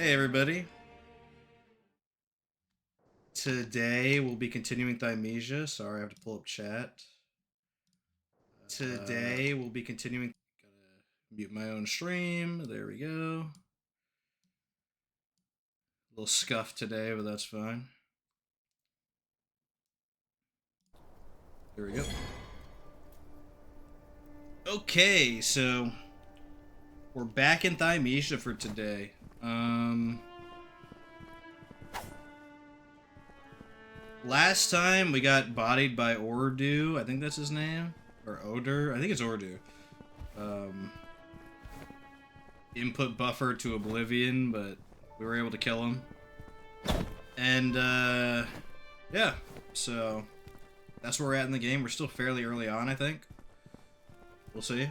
Hey everybody. Today we'll be continuing Thymesia. Sorry, I have to pull up chat. Today we'll be continuing. Gotta mute my own stream. There we go. A little scuffed today, but that's fine. There we go. Okay, so we're back in Thymesia for today. Last time we got bodied by Ordu, I think that's his name. Or Oder, I think it's Ordu. Input buffer to oblivion, but we were able to kill him. And, yeah, so that's where we're at in the game. We're still fairly early on, I think. We'll see.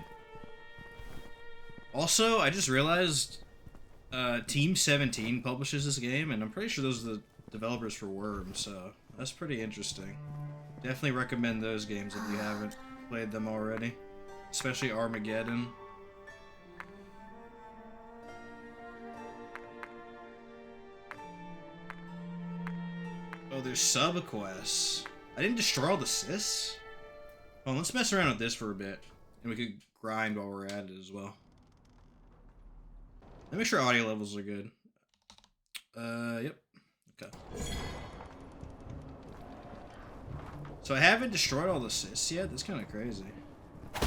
Also, I just realized Team 17 publishes this game, and I'm pretty sure those are the developers for Worms, so that's pretty interesting. Definitely recommend those games if you haven't played them already, especially Armageddon. Oh, there's sub-quests. I didn't destroy all the cysts? Oh, let's mess around with this for a bit, and we could grind while we're at it as well. Let me make sure audio levels are good. Yep. Okay. So I haven't destroyed all the cysts yet? That's kind of crazy. I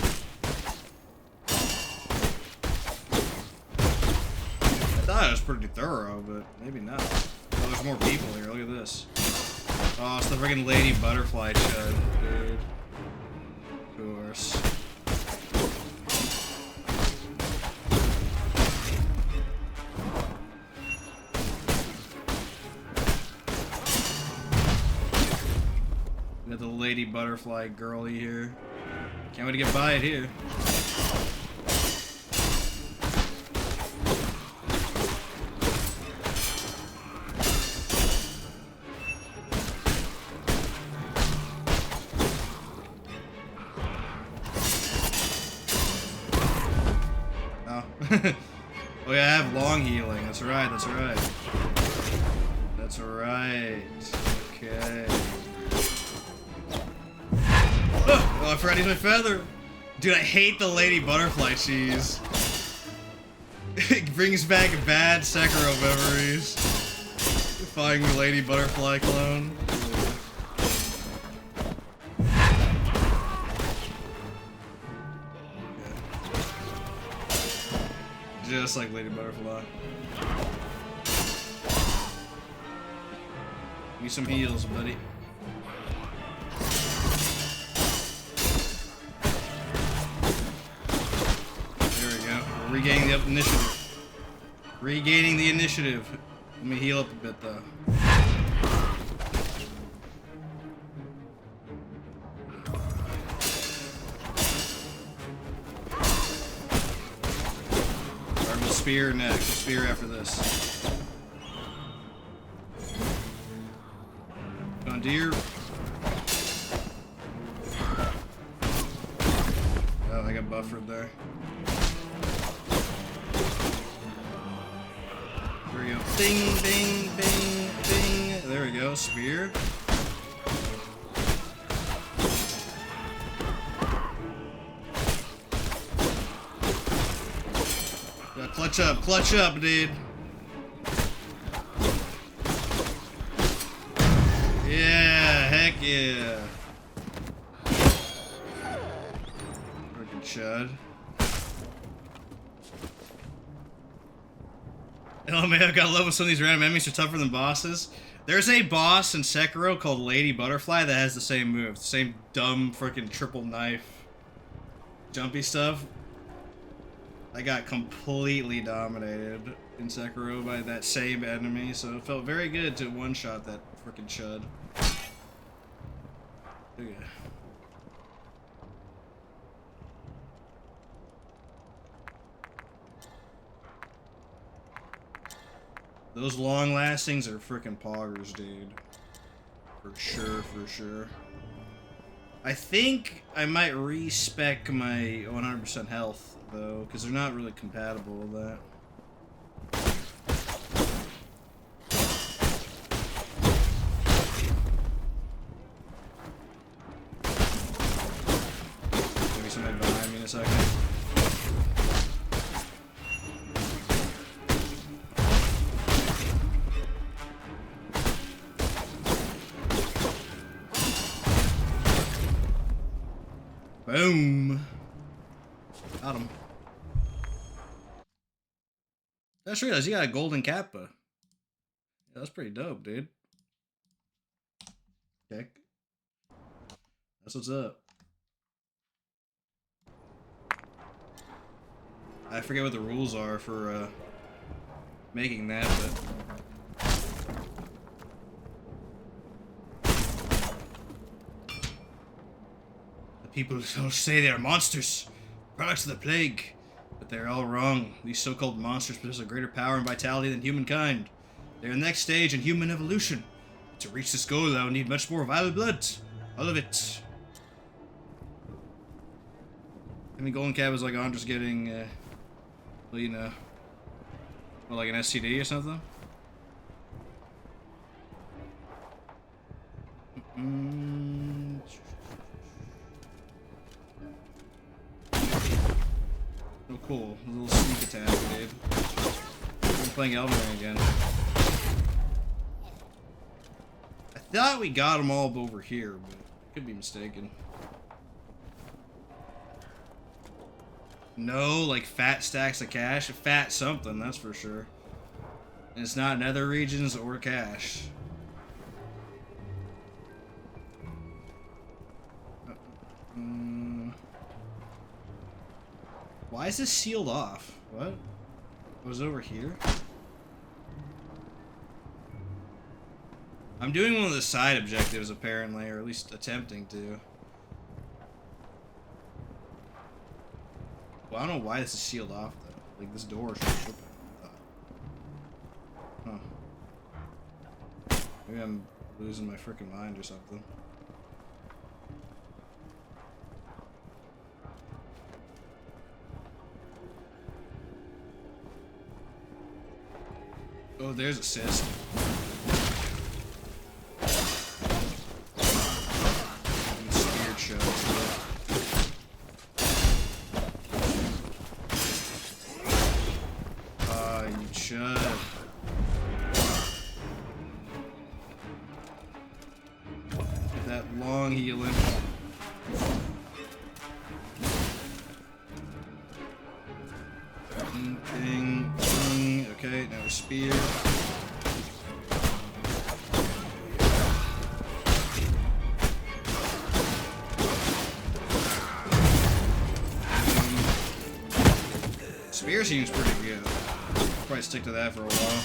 thought it was pretty thorough, but maybe not. Oh, there's more people here. Look at this. Oh, it's the friggin' lady butterfly chud, dude. Of course. We got the lady butterfly girly here. Can't wait to get by it here. Oh yeah, I have long healing. That's right, that's right. That's right. Okay. Oh, I forgot to use my feather. Dude, I hate the lady butterfly cheese. It brings back bad Sekiro memories. Finding the lady butterfly clone. Just like Lady Butterfly. Need some heals, buddy. There we go. We're regaining the initiative. Regaining the initiative. Let me heal up a bit, though. Spear next. Spear after this. John Deere. Oh, I got buffered there. There we go. Ding, ding, ding, ding. There we go. Spear. Clutch up, dude. Yeah, heck yeah. Freaking chud. Oh man, I've got to love with some of these random enemies are tougher than bosses. There's a boss in Sekiro called Lady Butterfly that has the same move. The same dumb freaking triple knife jumpy stuff. I got completely dominated in Sekiro by that same enemy, so it felt very good to one-shot that frickin' chud. Okay. Those long-lastings are frickin' poggers, dude. For sure, for sure. I think I might respec my 100% health, though, because they're not really compatible with that. Boom. Got him. I just realized you got a golden kappa. Yeah, that's pretty dope, dude. Okay. That's what's up. I forget what the rules are for making that, but the people say they are monsters, products of the plague, but they're all wrong. These so-called monsters possess a greater power and vitality than humankind. They're the next stage in human evolution. To reach this goal, I will need much more vile blood. All of it. I mean, golden cap is like on just getting, well, you know, well, like an STD or something. Oh, cool. A little sneak attack, dude. I'm playing Elden Ring again. I thought we got them all over here, but I could be mistaken. No, like fat stacks of cash. Fat something, that's for sure. And it's not nether regions or cash. Why is this sealed off? What? Was it over here? I'm doing one of the side objectives apparently, or at least attempting to. Well, I don't know why this is sealed off though. Like this door should be open. Huh. Maybe I'm losing my freaking mind or something. Oh, there's assist. And speared shows. You should. Get that long healing. Ding, ding. Okay, now we're spear. Spear seems pretty good. I'll probably stick to that for a while.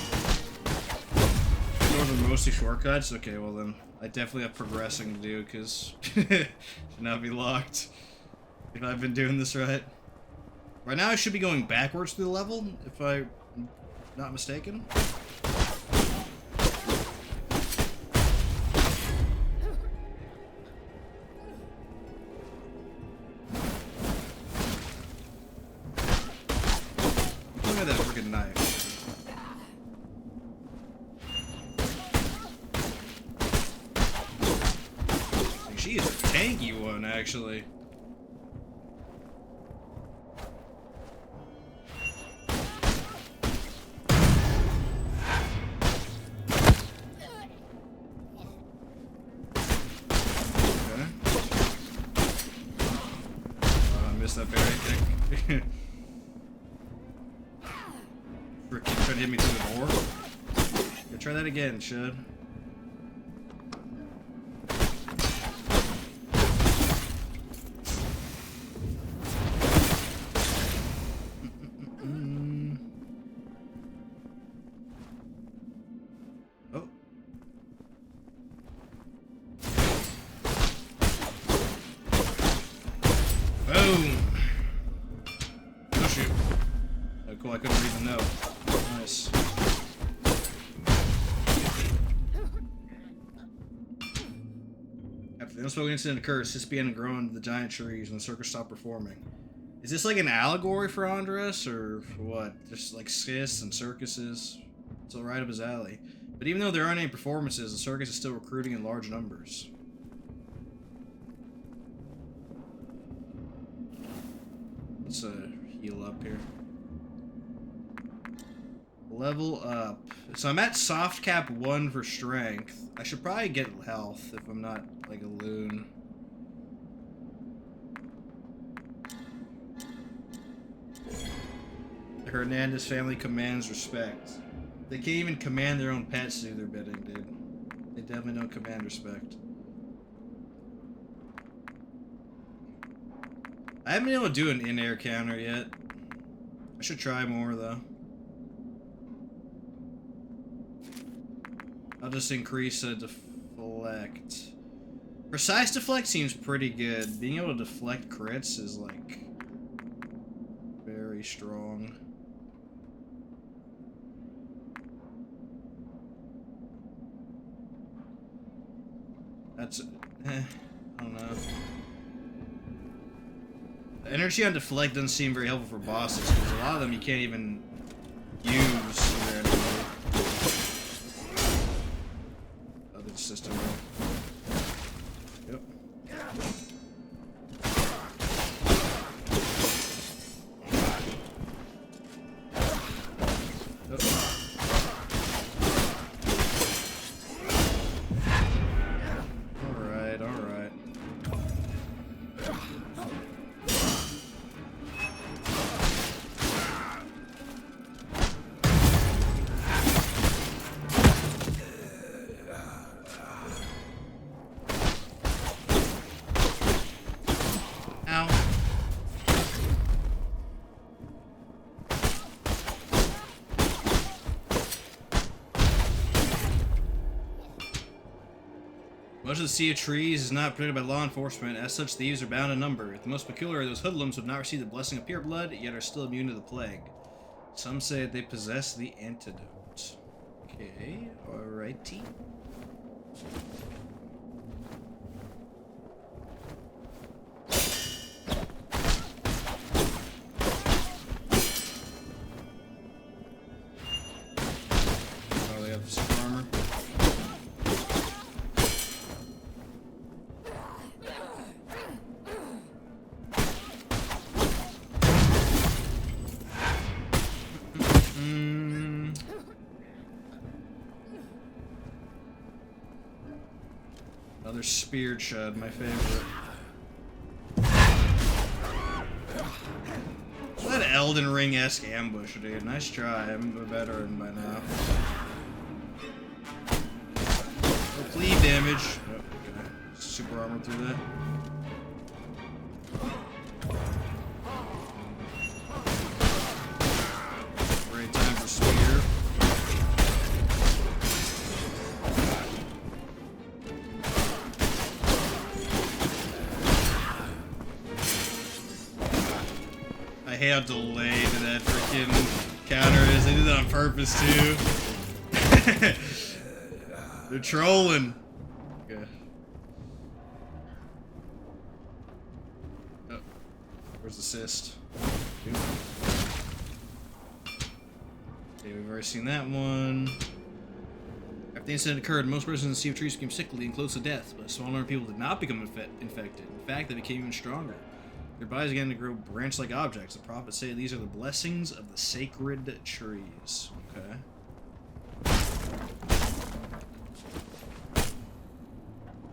Those are mostly shortcuts? Okay, well then, I definitely have progressing to do, because should not be locked if I've been doing this right. Right now I should be going backwards through the level, if I'm not mistaken. Look at that freaking knife. Like, she is a tanky one, actually. That berry kick. Freaking trying to hit me through the door. Yeah, try that again, Shud. Oh. Boom. Oh shoot. Oh cool, I couldn't read the note. Nice. After the unspoken incident occurs, Sis began to grow into the giant trees and the circus stopped performing. Is this like an allegory for Andres, or for what? Just like Sis and circuses? It's all right up his alley. But even though there aren't any performances, the circus is still recruiting in large numbers. Let's heal up here. Level up. So I'm at soft cap 1 for strength. I should probably get health if I'm not like a loon. Hernandez family commands respect. They can't even command their own pets to do their bidding, dude. They definitely don't command respect. I haven't been able to do an in-air counter yet. I should try more, though. I'll just increase a deflect. Precise deflect seems pretty good. Being able to deflect crits is, like, very strong. That's... I don't know. The energy on deflect doesn't seem very helpful for bosses, because a lot of them you can't even use their energy. Other system. Yep. Much of the Sea of Trees is not protected by law enforcement. As such, thieves are bound in number. The most peculiar are those hoodlums who have not received the blessing of pure blood, yet are still immune to the plague. Some say that they possess the antidote. Okay, alrighty. Oh, they have some armor. Another speared shud, my favorite. That Elden Ring-esque ambush, dude. Nice try. I'm a veteran by now. Oh, cleave damage. Oh, okay. Super armor through that. Great time for spear. I hate how delayed that freaking counter is. They did that on purpose too. They're trolling. Okay. Oh, where's the assist? Okay, we've already seen that one. After the incident occurred, most persons in the Sea of Trees became sickly and close to death, but a small number of people did not become infected. In fact, they became even stronger. Their bodies began to grow branch-like objects. The prophets say these are the blessings of the sacred trees. Okay.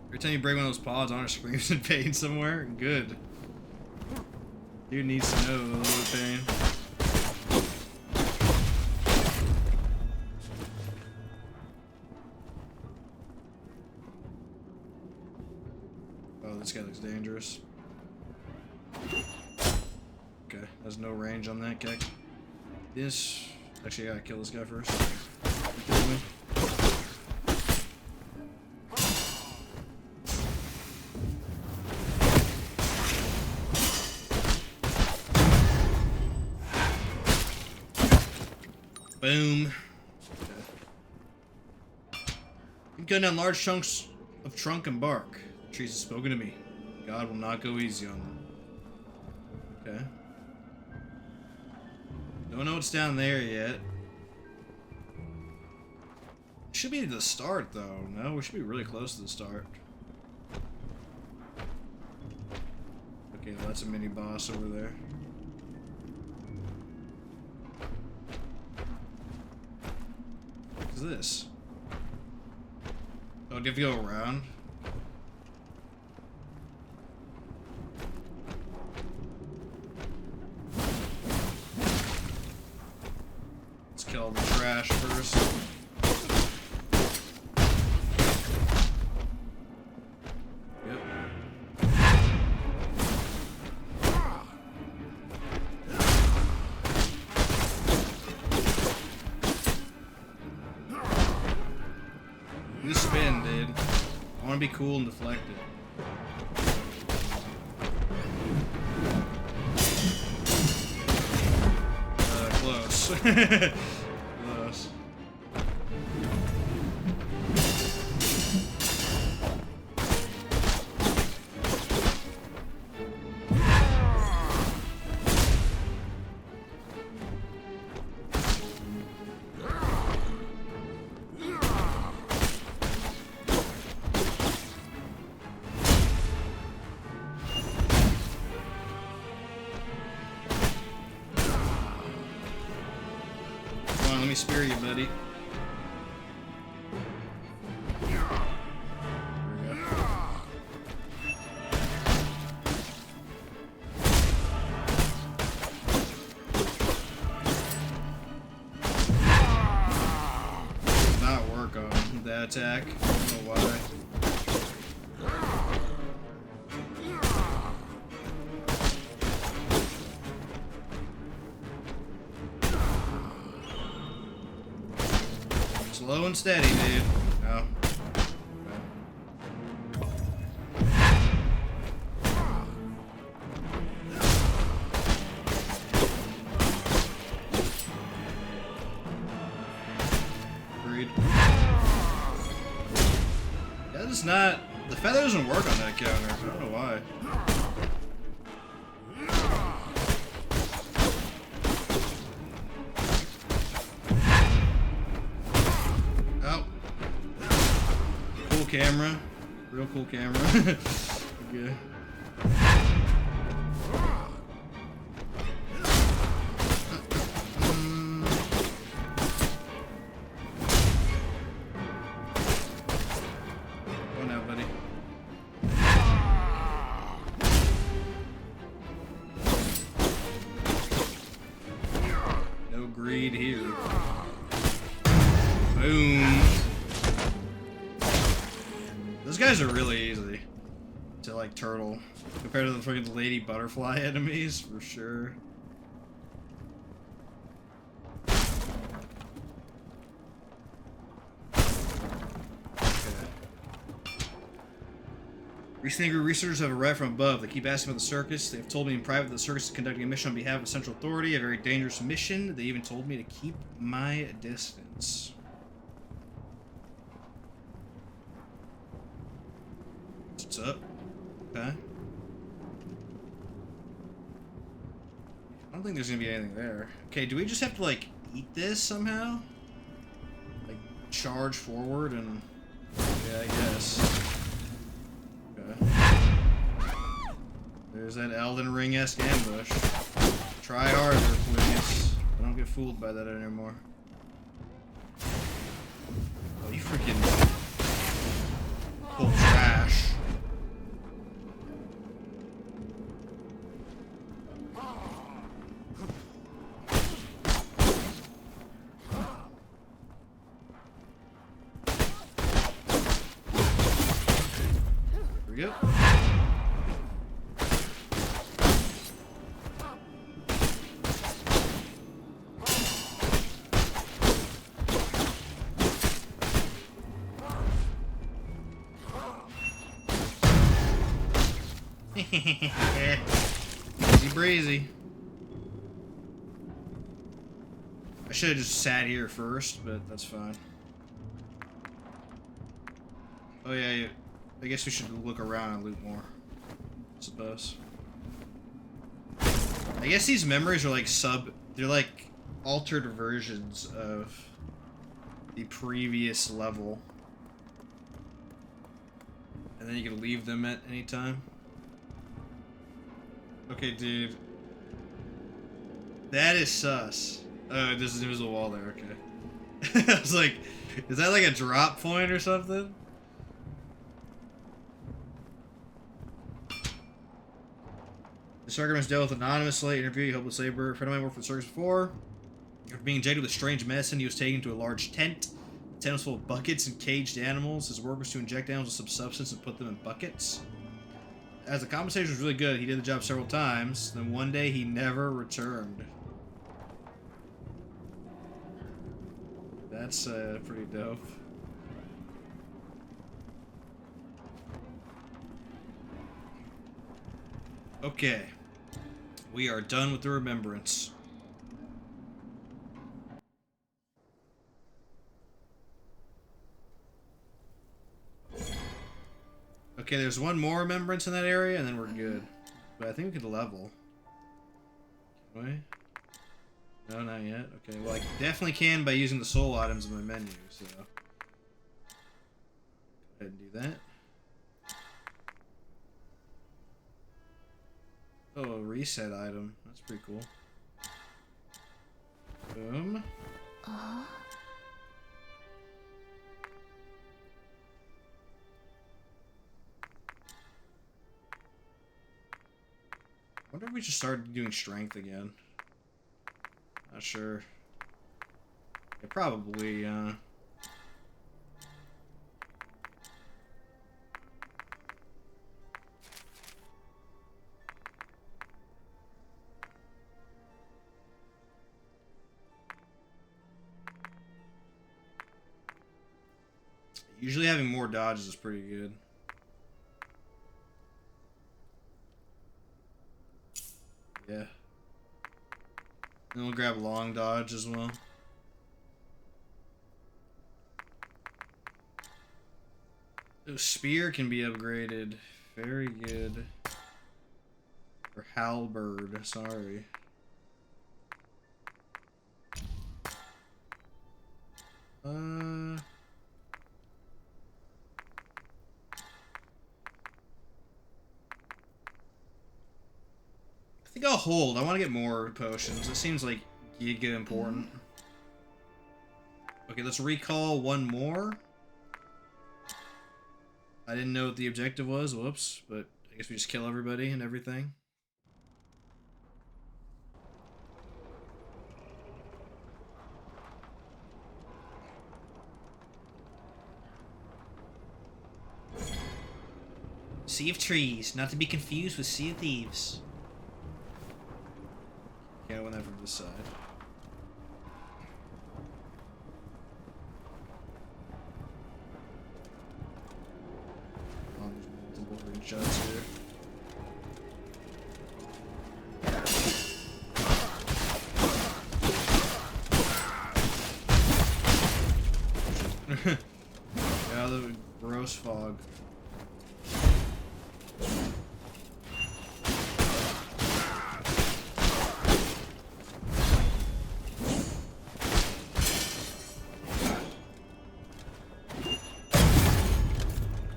Every time you break one of those pods, Honor screams in pain somewhere. Good. Dude needs to know a little bit of pain. Oh, this guy looks dangerous. Okay, has no range on that guy. This... Actually, I gotta kill this guy first. He killed me. Boom. Okay. You cut down large chunks of trunk and bark. The trees have spoken to me. God will not go easy on them. Okay. Don't know what's down there yet. Should be the start though. No, we should be really close to the start. Okay, well, that's a mini boss over there. What is this? Oh, do you have to go around? trash first. Yep. Do the spin, dude. I want to be cool and deflected. Close. Close. Let me spear you, buddy. There we go. Did not work on that attack. I don't know why. Slow and steady, dude. Oh. Agreed. That is not... The feather doesn't work on that counter. I don't know why. Camera, real cool camera. Okay. Go now, buddy. No greed here. Boom. Those guys are really easy to like turtle compared to the freaking lady butterfly enemies, for sure. Okay. Recently, researchers have arrived from above. They keep asking about the circus. They have told me in private that the circus is conducting a mission on behalf of Central Authority, a very dangerous mission. They even told me to keep my distance. What's up? Okay. I don't think there's gonna be anything there. Okay, do we just have to like eat this somehow? Like charge forward and yeah, I guess. Okay. There's that Elden Ring-esque ambush. Try harder, please. I don't get fooled by that anymore. Oh, you freaking pull trash. Yep. Easy breezy. I should have just sat here first, but that's fine. Oh yeah, I guess we should look around and loot more, I suppose. I guess these memories are like they're like altered versions of the previous level. And then you can leave them at any time. Okay, dude. That is sus. Oh, there's an invisible wall there, okay. I was like, is that like a drop point or something? The circus dealt with anonymously interview. He helped with Saber. A friend of mine worked for the circus before. After being injected with strange medicine, he was taken to a large tent. The tent was full of buckets and caged animals. His work was to inject animals with some substance and put them in buckets. As the compensation was really good, he did the job several times. Then one day, he never returned. That's pretty dope. Okay. We are done with the remembrance. Okay, there's one more remembrance in that area, and then we're good. But I think we could level. Can we? No, not yet. Okay, well, I definitely can by using the soul items in my menu, so... Go ahead and do that. Oh, a reset item. That's pretty cool. Boom. I wonder if we should start doing strength again. Not sure. Yeah, probably, usually having more dodges is pretty good. Yeah. And we'll grab long dodge as well. Oh, spear can be upgraded. Very good. Or halberd, sorry. I think I'll hold. I want to get more potions. It seems like giga important. Okay, let's recall one more. I didn't know what the objective was. Whoops. But I guess we just kill everybody and everything. Sea of Trees, not to be confused with Sea of Thieves. Okay, I went that from this side. Oh, there's multiple green shots here. Yeah, the gross fog.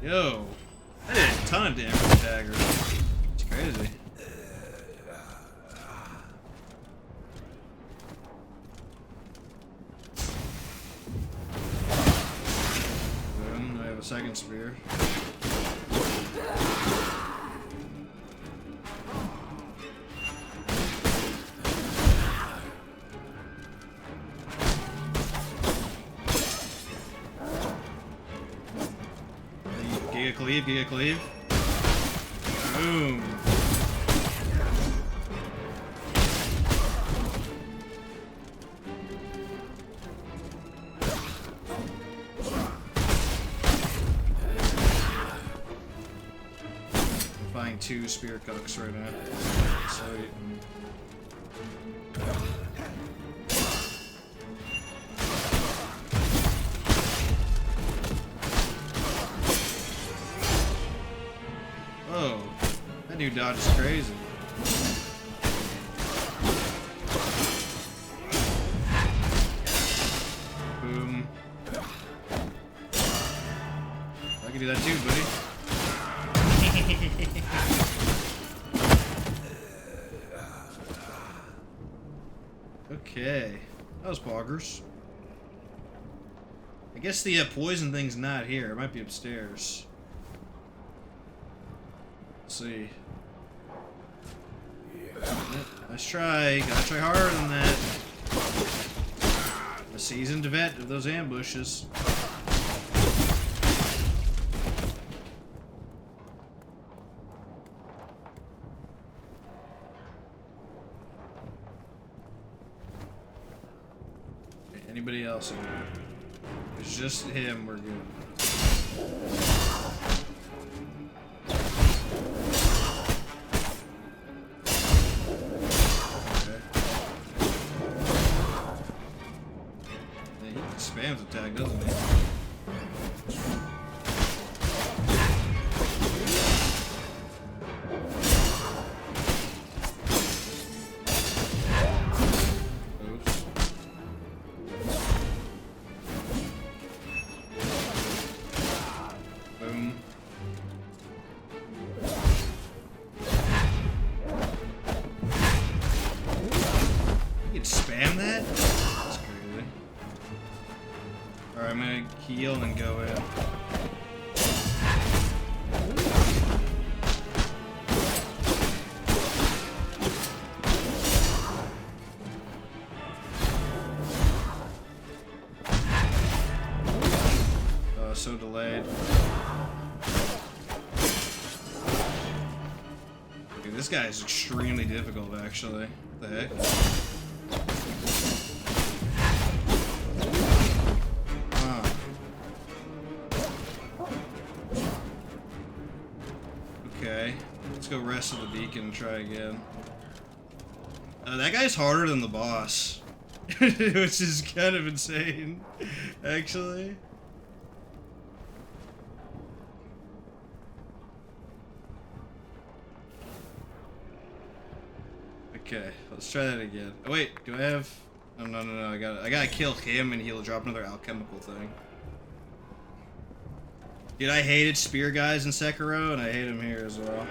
Yo, that did a ton of damage with dagger. It's crazy. Boom, I have a second spear. Giga cleave. Boom. I'm buying 2 spear cooks right now. Sweet. Oh, that new dodge is crazy. Boom. I can do that too, buddy. Okay, that was boggers. I guess the poison thing's not here. It might be upstairs. Let's see. Nice try. Gotta try harder than that. seasoned vet of those ambushes. Anybody else in here? If it's just him, we're good. Spams attack, doesn't he? Oops. Boom. You can spam that? That's crazy. Alright, I'm gonna heal and go in. Oh, so delayed. Okay, this guy is extremely difficult, actually. What the heck? Okay, let's go rest of the beacon and try again. That guy's harder than the boss, which is kind of insane, actually. Okay, let's try that again. Oh wait, do I have? Oh, no, I gotta kill him and he'll drop another alchemical thing. Dude, I hated spear guys in Sekiro, and I hate him here as well.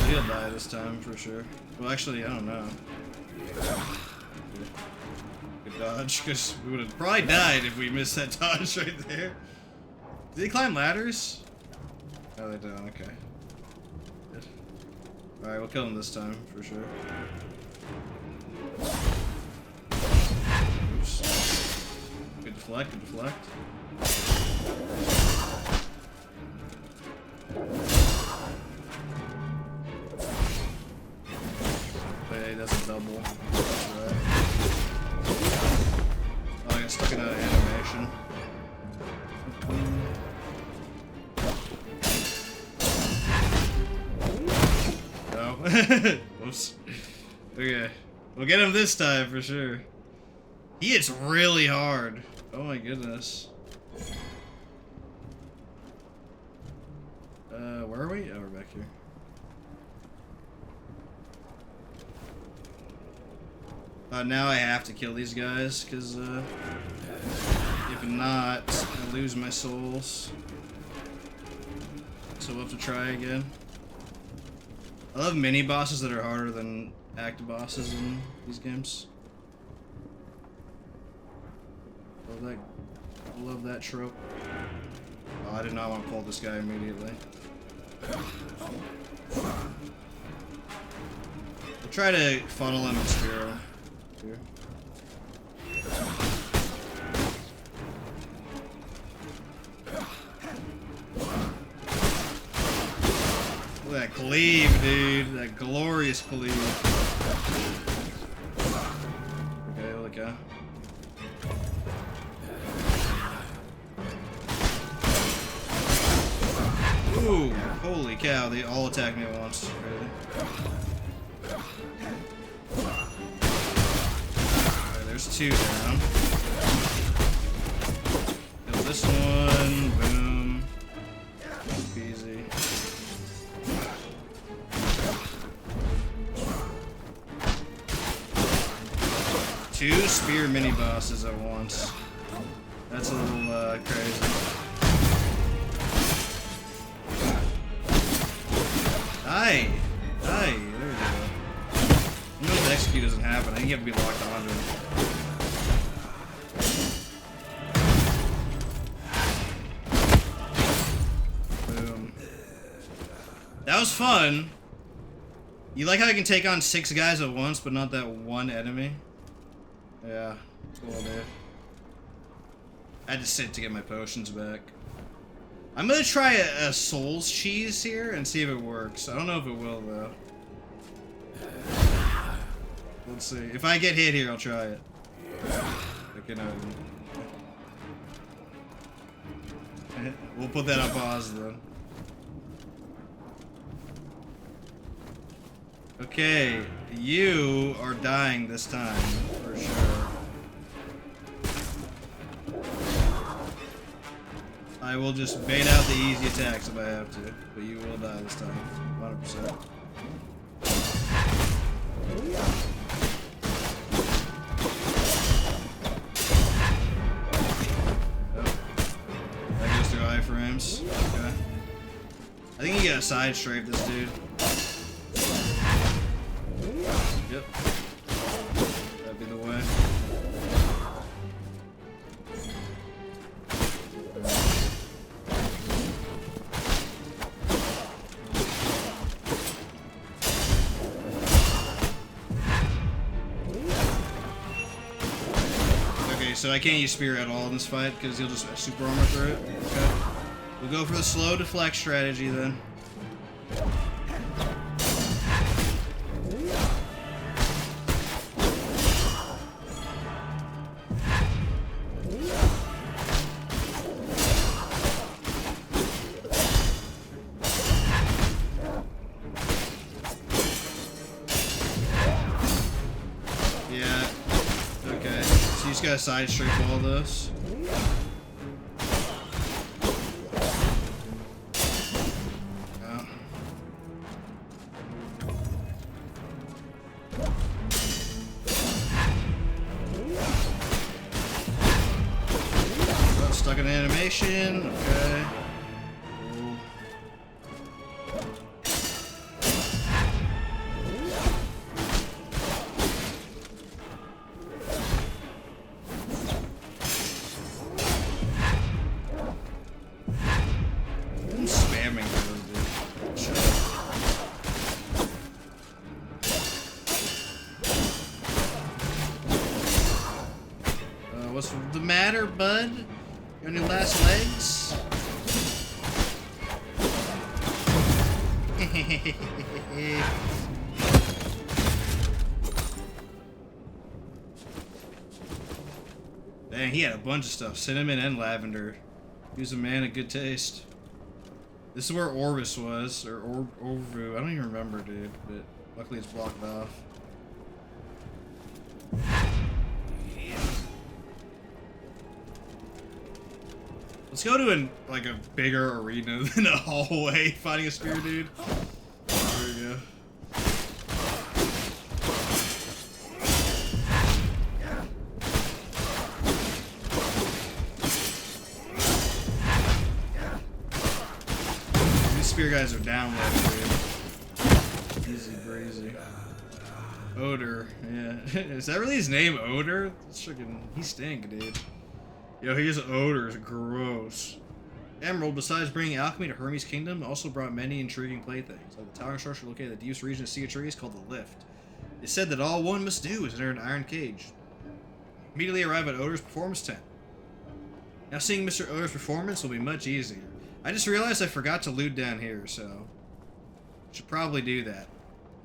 He'll die this time, for sure. Well, actually, I don't know. Good dodge, because we would have probably died if we missed that dodge right there. Did they climb ladders? Oh, they don't, okay. Good. Alright, we'll kill him this time, for sure. Oops. Good deflect, good deflect. But he doesn't double. Right. Oh, I got stuck in that animation. No. Whoops. Okay. We'll get him this time for sure. He hits really hard. Oh my goodness. Where are we? Oh, we're back here. Now I have to kill these guys, because, if not, I lose my souls. So we'll have to try again. I love mini-bosses that are harder than active bosses in these games. Love that trope. Oh, I did not want to pull this guy immediately. We'll try to funnel him in Spiro. Here. Look at that cleave, dude. That glorious cleave. Okay, look out. Ooh, holy cow, they all attack me at once. Really? Okay, there's two down. Kill this one, boom. Easy. Two spear mini bosses at once. That's a little crazy. Die! Die! There we go. I know the execute doesn't happen. I think you have to be locked onto him. Boom. That was fun. You like how I can take on 6 guys at once, but not that one enemy? Yeah. Cool, dude. I had to sit to get my potions back. I'm gonna try a Souls cheese here and see if it works. I don't know if it will, though. Let's see. If I get hit here, I'll try it. Okay, no. We'll put that on pause, then. Okay, you are dying this time, for sure. I will just bait out the easy attacks if I have to, but you will die this time, 100%. That goes through iframes. Okay. I think you gotta side strafe this dude. Yep. That'd be the way. Okay, so I can't use Spear at all in this fight because he'll just super armor through it. Okay. We'll go for the slow deflect strategy then. Gotta side strafe all this. Oh. Oh, stuck in animation. Okay. Cool. What's the matter, bud? You got any last legs? Dang, he had a bunch of stuff. Cinnamon and lavender. He was a man of good taste. This is where Orvis was, or Orvu. I don't even remember, dude, but luckily it's blocked off. Let's go to like a bigger arena than a hallway fighting a spear dude. There we go. These spear guys are down left, dude. Easy breezy. Odor, yeah. Is that really his name, Odor? That's freaking, he stink, dude. Yo, his odor is gross. Emerald, besides bringing alchemy to Hermes' kingdom, also brought many intriguing playthings, like the towering structure located in the deepest region of Sea of Trees called the Lift. It's said that all one must do is enter an iron cage. Immediately arrive at Odor's performance tent. Now seeing Mr. Odor's performance will be much easier. I just realized I forgot to loot down here, so I should probably do that.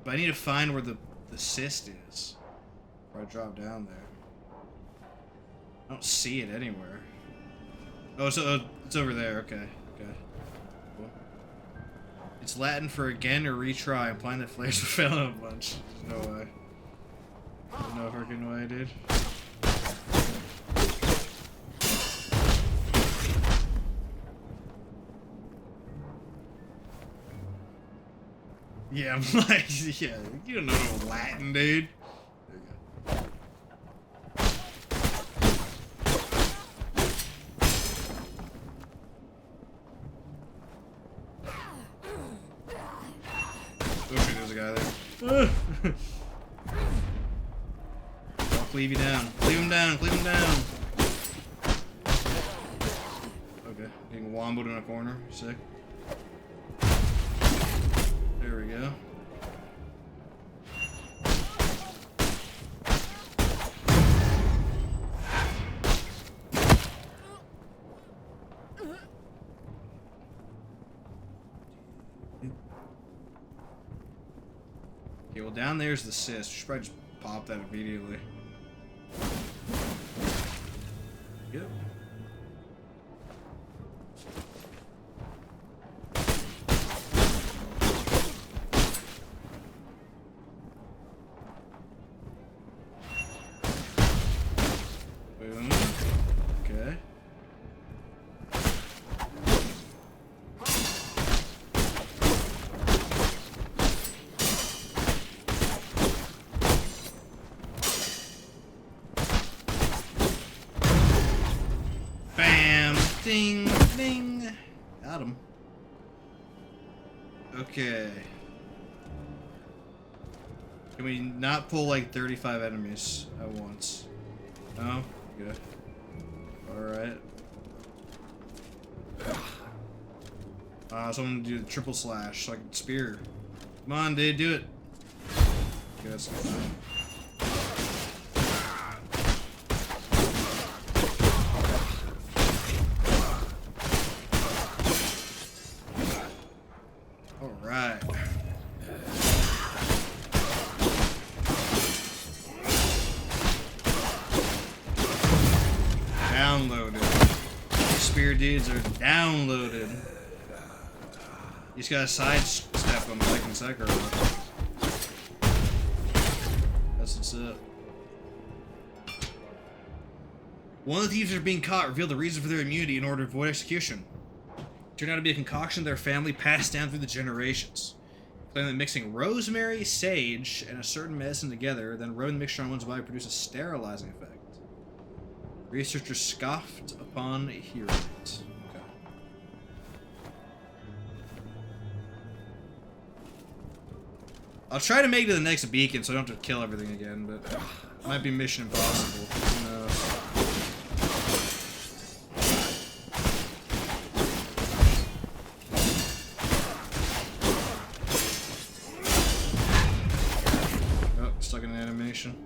But I need to find where the cyst is before I drop down there. I don't see it anywhere. Oh, so it's over there. Okay. Okay. Cool. It's Latin for again or retry, implying that flares will fail in a bunch. There's no way. There's no freaking way, dude. Yeah, I'm like, yeah, you don't know no Latin, dude. There you go. Oh shit, there's a guy there. I'll cleave you down. Cleave him down, cleave him down. Okay, getting womboed in a corner. Sick. There we go. Okay, well down there's the cyst. We should probably just pop that immediately. Yep. Boom. Okay. Bam! Ding! Ding! Got him. Okay. Can we not pull like 35 enemies at once? No? Good. Alright. So I'm gonna do the triple slash so I can spear. Come on, dude, do it. Okay, that's good. Alright. Downloaded. These spear dudes are downloaded. You just gotta sidestep them like in Sekiro. That's what's up. One of the thieves are being caught revealed the reason for their immunity in order to avoid execution. It turned out to be a concoction their family passed down through the generations. Claiming that mixing rosemary, sage, and a certain medicine together, then rubbing the mixture on one's body produces a sterilizing effect. Researchers scoffed upon hearing it. Okay. I'll try to make it to the next beacon so I don't have to kill everything again, but it might be mission impossible. Who knows? Oh, stuck in an animation.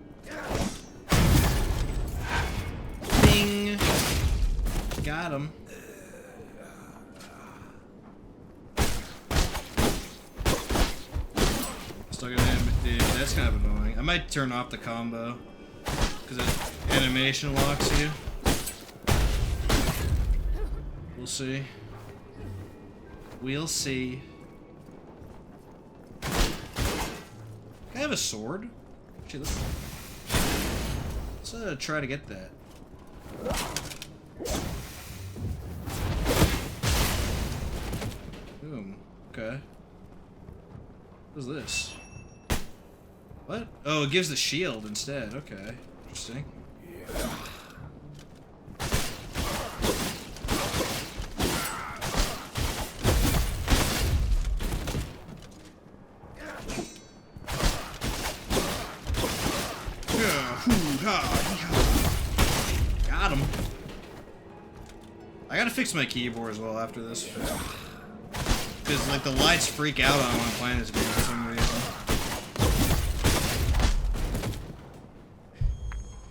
Ding! Got him. Stuck in an dude, that's kind of annoying. I might turn off the combo because the animation locks you. We'll see. We'll see. Can I have a sword? Actually, let's try to get that. Boom. Okay. What is this? What? Oh, it gives the shield instead. Okay. Interesting. Got him. I gotta fix my keyboard as well after this. Because, like, the lights freak out on when I'm playing this game for some reason.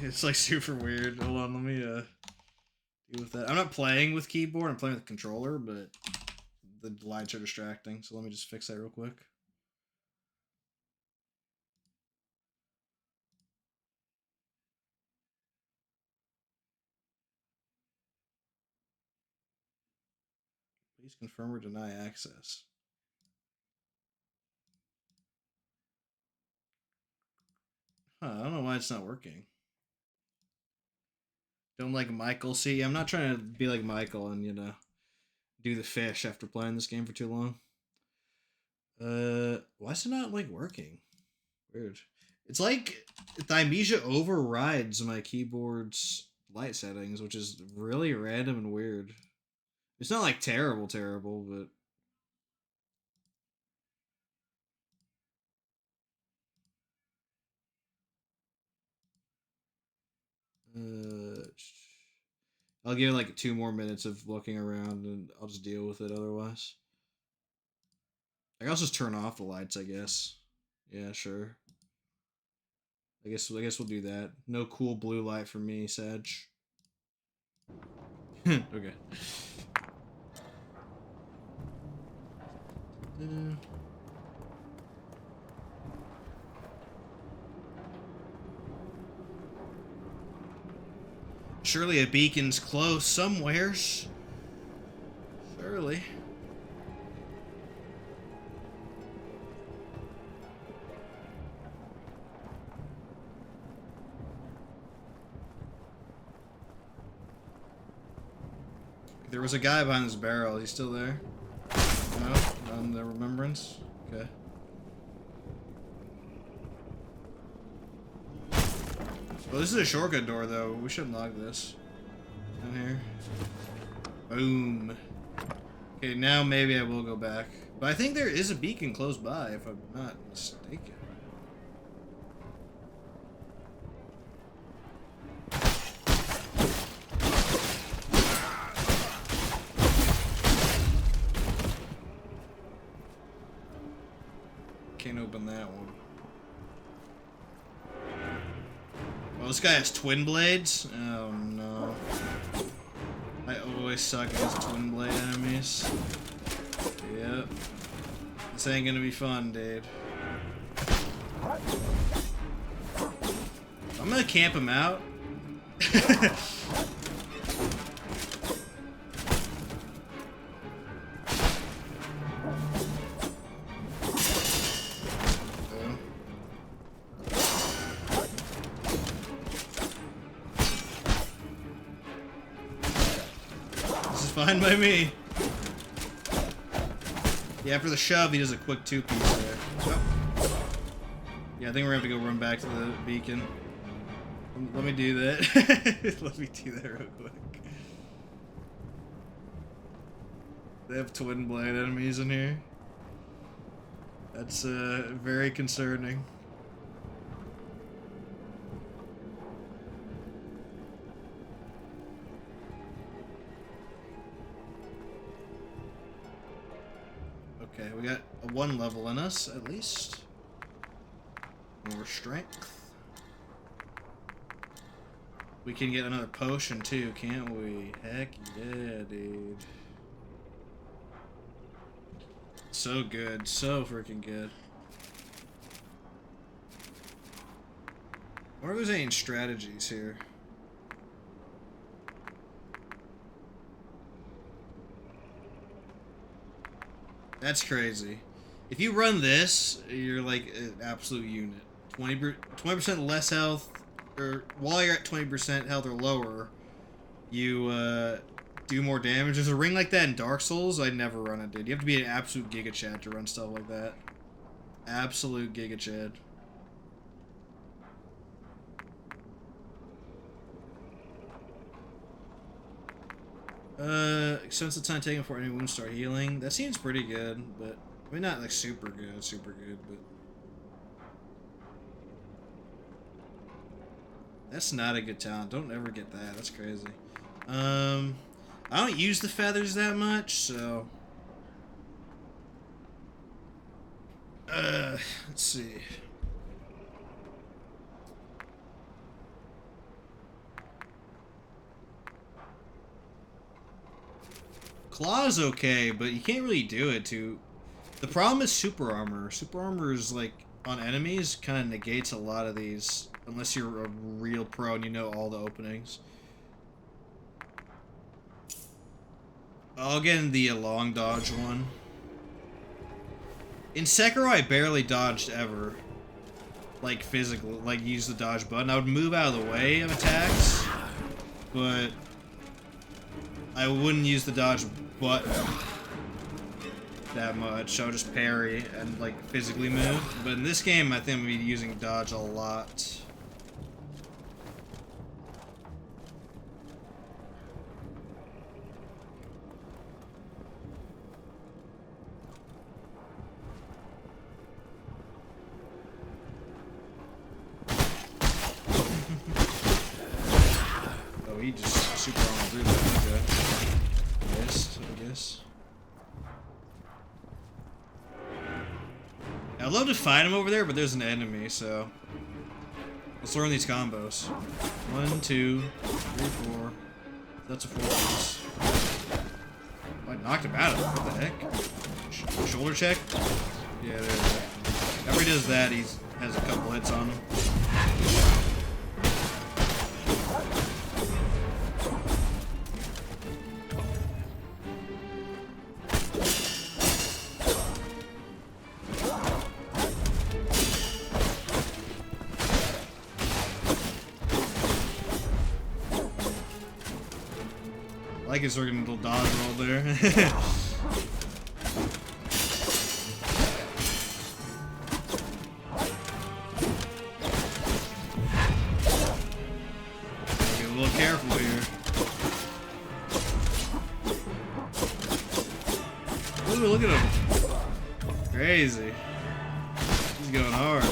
It's, like, super weird. Hold on, let me, deal with that. I'm not playing with keyboard, I'm playing with controller, but the lights are distracting, so let me just fix that real quick. Please confirm or deny access. Huh, I don't know why it's not working. Don't like Michael. See, I'm not trying to be like Michael and, you know, do the fish after playing this game for too long. Why is it not, like, working? Weird. It's like Thymesia overrides my keyboard's light settings, which is really random and weird. It's not, like, terrible, but... I'll give it like 2 more minutes of looking around and I'll just deal with it otherwise. I can also just turn off the lights, I guess. Yeah, sure. I guess we'll do that. No cool blue light for me, Sag. Okay. Surely a beacon's close somewheres. Surely. There was a guy behind this barrel. Is he still there? No? On the remembrance? Okay. Well, this is a shortcut door, though. We should unlock this. Down here. Boom. Okay, now maybe I will go back. But I think there is a beacon close by, if I'm not mistaken. Can't open that one. Oh, this guy has twin blades? Oh no. I always suck against twin blade enemies. Yep. This ain't gonna be fun, dude. I'm gonna camp him out. Fine by me. Yeah, after the shove, he does a quick two-piece there. Oh. Yeah, I think we're gonna have to go run back to the beacon. Let me do that. Let me do that real quick. They have twin blade enemies in here. That's very concerning. Okay, we got a 1 level in us, at least. More strength. We can get another potion, too, can't we? Heck yeah, dude. So good. So freaking good. I wonder if there's any strategies here. That's crazy. If you run this, you're like an absolute unit. 20% less health, or while you're at 20% health or lower, you do more damage. There's a ring like that in Dark Souls. I never run it, dude. You have to be an absolute Giga Chad to run stuff like that. Absolute Giga Chad. Extensive time taken before any wounds start healing. That seems pretty good, but I mean not like super good, but that's not a good talent. Don't ever get that. That's crazy. I don't use the feathers that much, so let's see. Claw is okay, but you can't really do it too. The problem is super armor. Super armor is like on enemies kind of negates a lot of these unless you're a real pro and you know all the openings. I'll get in the long dodge one. In Sekiro, I barely dodged ever. Like physically, like use the dodge button. I would move out of the way of attacks, but I wouldn't use the dodge button that much. I would just parry and like physically move. But in this game, I think I'm gonna be using dodge a lot. Oh, he just super armor through that. Okay. Missed, I guess. I'd love to fight him over there, but there's an enemy, so let's learn these combos. 1, 2, 3, 4. That's a 4 piece. Oh, I knocked him out of it. What the heck? Shoulder check? Yeah, there it is. After he does that, he has a couple hits on him. I like his freaking little dodge roll there. Be a little careful here. Ooh, look at him. Crazy. He's going hard.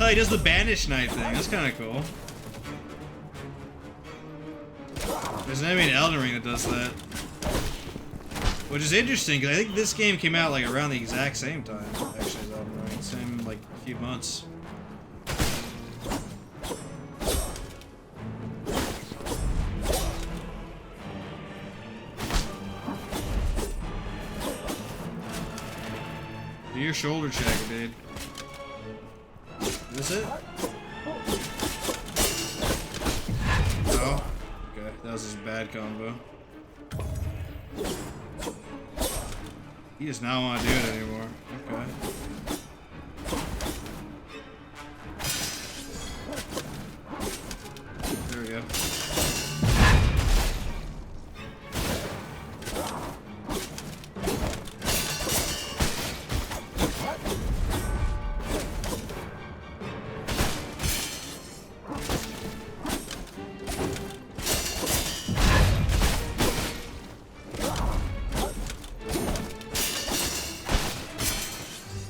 Oh, he does the Banish Knight thing. That's kind of cool. There's an enemy in Elden Ring that does that. Which is interesting, because I think this game came out like around the exact same time, actually, as Elden Ring. Same, like, few months. Do your shoulder check, dude. Is this it? Oh. Okay, that was his bad combo. He does not want to do it anymore. Okay. There we go.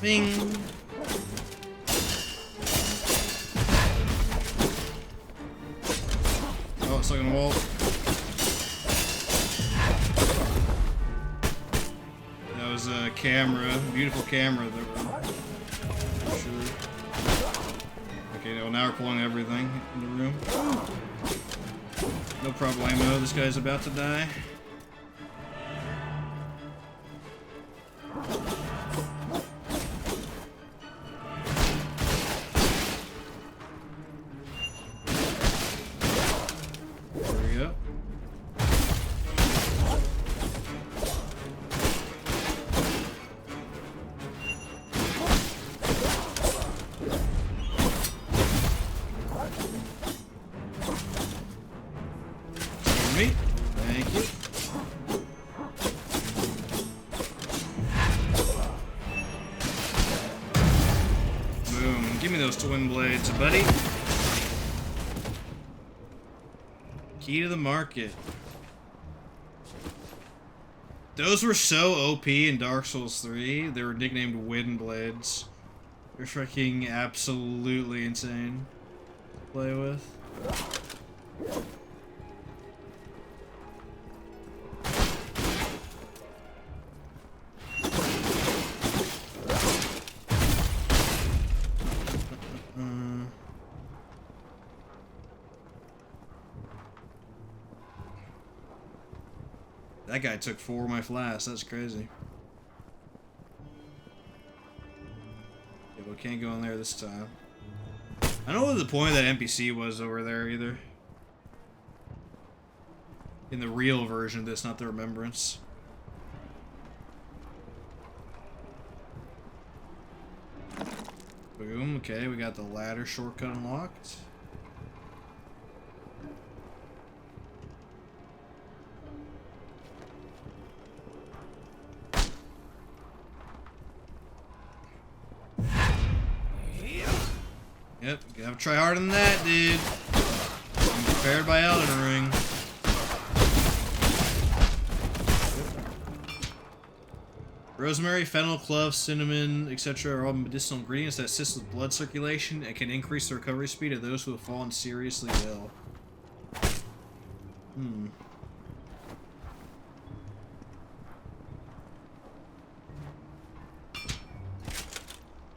Bing. Oh, it's like on the wall. That was a camera, beautiful camera. Sure. Okay, well now we're pulling everything in the room. No problemo. This guy's about to die. Thank you. Boom. Give me those twin blades, buddy. Key to the market. Those were so OP in Dark Souls 3. They were nicknamed Wind Blades. They're freaking absolutely insane to play with. That guy took 4 of my flasks. That's crazy. Yeah, but can't go in there this time. I don't know what the point of that NPC was over there either. In the real version of this, not the Remembrance. Boom. Okay, we got the ladder shortcut unlocked. Yep, you gotta try harder than that, dude. I'm prepared by Elden Ring. Rosemary, fennel, clove, cinnamon, etc. are all medicinal ingredients that assist with blood circulation and can increase the recovery speed of those who have fallen seriously ill.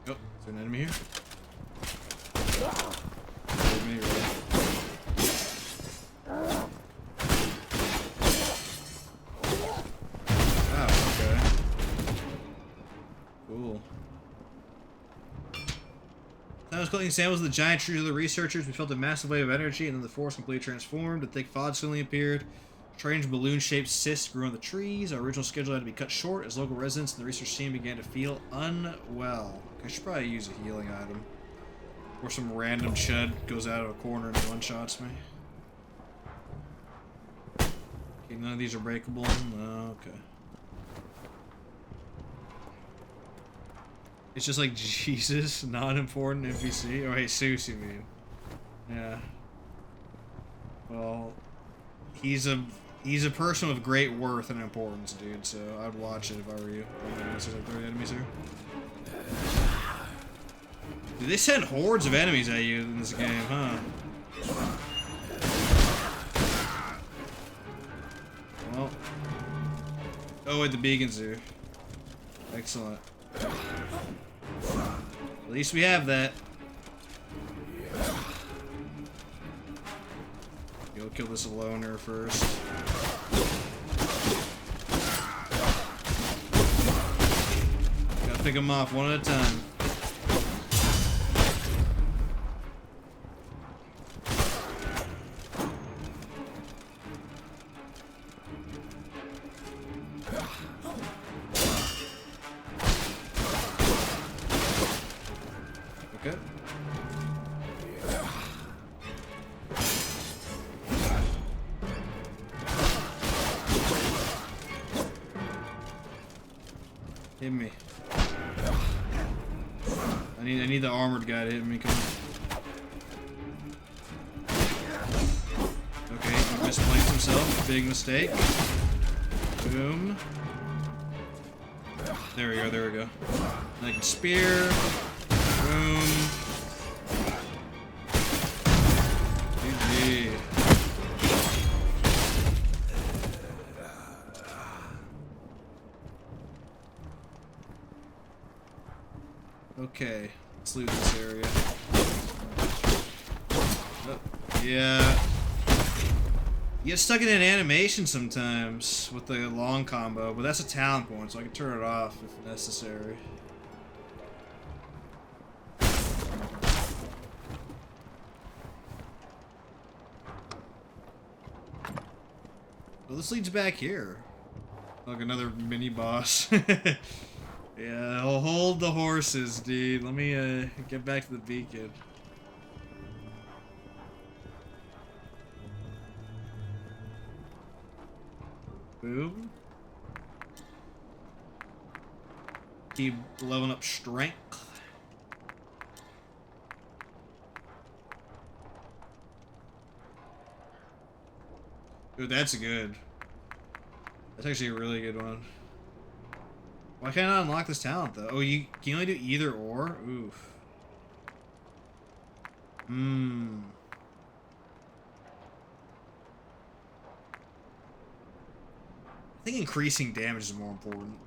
Oh, is there an enemy here? Me, right? Oh, okay. Cool. I was collecting samples of the giant trees of the researchers. We felt a massive wave of energy, and then the forest completely transformed. A thick fog suddenly appeared. Strange balloon-shaped cysts grew on the trees. Our original schedule had to be cut short as local residents and the research team began to feel unwell. I should probably use a healing item. Or some random chud goes out of a corner and one-shots me. Okay, none of these are breakable. No, okay. It's just like Jesus, non-important NPC. Oh, Jesus, you mean? Yeah. Well, he's a person with great worth and importance, dude. So I'd watch it if I were you. Oh my goodness, there's like 30 enemies here. Dude, they send hordes of enemies at you in this game, huh? Well. Oh, wait, the beacon's here. Excellent. At least we have that. You'll kill this loner first. Gotta pick them off one at a time. Okay. Hit me. I need the armored guy to hit me. Come on. Okay, he misplanced himself. Big mistake. Boom. There we go. There we go. I can spear. Boom. GG. Okay, let's loot this area. Oh, yeah. You get stuck in an animation sometimes with the long combo, but that's a talent point, so I can turn it off if necessary. Well, this leads back here. Like another mini boss. Yeah, I'll hold the horses, dude. Let me get back to the beacon. Boom. Keep leveling up strength. Dude, that's good. That's actually a really good one. Why can't I unlock this talent, though? Oh, you can only do either or? Oof. I think increasing damage is more important.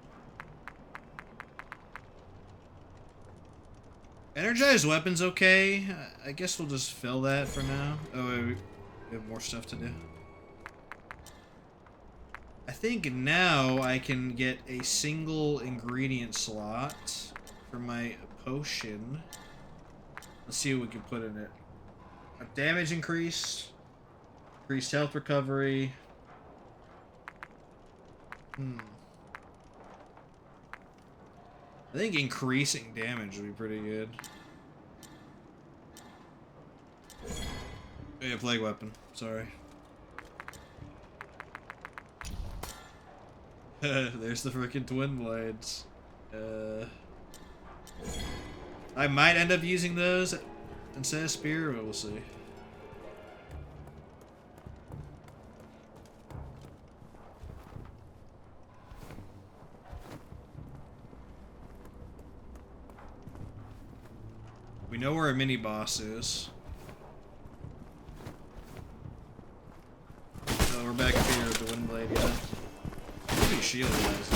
Energized weapons, okay. I guess we'll just fill that for now. Oh, wait, we have more stuff to do. I think now I can get a single ingredient slot for my potion. Let's see what we can put in it. A damage increase, increased health recovery. I think increasing damage would be pretty good. Oh, yeah, plague weapon. Sorry. There's the freaking twin blades. I might end up using those instead of spear, but we'll see. We know where a mini boss is. So we're back up here with the wind blade guy. Pretty shield guys.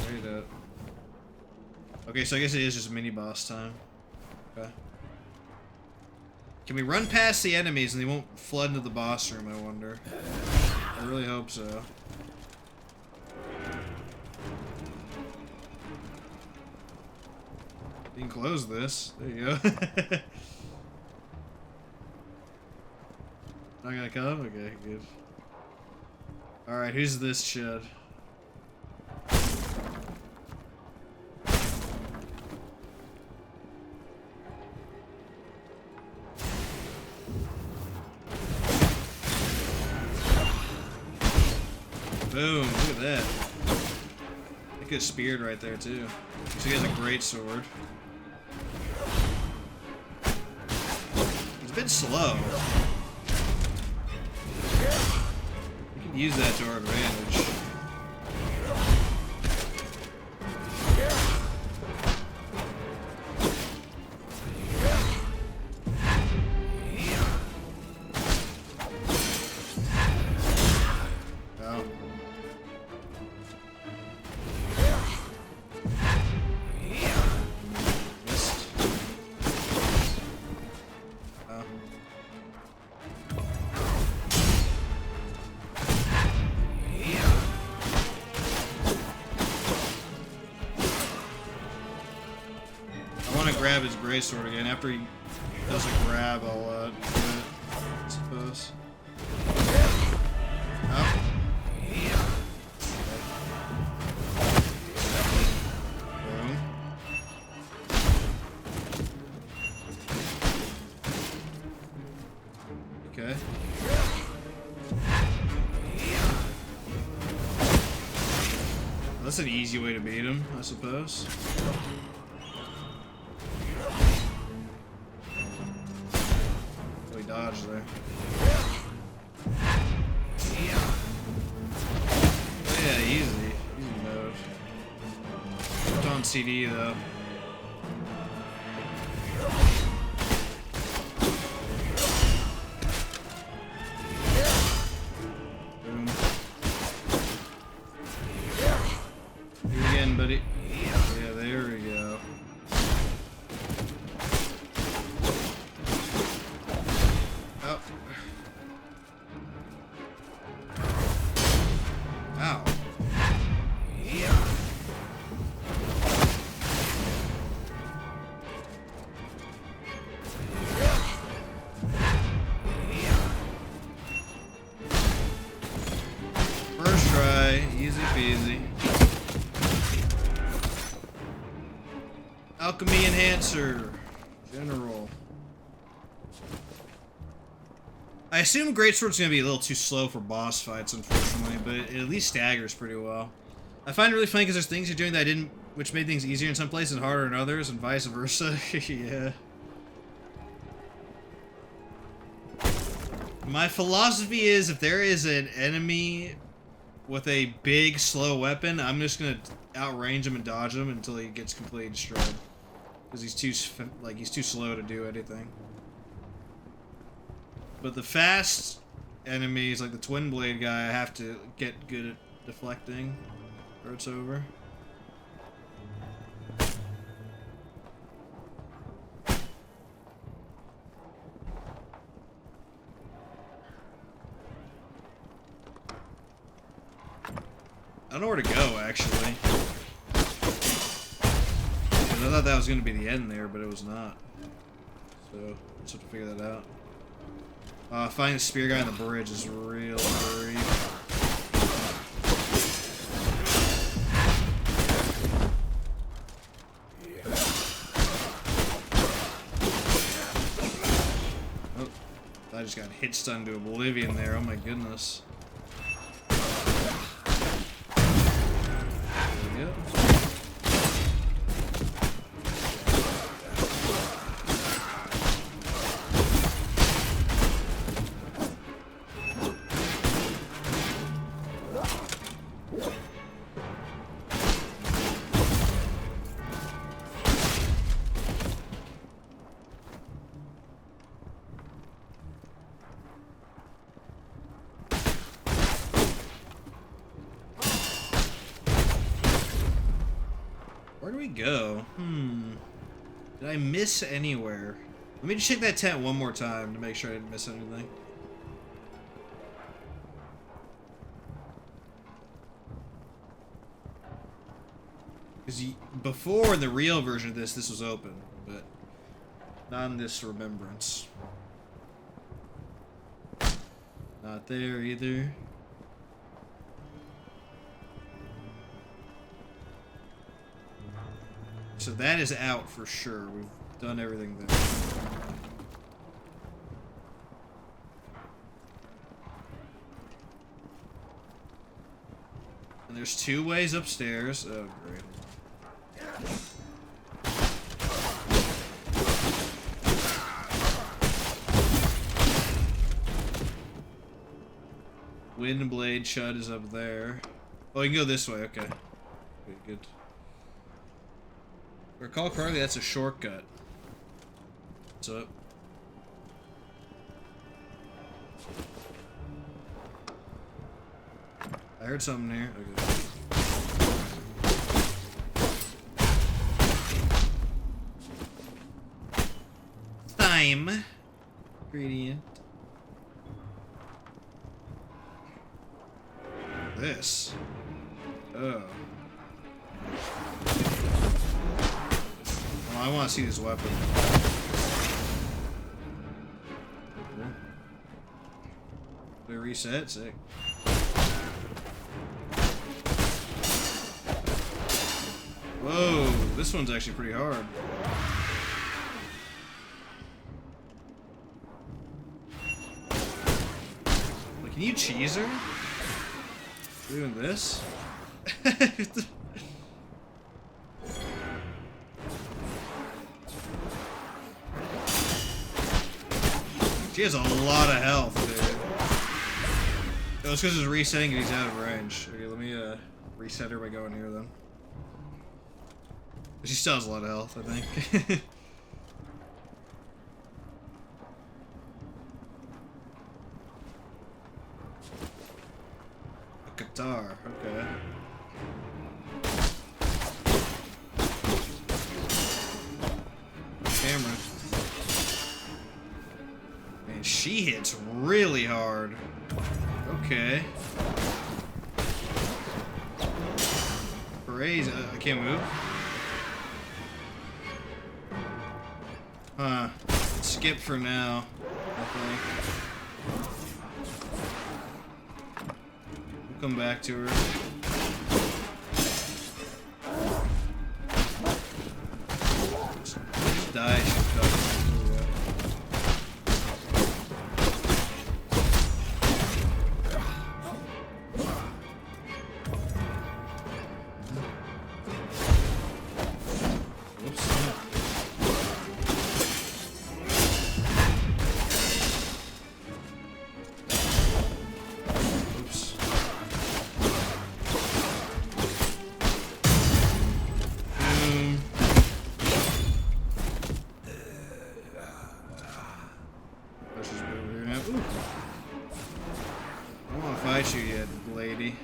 Straight up. Okay, so I guess it is just mini boss time. Okay. Can we run past the enemies and they won't flood into the boss room, I wonder? I really hope so. You can close this. There you go. Not gonna come? Okay, good. Alright, who's this chud? Boom, look at that. He could have speared right there too. So he has a great sword. He's a bit slow. We can use that to our advantage. Grab his gray sword again. After he does a grab, I'll do it, I suppose. Oh. Boom. Okay. That's an easy way to beat him, I suppose. Dodge there. Oh yeah, easy mode. It's on CD though. Boom. Do it again, buddy. Yeah, there we go. Ow. First try, easy peasy. Alchemy enhancer. General. I assume Greatsword's gonna be a little too slow for boss fights, unfortunately, but it at least staggers pretty well. I find it really funny because there's things you're doing that I didn't, which made things easier in some places and harder in others, and vice versa. Yeah. My philosophy is if there is an enemy with a big, slow weapon, I'm just gonna outrange him and dodge him until he gets completely destroyed. Because he's too slow to do anything. But the fast enemies, like the Twin Blade guy, I have to get good at deflecting, or it's over. I don't know where to go, actually. I thought that was going to be the end there, but it was not. So, just have to figure that out. Finding the spear guy on the bridge is real blurry. Oh, I just got hit stunned to oblivion there. Oh my goodness. There we go. Where do we go? Did I miss anywhere? Let me just check that tent one more time to make sure I didn't miss anything. Because before, in the real version of this was open, but not in this remembrance. Not there either. So that is out for sure. We've done everything there. And there's 2 ways upstairs. Oh, great. Windblade Chud is up there. Oh, you can go this way. Okay. Okay, good. If I recall correctly, that's a shortcut. What's up? I heard something here. Okay. Thyme. Ingredient. This. Oh. Well, I want to see this weapon. Did it reset? Sick. Whoa, this one's actually pretty hard. Like, can you cheese her? Doing this? She has a lot of health, dude. Oh, it's because it's resetting and he's out of range. Okay, let me reset her by going here then. But she still has a lot of health, I think. A guitar, okay. Camera. Man, she hits really hard. Okay. Crazy. I can't move. Huh. Skip for now, I think. We'll come back to her. Just die. You yet, lady.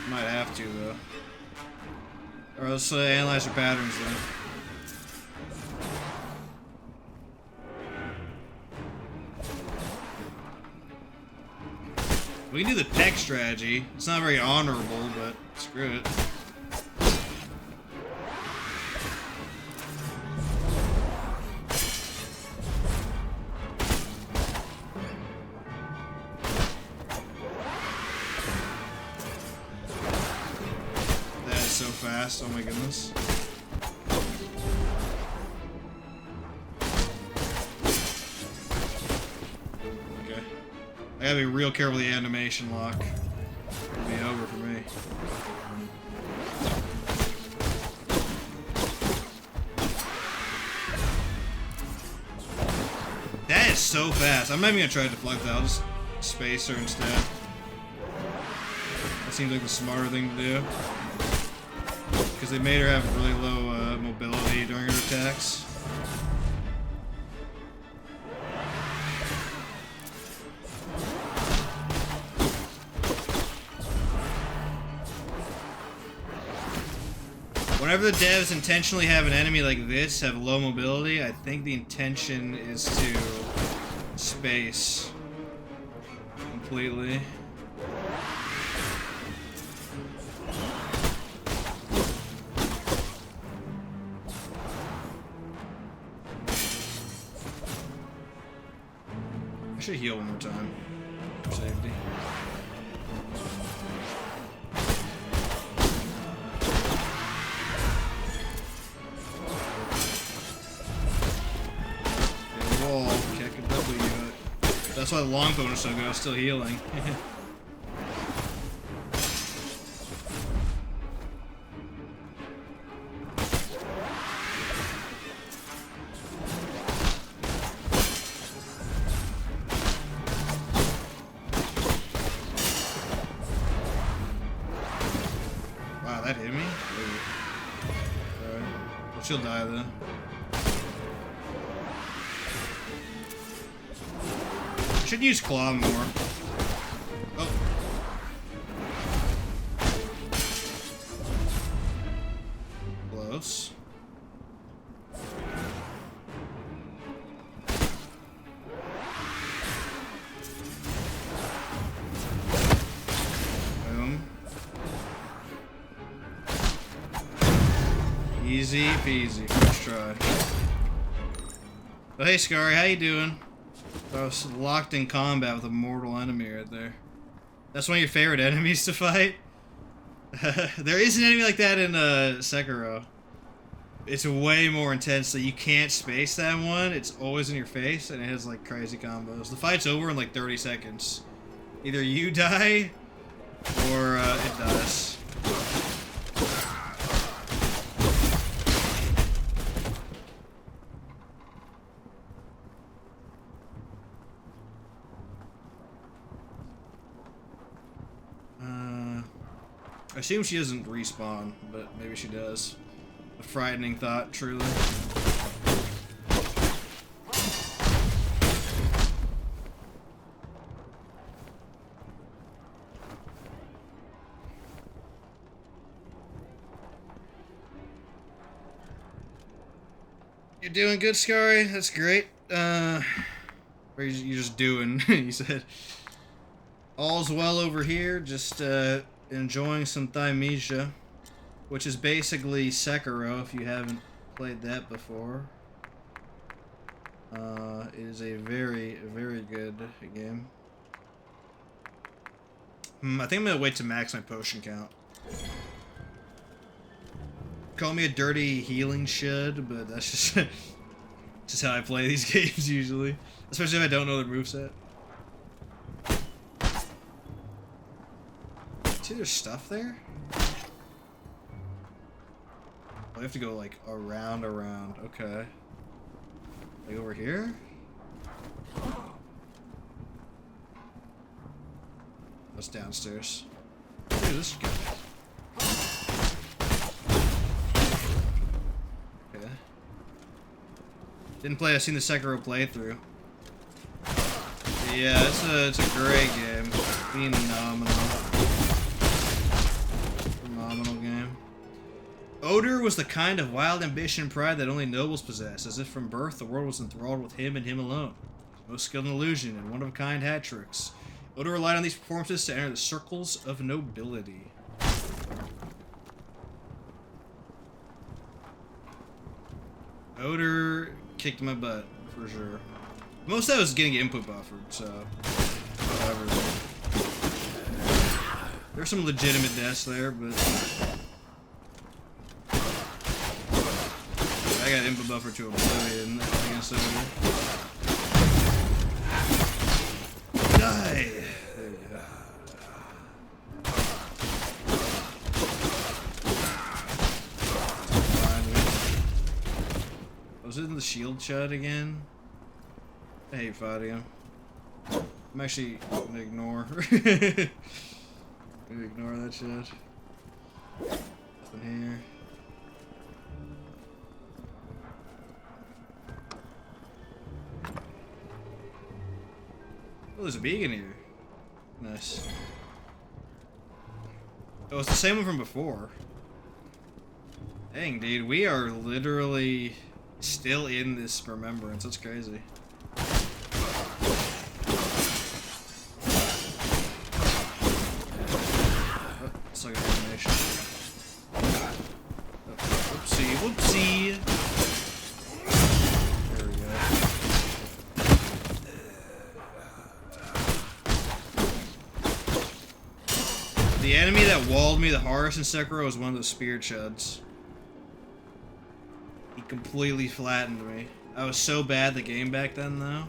Might have to though. Or let's analyze your patterns then. We can do the tech strategy. It's not very honorable, but screw it. Fast, oh my goodness. Okay. I gotta be real careful with the animation lock. It'll be over for me. That is so fast. I'm not even gonna try to deflect that. I'll just space her instead. That seems like the smarter thing to do. Because they made her have really low mobility during her attacks. Whenever the devs intentionally have an enemy like this have low mobility, I think the intention is to space completely. I should heal one more time. for safety. Get a wall, kick a W. That's why the long bonus so good. I was still healing. Wow, that hit me? Alright. Well, she'll die then. I should use claw more. Oh. Close. Boom. Easy peasy, first try. But hey, Scary, how you doing? I was locked in combat with a mortal enemy right there. That's one of your favorite enemies to fight? There is an enemy like that in Sekiro. It's way more intense, so you can't space that one. It's always in your face, and it has like crazy combos. The fight's over in like 30 seconds. Either you die, or it dies. I assume she doesn't respawn, but maybe she does. A frightening thought, truly. You're doing good, Scary. That's great. Or you're just doing, you said. All's well over here, just enjoying some Thymesia, which is basically Sekiro if you haven't played that before. It is a very, very good game. I think I'm gonna wait to max my potion count. Call me a dirty healing shud, but that's just just how I play these games usually. Especially if I don't know the moveset. See, there's stuff there? Oh, I have to go like around. Okay. Like over here? That's downstairs. Dude, this is good. Okay. Didn't play, I've seen the Sekiro playthrough. Yeah, it's a great game. Phenomenal. Phenomenal game. Odor was the kind of wild ambition and pride that only nobles possess. As if from birth, the world was enthralled with him and him alone. Most skilled in illusion and one-of-a-kind hat tricks. Odor relied on these performances to enter the circles of nobility. Odor kicked my butt, for sure. Most of that was getting input buffered, so whatever. There's some legitimate deaths there, but I got input buffered to oblivion against Odor. Die! There you go. Was it in the shield chud again? I hate fighting him. I'm actually gonna ignore. Gonna ignore that shit. Nothing here. Oh, there's a beacon here. Nice. Oh, it's the same one from before. Dang, dude, we are literally still in this remembrance. That's crazy. Oh, it's like an animation. Oh, whoopsie, whoopsie. There we go. enemy that walled me the hardest in Sekiro was one of those spear chuds. He completely flattened me. I was so bad the game back then, though.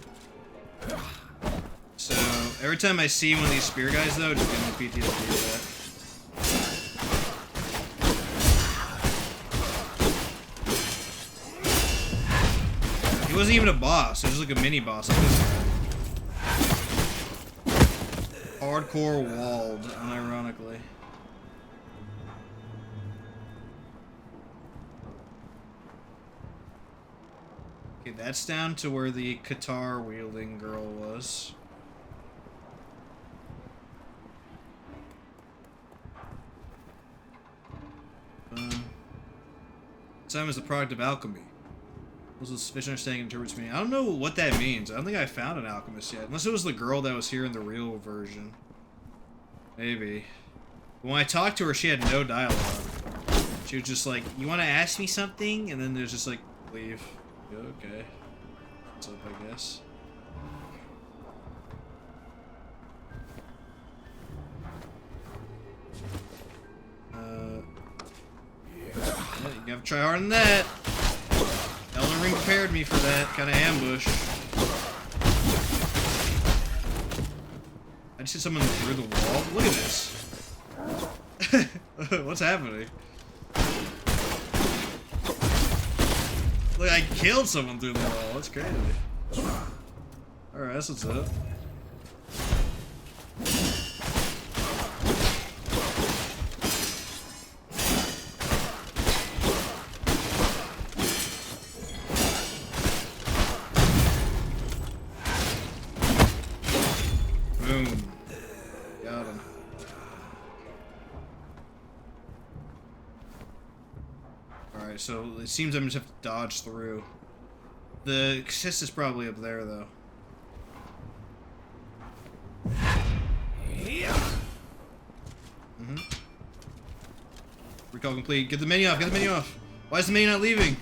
So, every time I see one of these spear guys, though, just give me PTSD with that. He wasn't even a boss, it was like a mini boss. Like this. Hardcore walled, unironically. Okay, that's down to where the guitar-wielding girl was. Time is the product of alchemy. Was a sufficient understanding interprets meaning. I don't know what that means. I don't think I found an alchemist yet. Unless it was the girl that was here in the real version. Maybe. When I talked to her, she had no dialogue. She was just like, you want to ask me something? And then there's just like, leave. Okay. What's up, I guess? Yeah, you gotta try harder than that. Elden Ring prepared me for that kind of ambush. I just hit someone through the wall. Look at this. What's happening? Look, I killed someone through the wall. That's crazy. Alright, that's what's up. Boom. Got him. Alright, so it seems I'm just have to dodge through. The assist is probably up there, though. Recall complete. Get the menu off. Get the menu off. Why is the menu not leaving?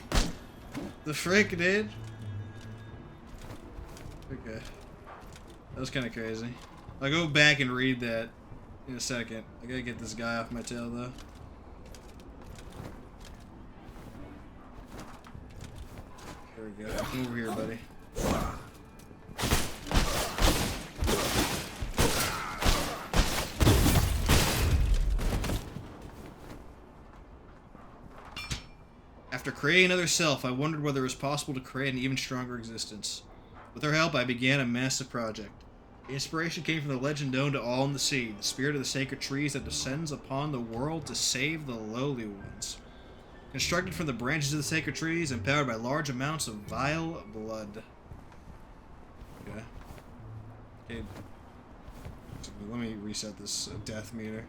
The frick, dude? Okay. That was kind of crazy. I'll go back and read that in a second. I gotta get this guy off my tail, though. There we go. Come over here, buddy. After creating another self, I wondered whether it was possible to create an even stronger existence. With her help, I began a massive project. The inspiration came from the legend known to all in the sea, the spirit of the sacred trees that descends upon the world to save the lowly ones. Constructed from the branches of the sacred trees and powered by large amounts of vile blood. Okay. Okay. Let me reset this death meter.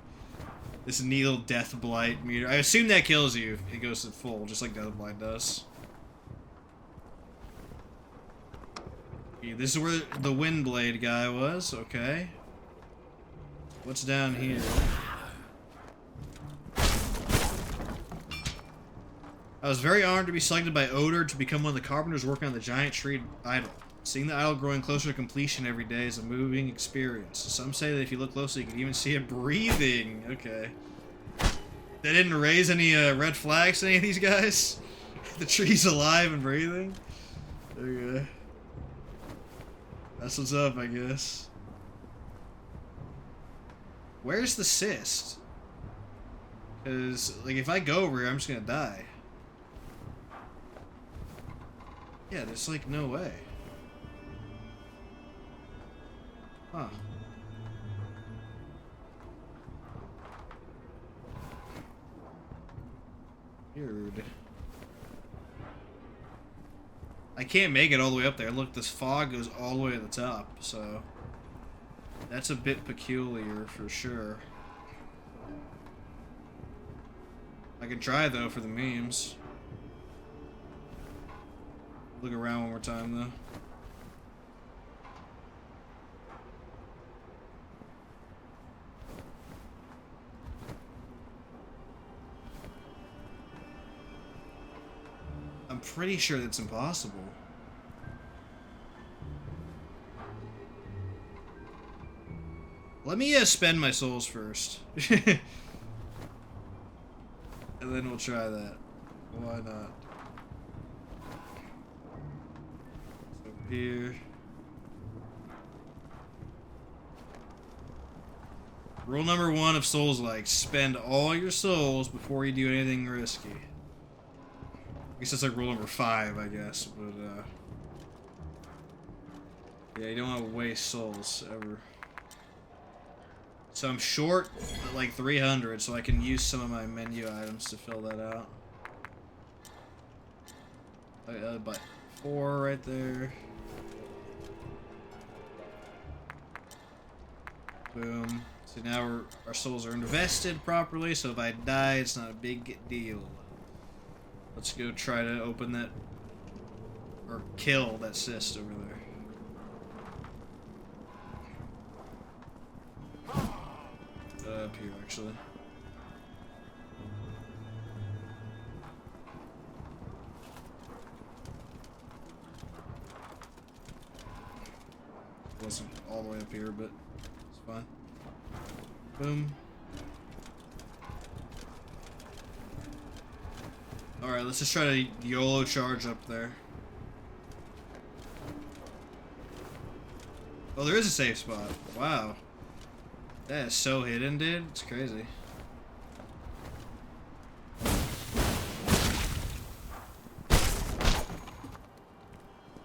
This needle death blight meter. I assume that kills you. It goes to full, just like death blight does. Okay, this is where the wind blade guy was. Okay. What's down here? I was very honored to be selected by Odor to become one of the carpenters working on the giant tree idol. Seeing the idol growing closer to completion every day is a moving experience. Some say that if you look closely, you can even see it breathing. Okay. They didn't raise any red flags to any of these guys? The tree's alive and breathing? Okay. That's what's up, I guess. Where's the cyst? Because, like, if I go over here, I'm just gonna die. Yeah, there's, like, no way. Huh. Weird. I can't make it all the way up there. Look, this fog goes all the way to the top, so... That's a bit peculiar, for sure. I can try, though, for the memes. Look around one more time, though. I'm pretty sure that's impossible. Let me spend my souls first. And then we'll try that. Why not? Over here. Rule number 1 of Souls like spend all your souls before you do anything risky. I guess that's like rule number 5, I guess, but yeah, you don't want to waste souls ever. So I'm short at like 300, so I can use some of my menu items to fill that out. But 4 right there. Boom. So now our souls are invested properly, so if I die, it's not a big deal. Let's go try to open that, or kill that cyst over there. Up here, actually. Wasn't all the way up here, but it's fine. Boom. Alright, let's just try to YOLO charge up there. Oh, there is a safe spot. Wow. That is so hidden, dude. It's crazy.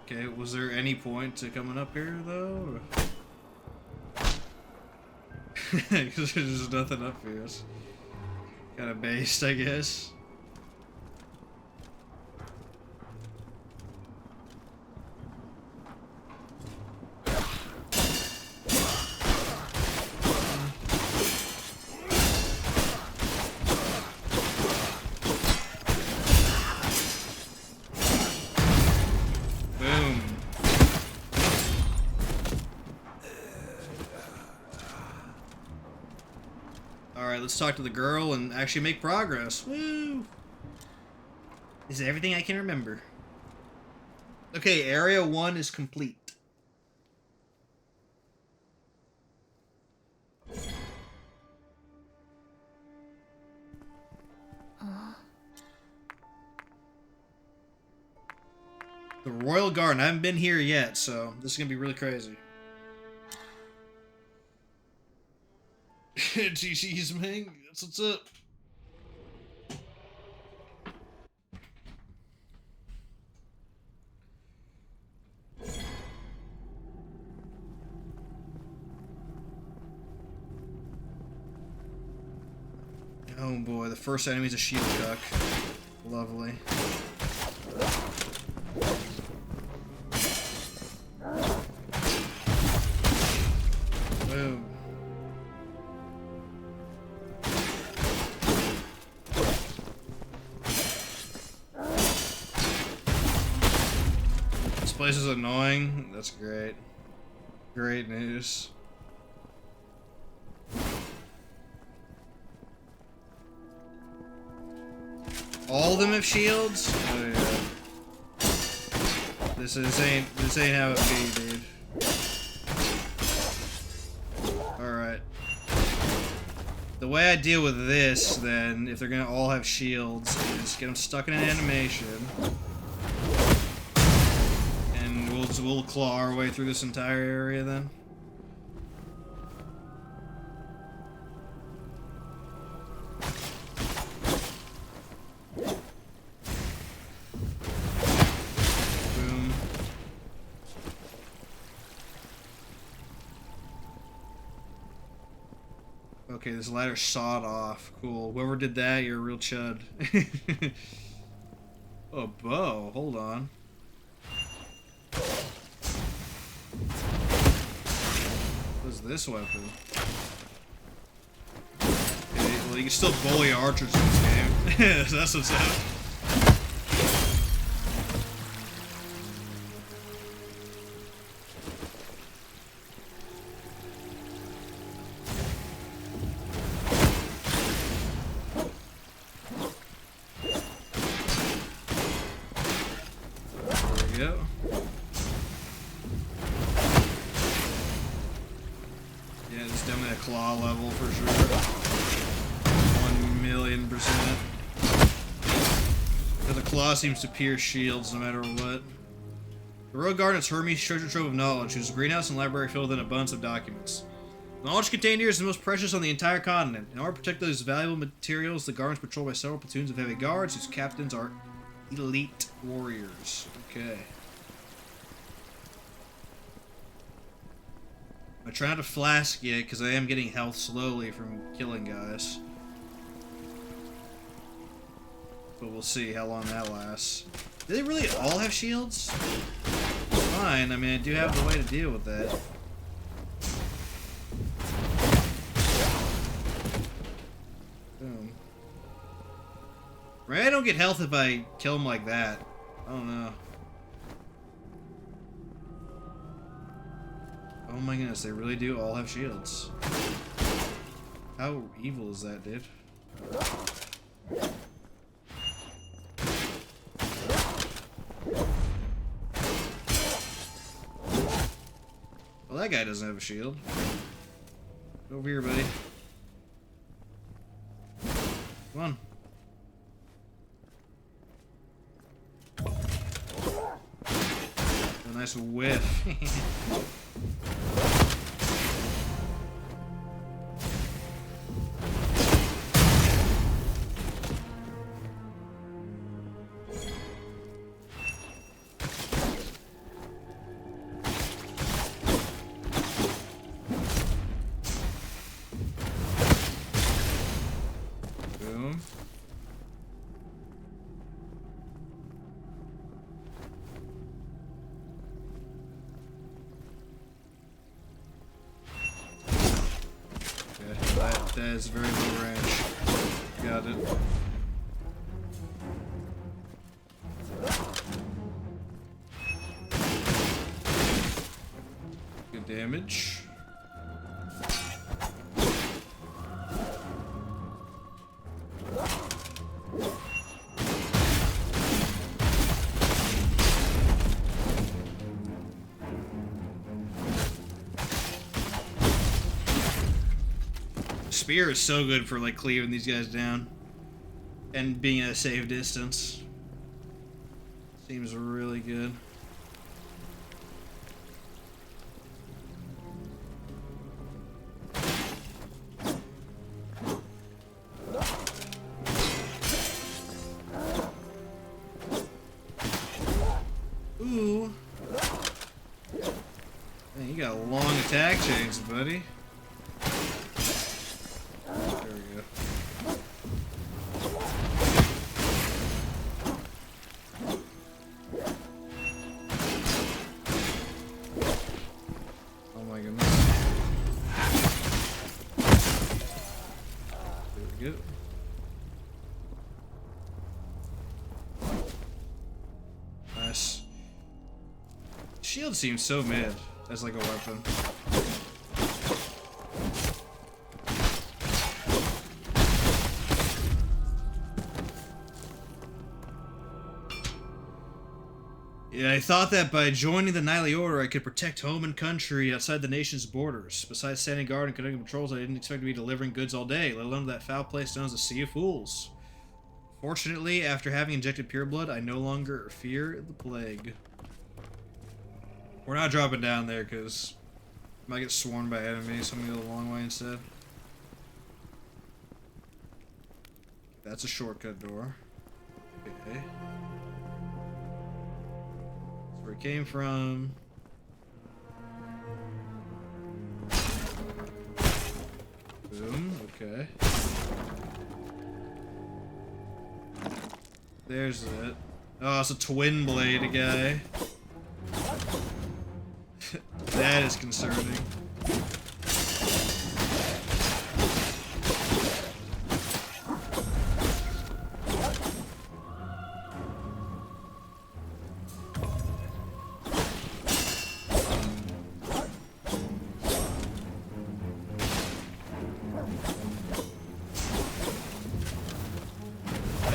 Okay, was there any point to coming up here, though? Because there's nothing up here. It's kind of based, I guess. Let's talk to the girl and actually make progress. Woo! This is everything I can remember. Okay, area 1 is complete. The Royal Garden. I haven't been here yet, so this is gonna be really crazy. GG's, man. That's what's up. Oh boy, the first enemy's a shield duck. Lovely. Boom. This place is annoying. That's great. Great news. All of them have shields? Oh yeah. This ain't how it be, dude. Alright. The way I deal with this, then, if they're gonna all have shields, is get them stuck in an animation. And we'll claw our way through this entire area then. Okay, this ladder's sawed off. Cool. Whoever did that, you're a real chud. Oh, a bow. Hold on. What's this weapon? Okay, well, you can still bully archers in this game. That's what's up. claw level for sure. 1,000,000%. Because the claw seems to pierce shields no matter what. The Royal Garden is Hermes' treasure trove of knowledge, whose greenhouse and library filled with an abundance of documents. Knowledge contained here is the most precious on the entire continent. In order to protect those valuable materials, the garden is patrolled by several platoons of heavy guards, whose captains are elite warriors. Okay. I try not to flask yet, because I am getting health slowly from killing guys. But we'll see how long that lasts. Do they really all have shields? Fine, I mean, I do have the way to deal with that. Boom. Right, I don't get health if I kill them like that. I don't know. Oh my goodness, they really do all have shields. How evil is that, dude? Well, that guy doesn't have a shield. Get over here, buddy. Come on. A nice whiff. Boom. That is very low range. Got it. Good damage. Spear is so good for like cleaving these guys down and being at a safe distance. Seems really good. Ooh. Man, you got long attack chains, buddy. Nice. Shield seems so mid as like a weapon. Yeah, I thought that by joining the Knightly Order, I could protect home and country outside the nation's borders. Besides standing guard and conducting patrols, I didn't expect to be delivering goods all day, let alone that foul place known as the Sea of Fools. Fortunately, after having injected pure blood, I no longer fear the plague. We're not dropping down there, because I might get swarmed by enemies, so I'm going to go the long way instead. That's a shortcut door. Okay. Where it came from. Boom, okay. There's it. Oh, it's a twin blade guy. That is concerning.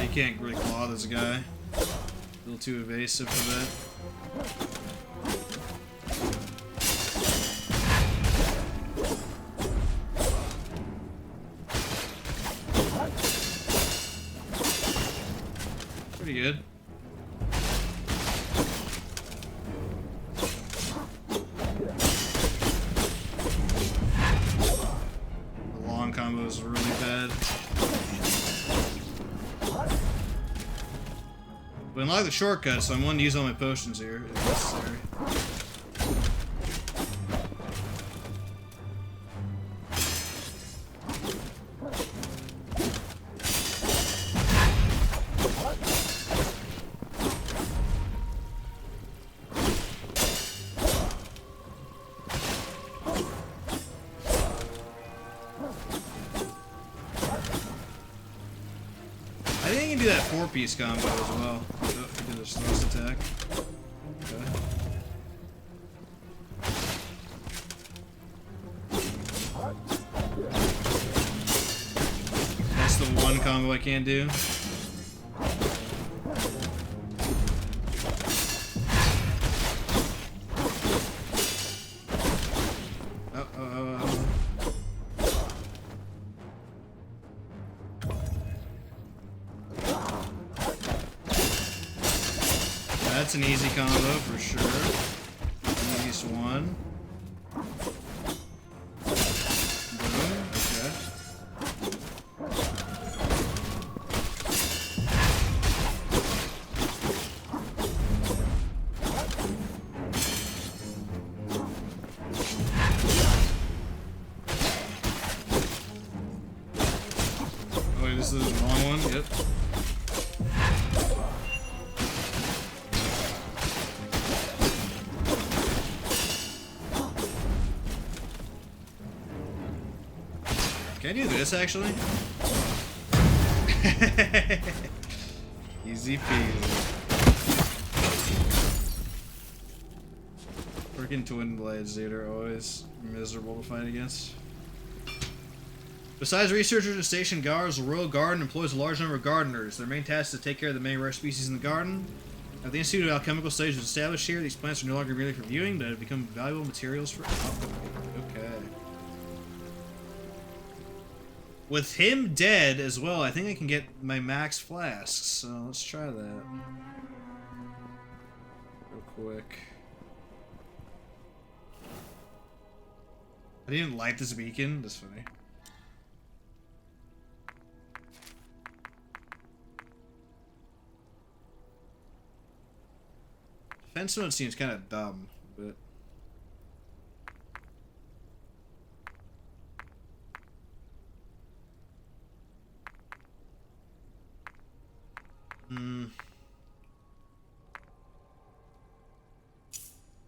You can't really claw this guy. A little too evasive for that. Pretty good. The long combo is really bad. We unlock the shortcut, so I'm going to use all my potions here if necessary. I think you can do that 4-piece combo as well. Oh, you do this thrust attack. Okay. That's the one combo I can't do. That's an easy combo for sure. Easiest one. Boom. Okay. Oh wait, this is the wrong one? Yep. Can I do this, actually? Easy peasy. Freaking twin blades, dude, are always miserable to fight against. Besides researchers at Station Guards, the Royal Garden employs a large number of gardeners. Their main task is to take care of the many rare species in the garden. At the Institute of Alchemical Studies was established here, these plants are no longer merely for viewing, but have become valuable materials for alchemy. Okay. With him dead as well, I think I can get my max flasks, so let's try that. Real quick. I didn't light this beacon, that's funny. Defense mode seems kind of dumb, but...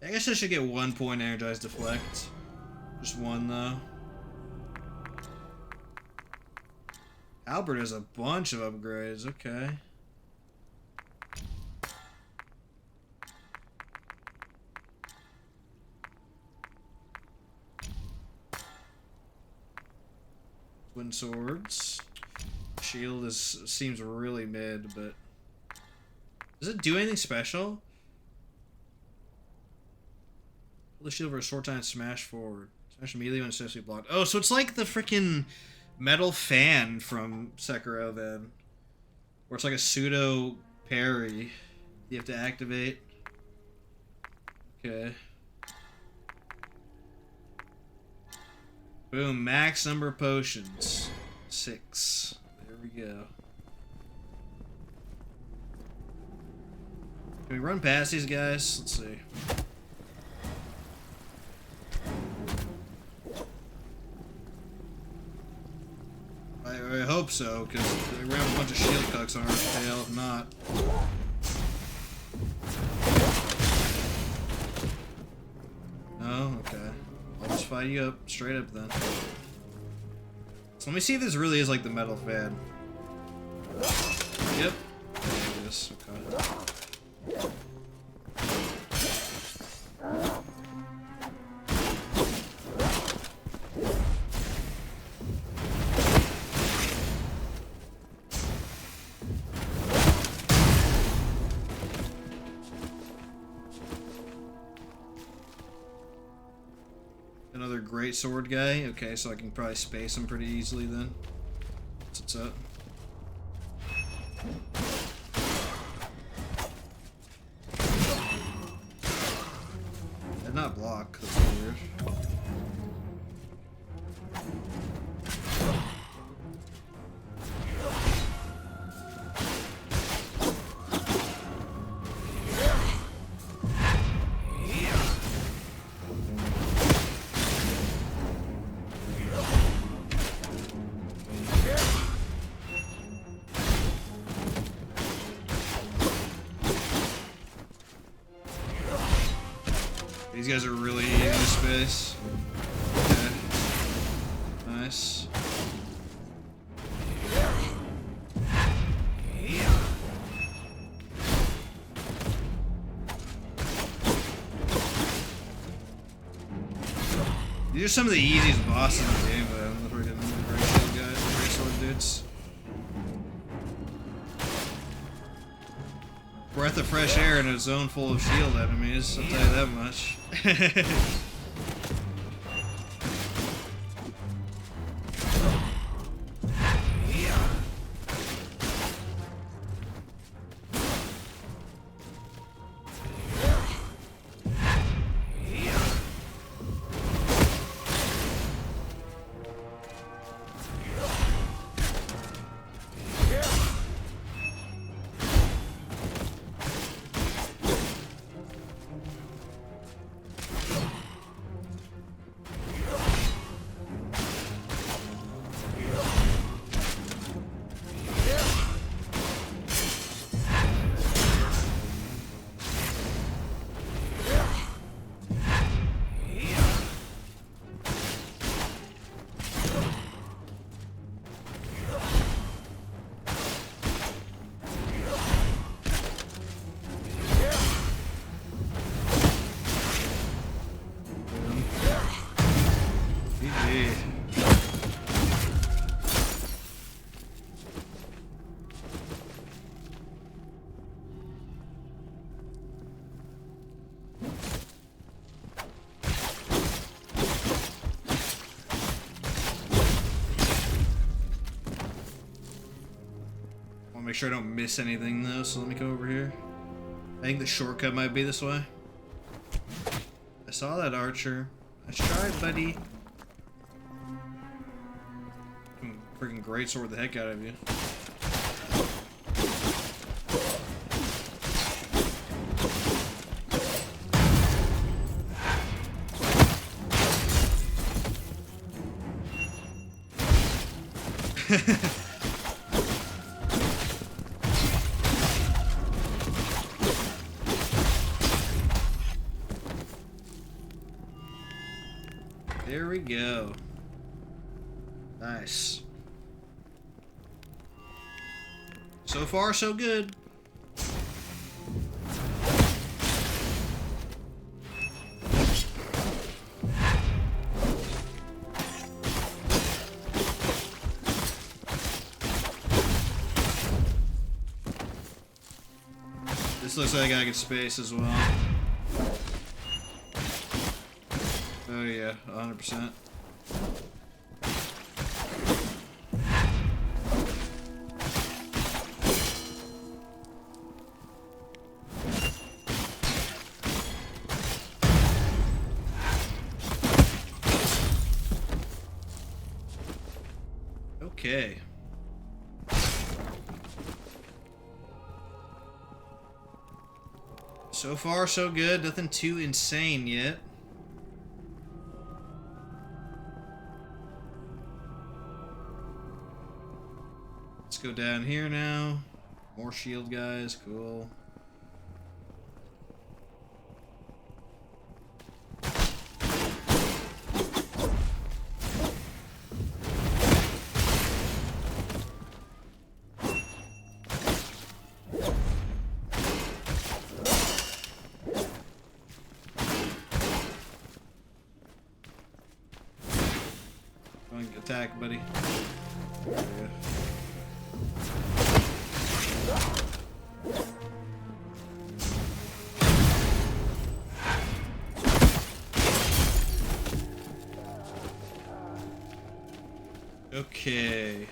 I guess I should get 1 point energized deflect. Just one though. Albert has a bunch of upgrades, okay. Twin swords. Shield seems really mid, but does it do anything special? The shield for a short time, smash forward. Smash immediately when successfully blocked. Oh, so it's like the freaking metal fan from Sekiro then. Where it's like a pseudo parry you have to activate. Okay. Boom, max number of potions. 6. There we go. Can we run past these guys? Let's see. I hope so, because they ran a bunch of shield cucks on our tail, if not. Oh, okay. I'll just fight you up, straight up then. So let me see if this really is like the metal fan. Yep. There it is. Okay. Another great sword guy. Okay, so I can probably space him pretty easily then. What's up? not block. That's weird. These guys are really eating the space. Okay. Nice. These are some of the easiest bosses in the game, but I'm the freaking great shield guys, great sword dudes. Breath of fresh air in a zone full of shield enemies, I'll tell you that much. Make sure I don't miss anything though, so let me go over here. I think the shortcut might be this way. I saw that archer. I tried, buddy. Freaking great sword the heck out of you. There we go. Nice. So far, so good. This looks like I get space as well. Oh yeah, 100%. Okay. So far, so good. Nothing too insane yet. Let's go down here now. More shield guys, cool. Attack, buddy. Yeah. Okay.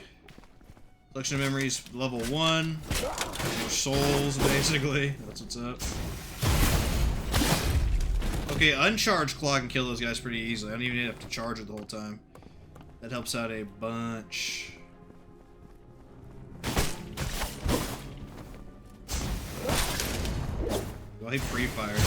Collection of memories, level 1. More souls, basically. That's what's up. Okay, uncharged claw can kill those guys pretty easily. I don't even have to charge it the whole time. That helps out a bunch. Well, he pre-fired.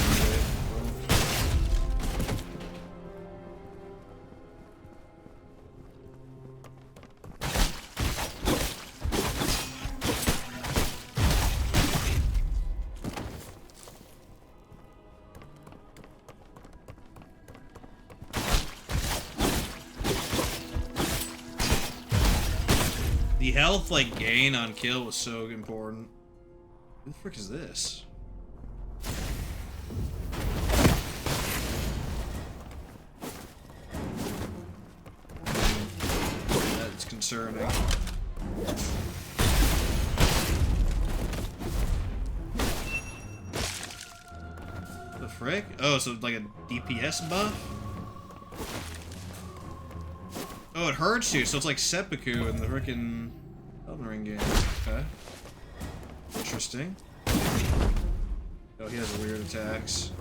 The health, like, gain on kill was so important. Who the frick is this? That's concerning. The frick? Oh, so like a DPS buff? Oh, it hurts you, so it's like seppuku in the frickin' Elden Ring game. Okay. Interesting. Oh, he has weird attacks.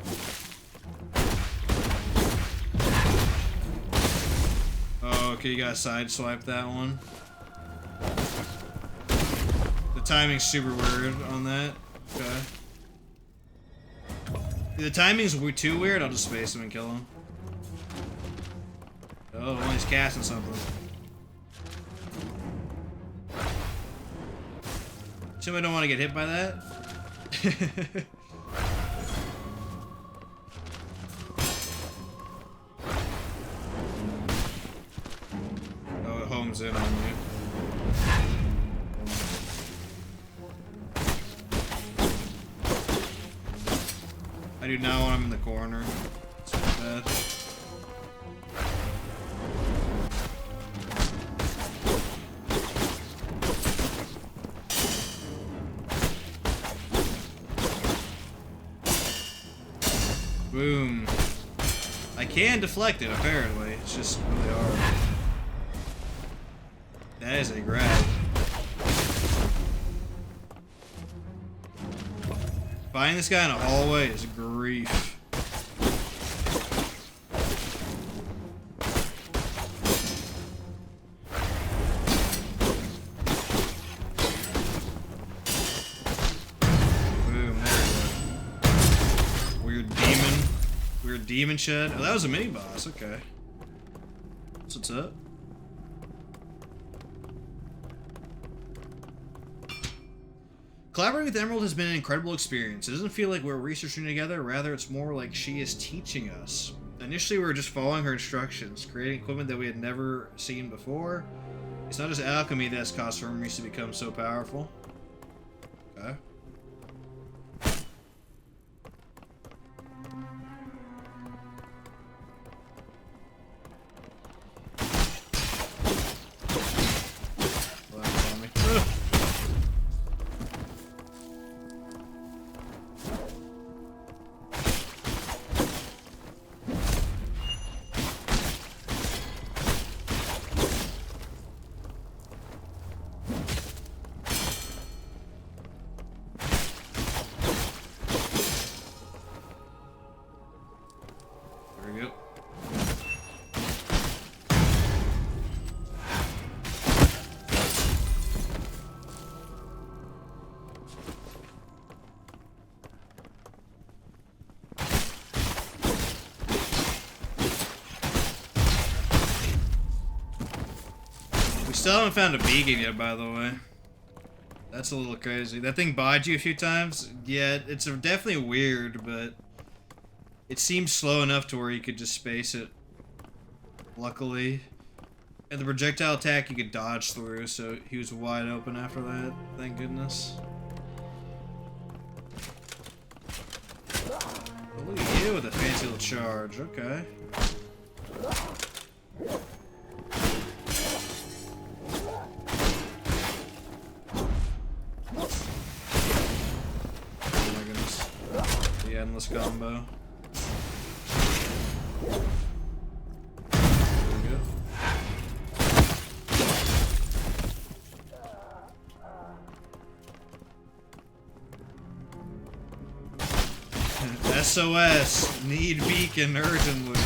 Oh, okay, you gotta sideswipe that one. The timing's super weird on that. Okay. If the timing's too weird, I'll just space him and kill him. Oh, he's casting something. Somebody don't want to get hit by that? Oh, it homes in on you. I do not want him in the corner. It's bad. Boom. I can deflect it, apparently. It's just really hard. That is a grab. Finding this guy in a hallway is grief. Demon Shed. Oh, that was a mini boss. Okay. So what's up? Collaborating with Emerald has been an incredible experience. It doesn't feel like we're researching together, rather it's more like she is teaching us. Initially, we were just following her instructions, creating equipment that we had never seen before. It's not just alchemy that's caused Hermes to become so powerful. Okay. Still haven't found a beacon yet, by the way. That's a little crazy. That thing bodied you a few times? Yeah, it's definitely weird, but it seems slow enough to where you could just space it. Luckily. And the projectile attack you could dodge through, so he was wide open after that. Thank goodness. Oh, look at you with a fancy little charge. Okay. Endless combo. There we go. SOS. Need beacon urgently.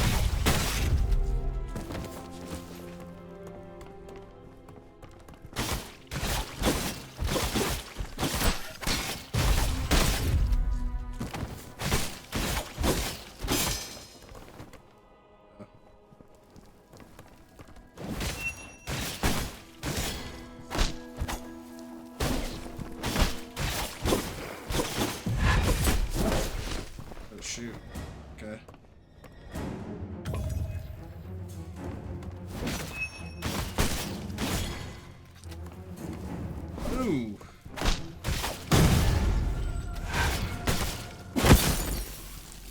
Shoot. Okay. Ooh.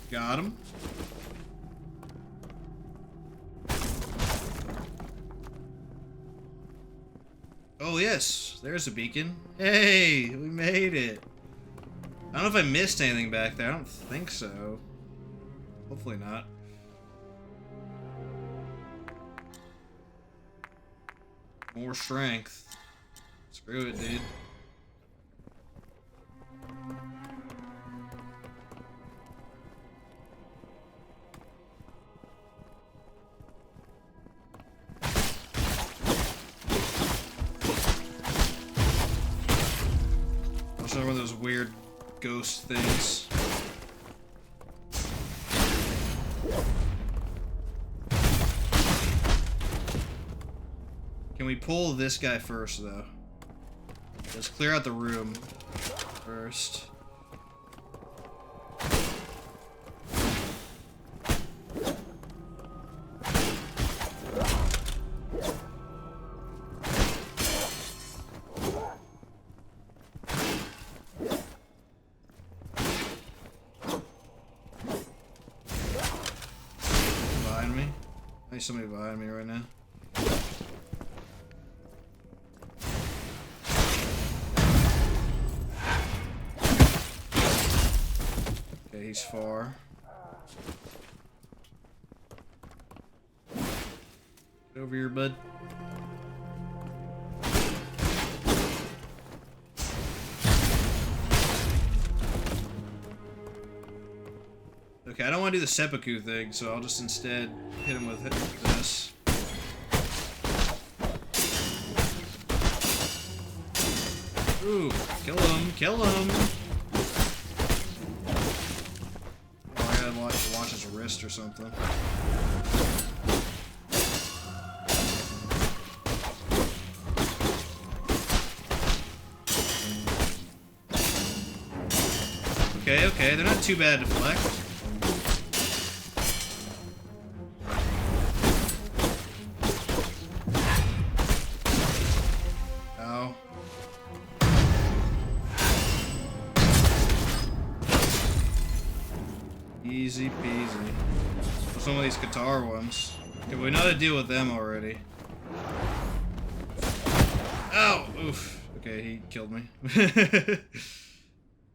Got him. Oh yes, there's a beacon. Hey, we made it. I don't know if I missed anything back there. I don't think so. Hopefully not. More strength. Screw it, dude. It's another one of those weird ghost things. Can we pull this guy first, though? Let's clear out the room first. Behind me? I need somebody behind me right now. Okay, he's far. Get over here, bud. Okay, I don't want to do the seppuku thing, so I'll just instead hit him with this. Ooh, kill him, kill him! Oh, I gotta watch his wrist or something. Okay, okay, they're not too bad to deflect. Ow. Easy peasy. Some of these guitar ones. Okay, we know how to deal with them already. Ow! Oof. Okay, he killed me.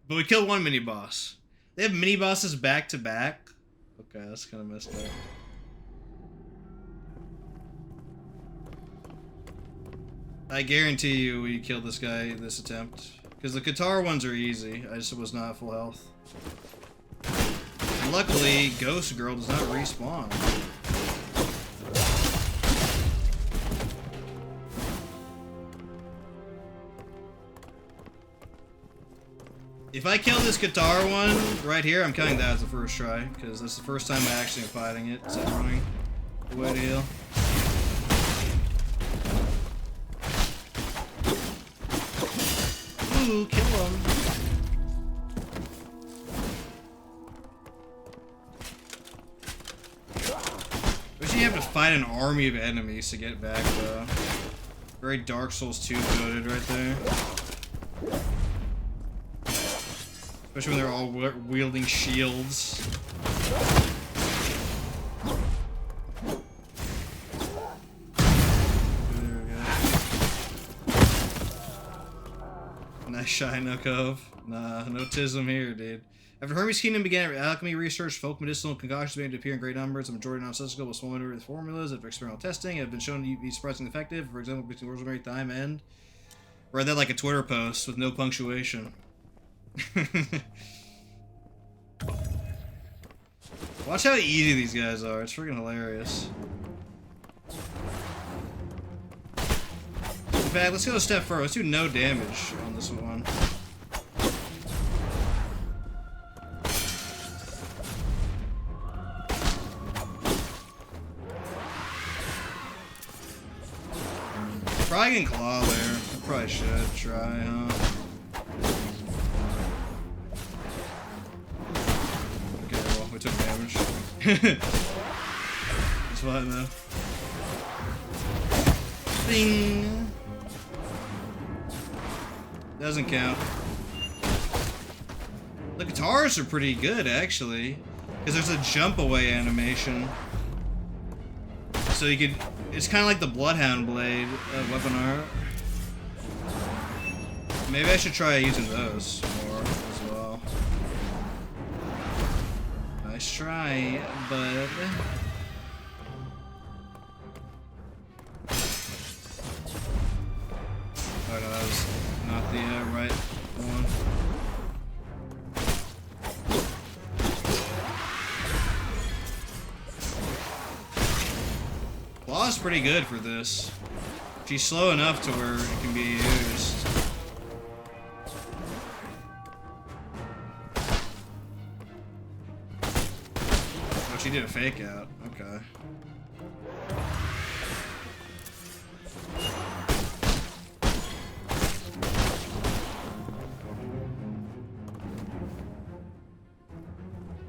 But we killed one mini-boss. They have mini-bosses back-to-back? Okay, that's kind of messed up. I guarantee you we killed this guy this attempt. Because the guitar ones are easy. I just was not at full health. And luckily, Ghost Girl does not respawn. If I kill this guitar one right here, I'm killing that as the first try, because that's the first time I actually am fighting it. It's annoying. What deal? Ooh, kill him. Wish you have to fight an army of enemies to get back, though. Very Dark Souls 2 coded right there. Especially when they're all wielding shields. There we go. Nice shine, Cove. Nah, no tism here, dude. After Hermes' Kingdom began alchemy research, folk medicinal concoctions began to appear in great numbers. The majority are non-sensical with small number of formulas after experimental testing have been shown to be surprisingly effective. For example, between rosemary, thyme, and... Read that like a Twitter post with no punctuation. Watch how easy these guys are. It's freaking hilarious. In fact, let's go a step further. Let's do no damage on this one. Probably can claw there. I probably should try, huh? Okay, well, we took damage. It's fine though. Ding! Doesn't count. The guitars are pretty good, actually. Because there's a jump away animation. So you could... It's kind of like the Bloodhound Blade weapon art. Maybe I should try using those more as well. Nice try, bud. Oh no, that was not the right one. Claw's pretty good for this. She's slow enough to where it can be used. Oh, she did a fake out. Okay.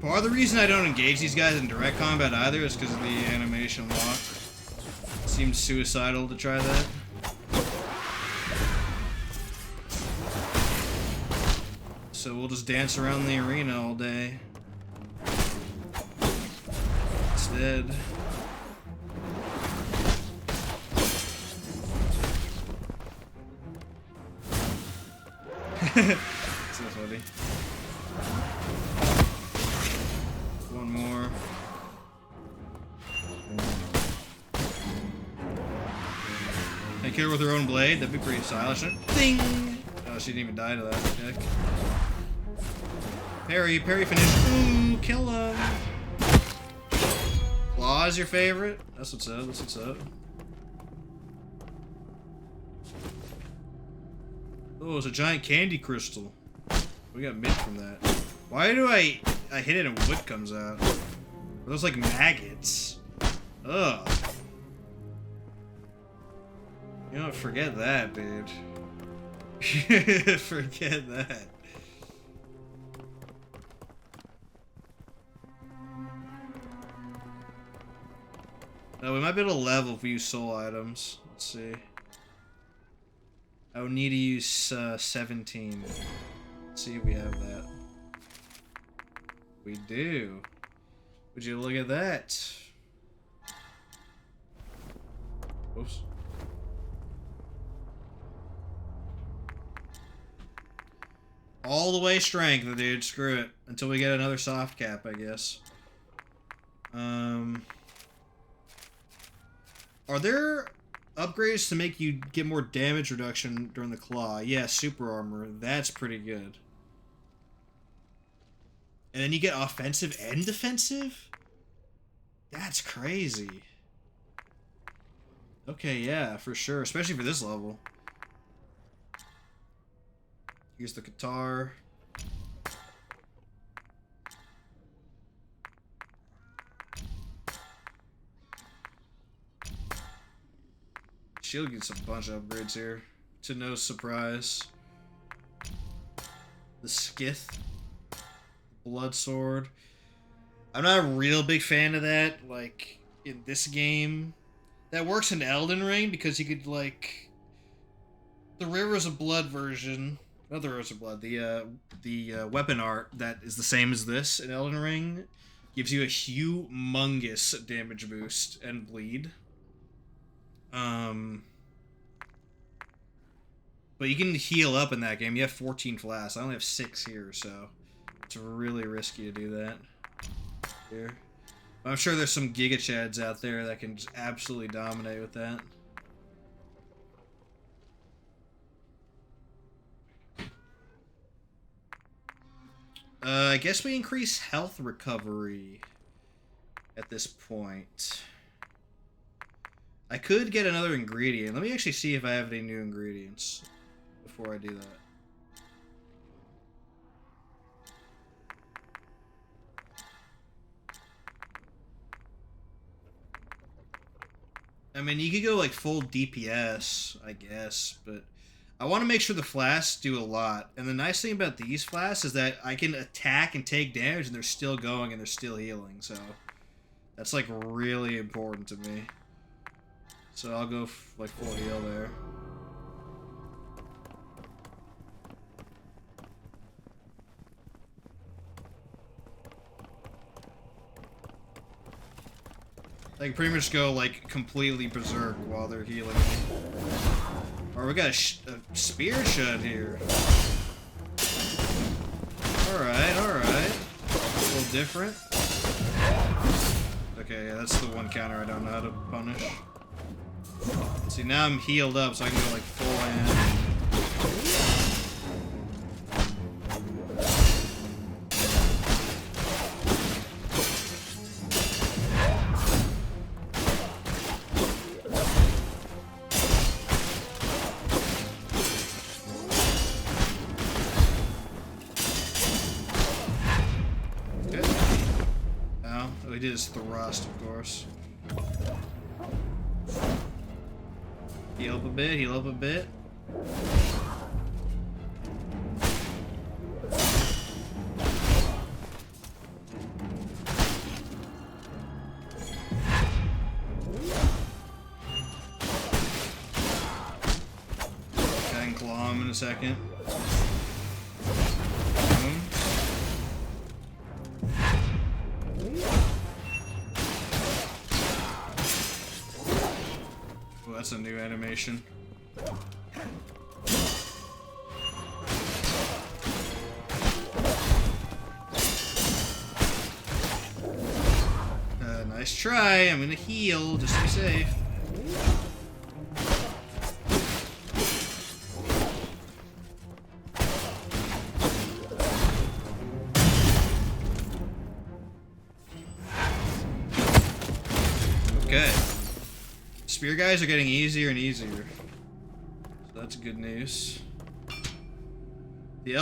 Part of the reason I don't engage these guys in direct combat either is because of the animation lock. Seems suicidal to try that. So we'll just dance around the arena all day. Instead. So funny. One more. And kill her with her own blade. That'd be pretty stylish. Ding! Oh, she didn't even die to that. Heck. Parry finish. Ooh, kill him. Claw is your favorite? That's what's up. That's what's up. Oh, it's a giant candy crystal. We got mint from that. Why do I hit it and wood comes out? Are those like maggots? Ugh. You know, forget that, dude. Forget that. Oh, we might be able to level if we use soul items. Let's see. I would need to use 17. Let's see if we have that. We do. Would you look at that? Oops. All the way strength, dude. Screw it. Until we get another soft cap, I guess. Are there upgrades to make you get more damage reduction during the claw? Yeah, super armor. That's pretty good. And then you get offensive and defensive? That's crazy. Okay, yeah, for sure. Especially for this level. Here's the guitar. Shield gets a bunch of upgrades here. To no surprise. The Skith. Blood Sword. I'm not a real big fan of that, like, in this game. That works in Elden Ring because you could, like... The Rivers of Blood version... Not the Rivers of Blood. The weapon art that is the same as this in Elden Ring gives you a humongous damage boost and bleed. But you can heal up in that game. You have 14 flasks. I only have 6 here, so it's really risky to do that. Here. I'm sure there's some Giga Chads out there that can just absolutely dominate with that. I guess we increase health recovery. at this point. I could get another ingredient. Let me actually see if I have any new ingredients before I do that. I mean, you could go like full DPS, I guess, but I want to make sure the flasks do a lot. And the nice thing about these flasks is that I can attack and take damage and they're still going and they're still healing, so that's like really important to me. So I'll go like full heal there. I can pretty much go like completely berserk while they're healing me. Or we got a spear shot here. Alright, alright. A little different. Okay, yeah, that's the one counter I don't know how to punish. See, now I'm healed up, so I can go like full hand. He did his thrust, of course. Heal up a bit, heal up a bit. I can claw him in a second. That's a new animation. Nice try. I'm gonna heal just to be safe. Okay. Spear guys are getting easier and easier. So that's good news. The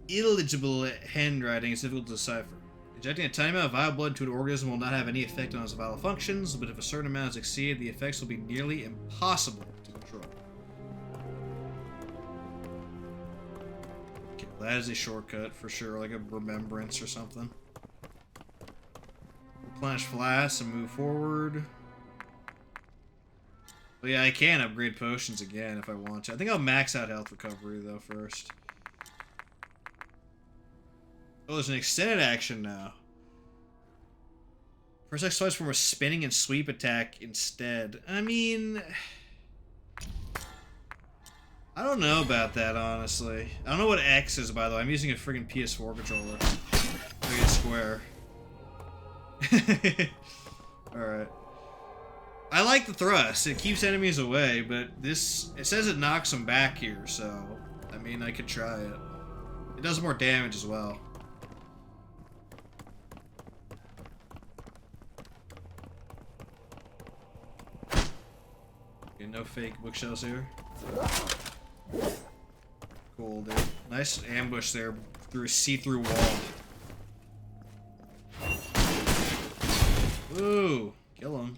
illegible handwriting is difficult to decipher. Injecting a tiny amount of vile blood into an organism will not have any effect on its vital functions, but if a certain amount is exceeded, the effects will be nearly impossible to control. Okay, that is a shortcut for sure, like a remembrance or something. Replenish flasks and move forward. But yeah, I can upgrade potions again if I want to. I think I'll max out health recovery, though, first. Oh, there's an extended action now. First X twice from a spinning and sweep attack instead. I mean... I don't know about that, honestly. I don't know what X is, by the way. I'm using a friggin' PS4 controller. Make it square. Alright. I like the thrust. It keeps enemies away, but this... It says it knocks them back here, so... I mean, I could try it. It does more damage as well. Okay, no fake bookshelves here. Cool, dude. Nice ambush there through a see-through wall. Ooh, kill him.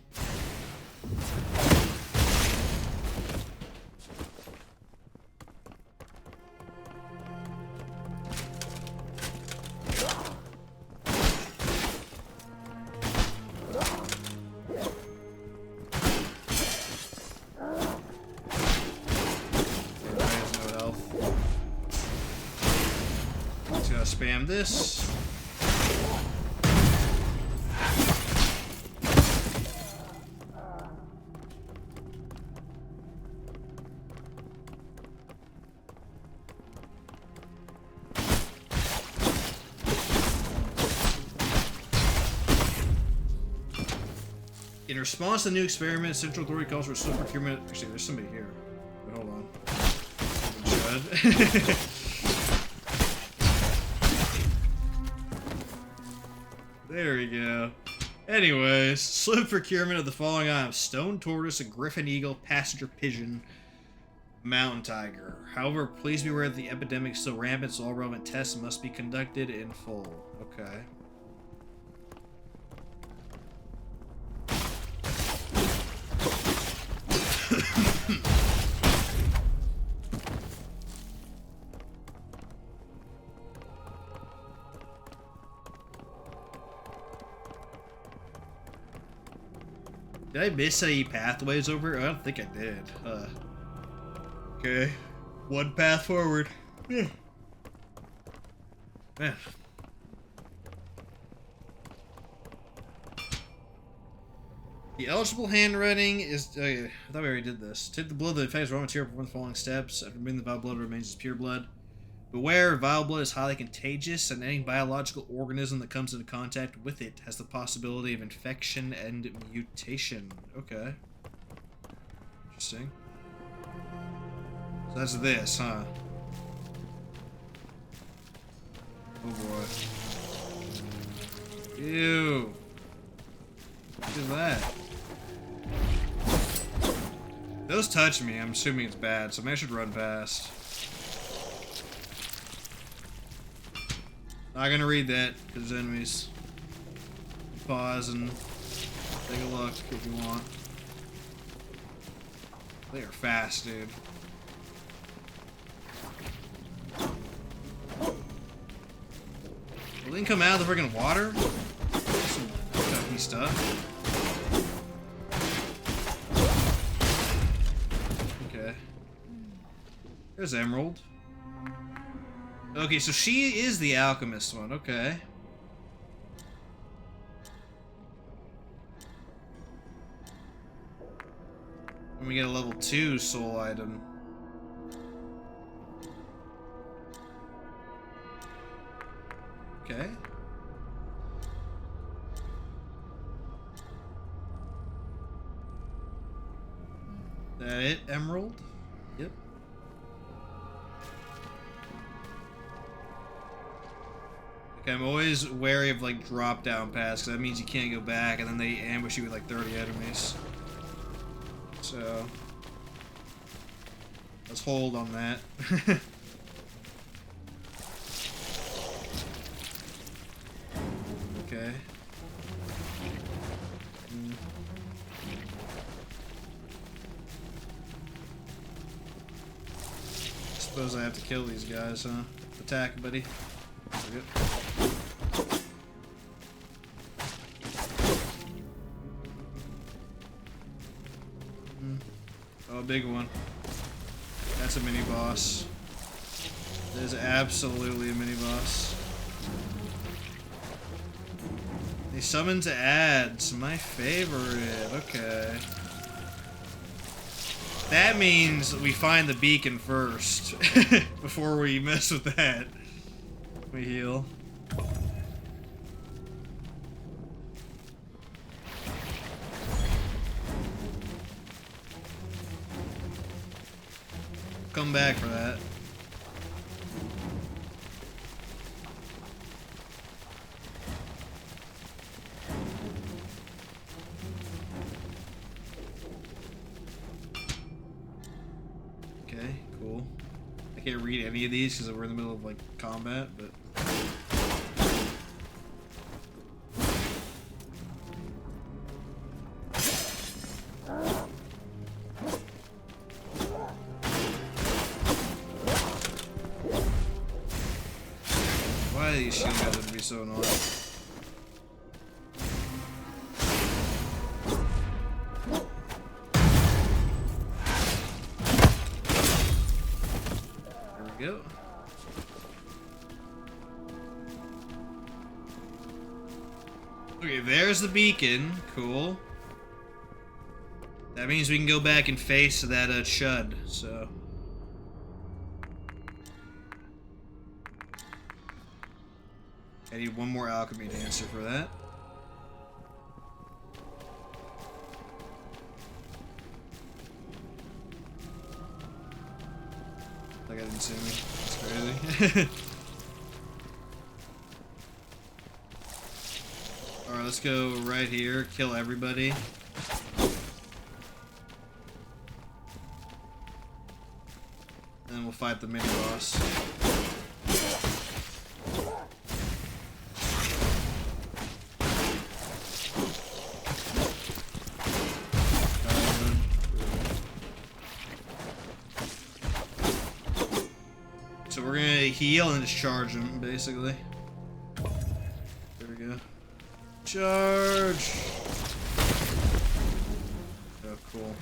Spam this. In response to the new experiment, Central Authority calls for swift procurement. Actually, there's somebody here. Wait, hold on. Judd. There we go. Anyways, swift procurement of the following items: stone tortoise, a griffin eagle, passenger pigeon, mountain tiger. However, please be aware that the epidemic is still rampant, so all relevant tests must be conducted in full. Okay. Did I miss any pathways over? I don't think I did. Okay. One path forward. Yeah. Man. The eligible handwriting is... I thought we already did this. Take the blood that affects raw material, perform the following steps. After removing the vile blood, remains as pure blood. Beware, vile blood is highly contagious, and any biological organism that comes into contact with it has the possibility of infection and mutation. Okay. Interesting. So that's this, huh? Oh boy. Ew. What is that? Those touch me, I'm assuming it's bad, so maybe I should run past. Not gonna read that, because there's enemies. Pause and take a look if you want. They are fast, dude. Will they come out of the friggin' water? Some funky stuff. Okay. There's Emerald. Okay, so she is the alchemist one, okay. And we get a level 2 soul item. Okay. That it? Emerald? Yep. Okay, I'm always wary of like drop down paths, because that means you can't go back and then they ambush you with like 30 enemies. So let's hold on that. Okay. Suppose I have to kill these guys, huh? Attack, buddy. Good. Oh, a big one. That's a mini boss. That is absolutely a mini boss. They summon to ads, my favorite. Okay. That means we find the beacon first before we mess with that. We heal. Come back for that. Okay, cool. I can't read any of these because we're in the middle of like combat, but why are these shield guys would be so annoying? Go. Okay, there's the beacon. Cool. That means we can go back and face that chud, so. I need one more alchemy dancer for that. Like I didn't see me. That's crazy. Alright, let's go right here, kill everybody. And then we'll fight the mini boss. So we're gonna heal and just charge him, basically. There we go. Charge! Oh, cool.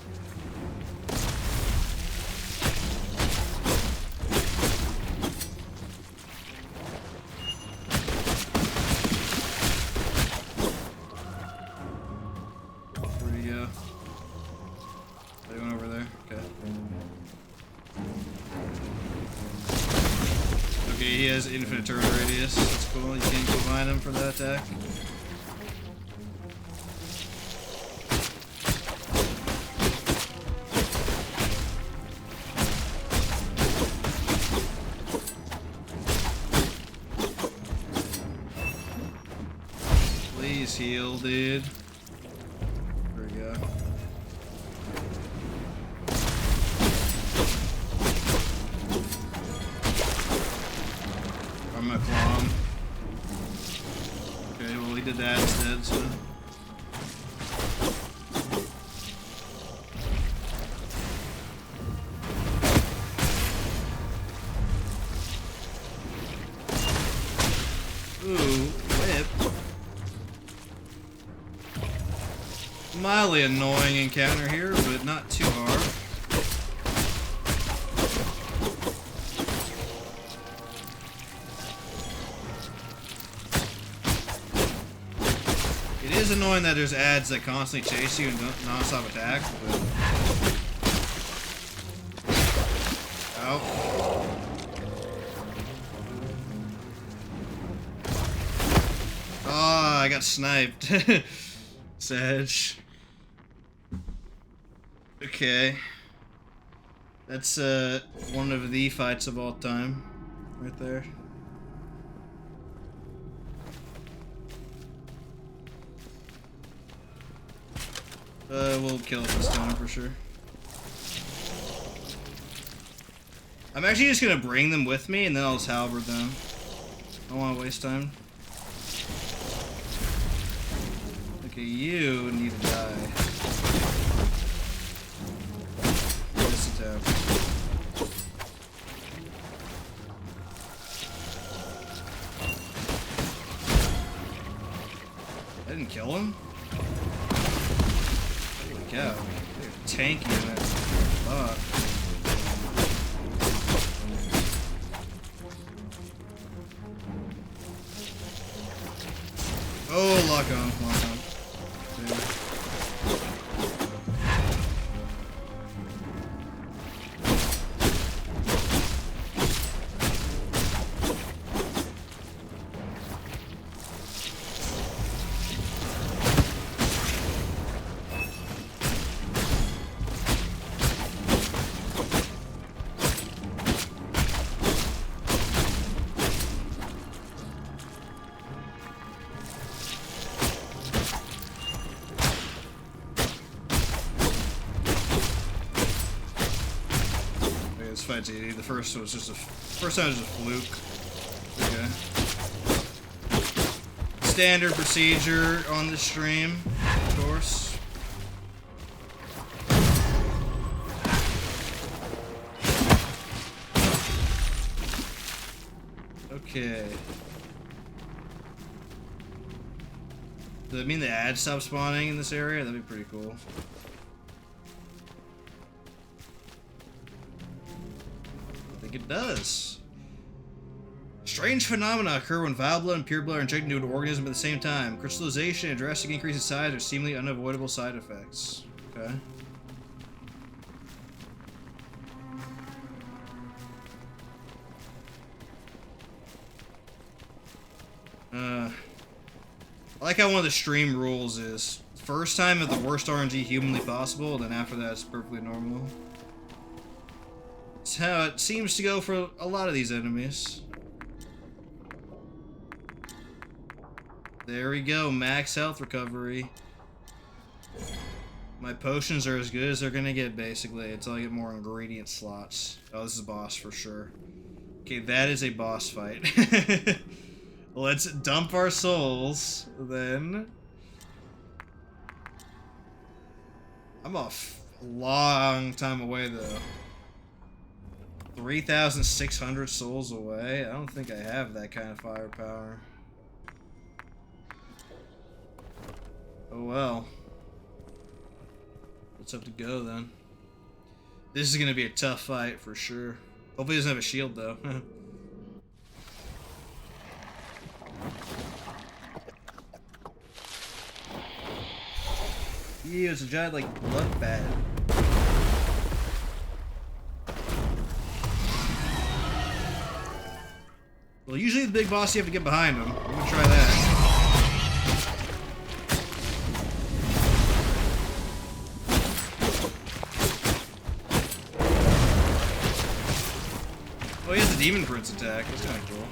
Where'd he go? They went over there? Okay. Okay, he has infinite turret radius. That's cool. You can't go behind him for that attack. Please heal, dude. There we go. I'm gonna claw him. Okay, well he did that instead, so. Ooh, whip. Mildly annoying encounter here, but not too hard. It is annoying that there's ads that constantly chase you and don't non-stop attack, but... Ow. Oh, I got sniped. Sedge. Okay. That's one of the fights of all time. Right there. We'll kill it this time for sure. I'm actually just gonna bring them with me and then I'll just halberd them. I don't want to waste time. Okay, you need to die. This attack. I didn't kill him? Holy cow. They're tanky in it. Oh, lock on, lock on. This fight's easy. The first one was just first time was just a fluke. Okay. Standard procedure on the stream, of course. Okay. Does that mean the ads stop spawning in this area? That'd be pretty cool. It does. Strange phenomena occur when vile blood and pure blood are injected into an organism at the same time. Crystallization and drastic increase in size are seemingly unavoidable side effects. Okay. I like how one of the stream rules is first time at the worst RNG humanly possible, then after that it's perfectly normal. It's how it seems to go for a lot of these enemies. There we go, max health recovery. My potions are as good as they're gonna get, basically, until I get more ingredient slots. Oh, this is a boss for sure. Okay, that is a boss fight. Let's dump our souls, then. I'm a long time away, though. 3,600 souls away? I don't think I have that kind of firepower. Oh well. Let's have to go, then. This is gonna be a tough fight, for sure. Hopefully he doesn't have a shield, though. Yeah, it's a giant, like, blood bat. Well, usually the big boss, you have to get behind him. I'm gonna try that. Oh, he has the Demon Prince attack. That's kind of cool.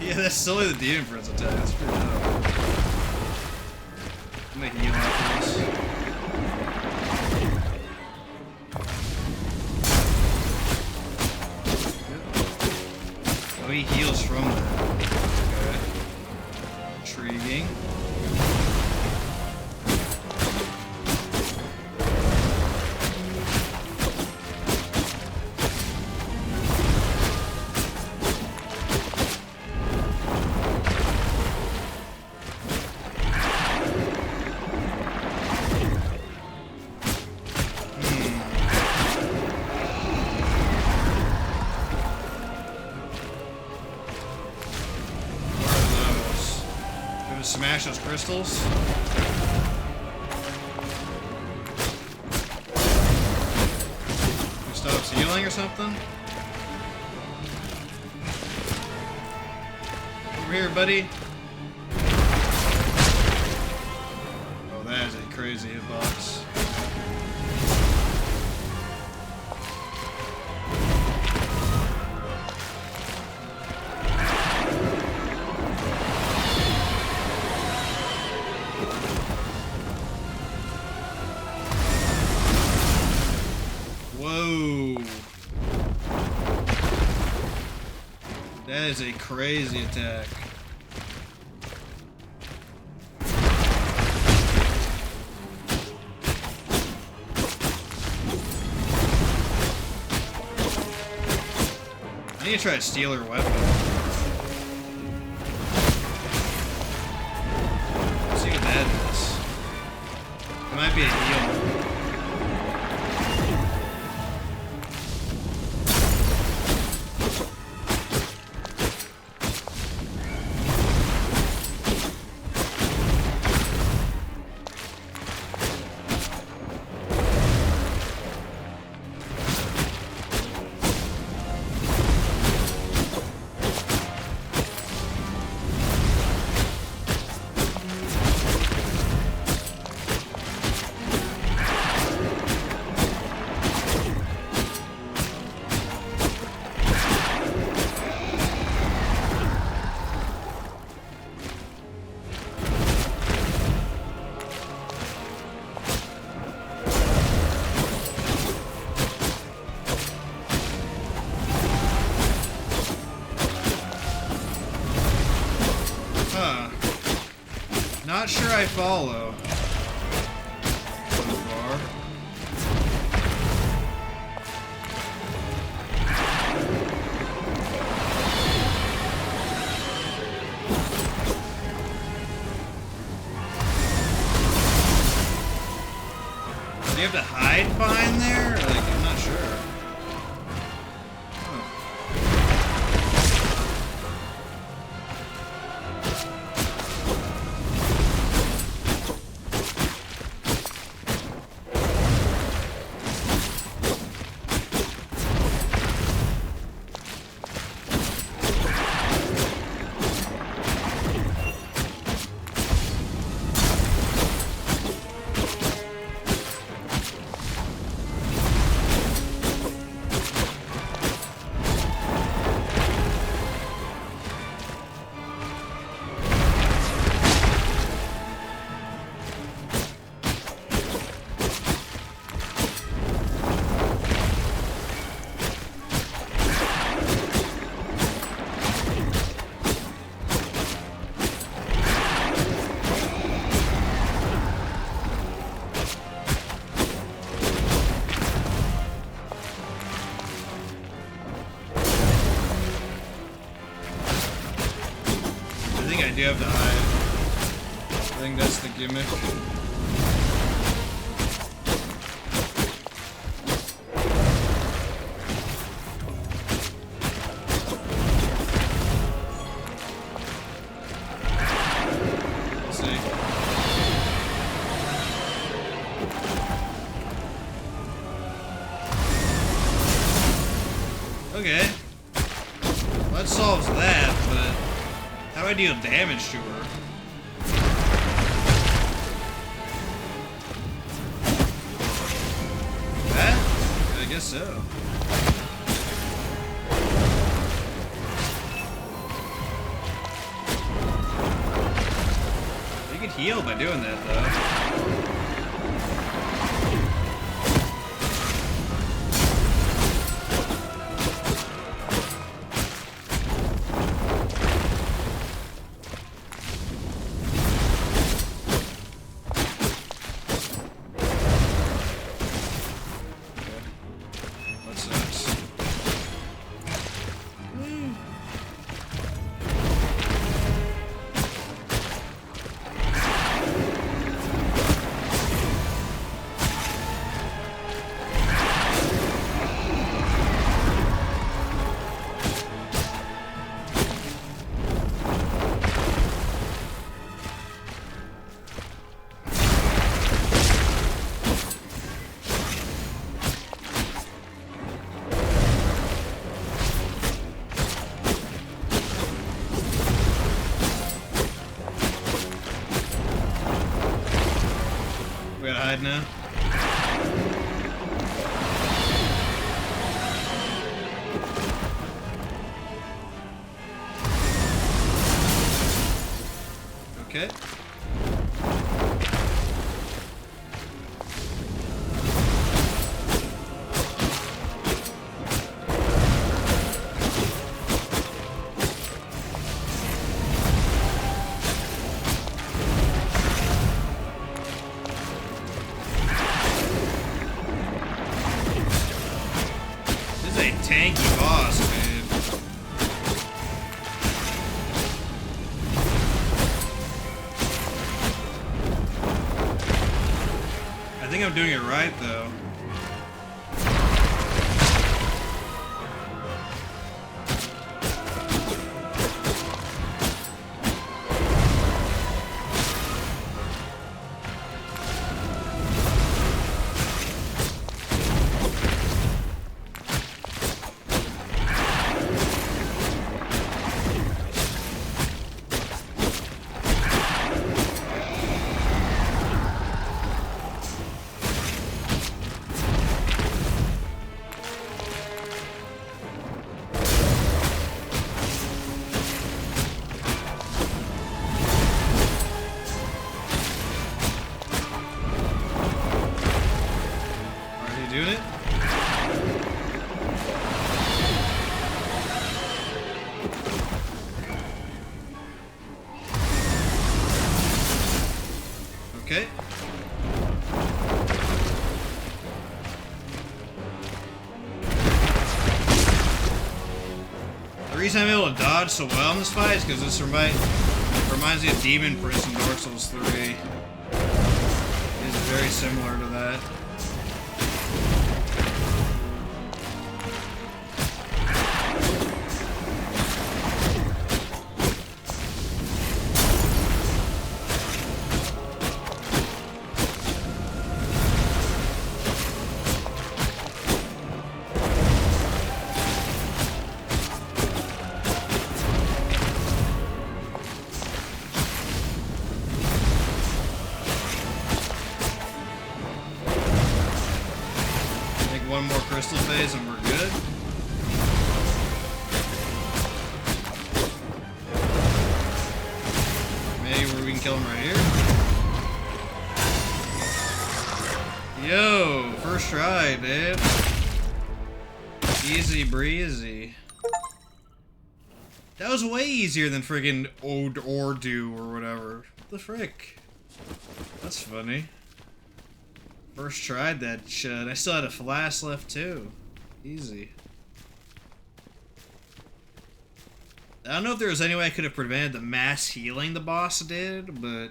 Yeah, that's solely the Demon Prince attack. That's pretty dope. I'm gonna heal after this. Oh, he heals from that. Okay. Intriguing. Smash those crystals. He stops healing or something? Over here, buddy. Oh, that is a crazy hitbox. Whoa. That is a crazy attack. I need to try to steal her weapon. Let's see what that is. It might be a heal. Not sure I follow. So far. Do you have to hide behind there? Like, I'm not sure. think I do have to hide. I think that's the gimmick. Let's see. Okay. Well, that solves that, but how do I deal damage to her? That? I guess so. You can heal by doing that, though. We gotta hide now. Okay. Tanky boss, man. I think I'm doing it right, though. Doing it? Okay. The reason I'm able to dodge so well in this fight is because this reminds me of Demon Prince in Dark Souls 3. It is very similar to that. One more crystal phase and we're good. Maybe we can kill him right here. Yo, first try, dude. Easy breezy. That was way easier than friggin' Ordu or whatever. What the frick? That's funny. First tried that shit. I still had a flask left too. Easy. I don't know if there was any way I could have prevented the mass healing the boss did, but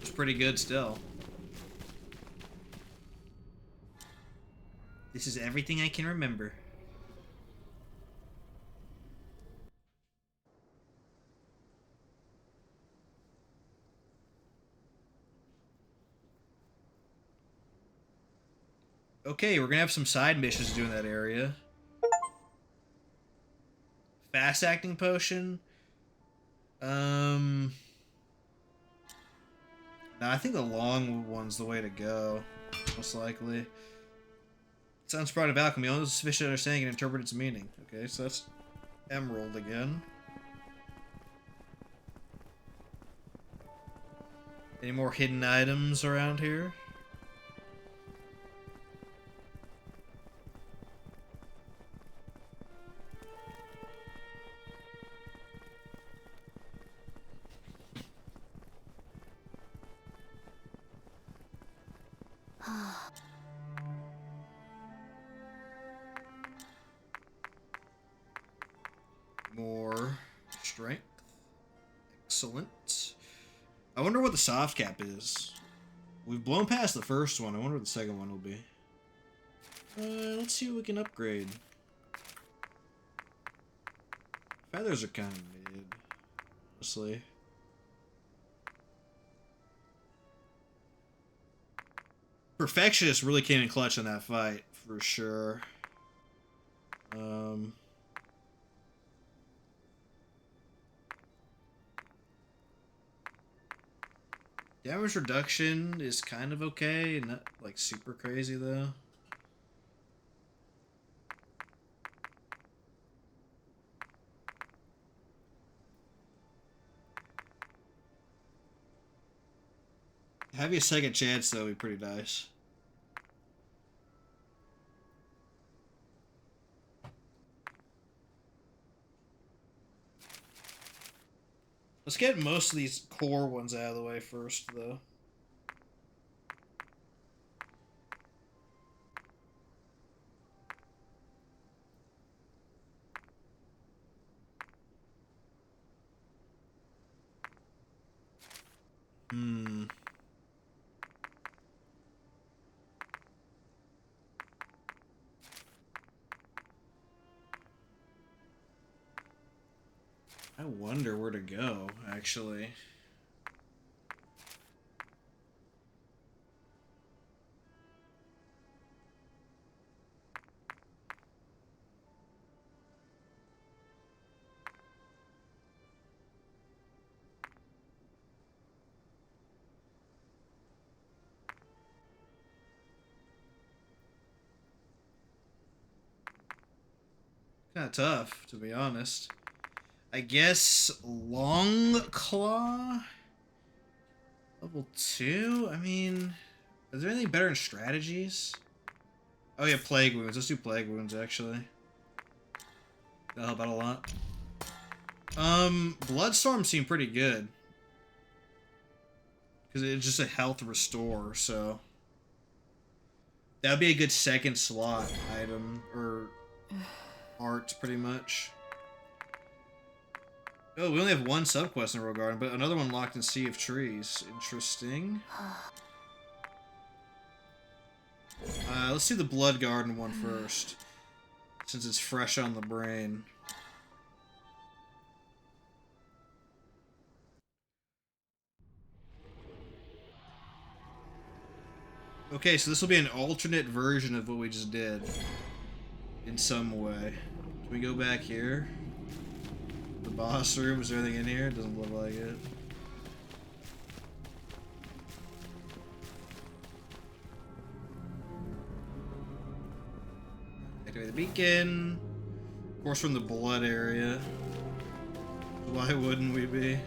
it's pretty good still. This is everything I can remember. Okay, we're gonna have some side missions to do in that area. Fast acting potion. No, I think the long one's the way to go, most likely. Sounds proud of alchemy. Only sufficient understanding can interpret its meaning. Okay, so that's emerald again. Any more hidden items around here? More strength. Excellent. I wonder what the soft cap is. We've blown past the first one. I wonder what the second one will be. Let's see what we can upgrade. Feathers are kind of mid, honestly. Perfectionist really came in clutch on that fight, for sure. Damage reduction is kind of okay, not like super crazy though. Having a second chance though would be pretty nice. Let's get most of these core ones out of the way first, though. I wonder where to go, actually. Kind of tough, to be honest. I guess Long Claw? Level 2? I mean, is there anything better in strategies? Oh yeah, Plague Wounds. Let's do Plague Wounds, actually. That'll help out a lot. Bloodstorm seemed pretty good. Because it's just a health restore, so... That would be a good second slot item, or art, pretty much. Oh, we only have one subquest in Rogue Garden, but another one locked in Sea of Trees. Interesting. Let's do the Blood Garden one first, since it's fresh on the brain. Okay, so this will be an alternate version of what we just did, in some way. Can we go back here? The boss room, is there anything in here? It doesn't look like it. Activate the beacon. Of course, from the blood area. Why wouldn't we be?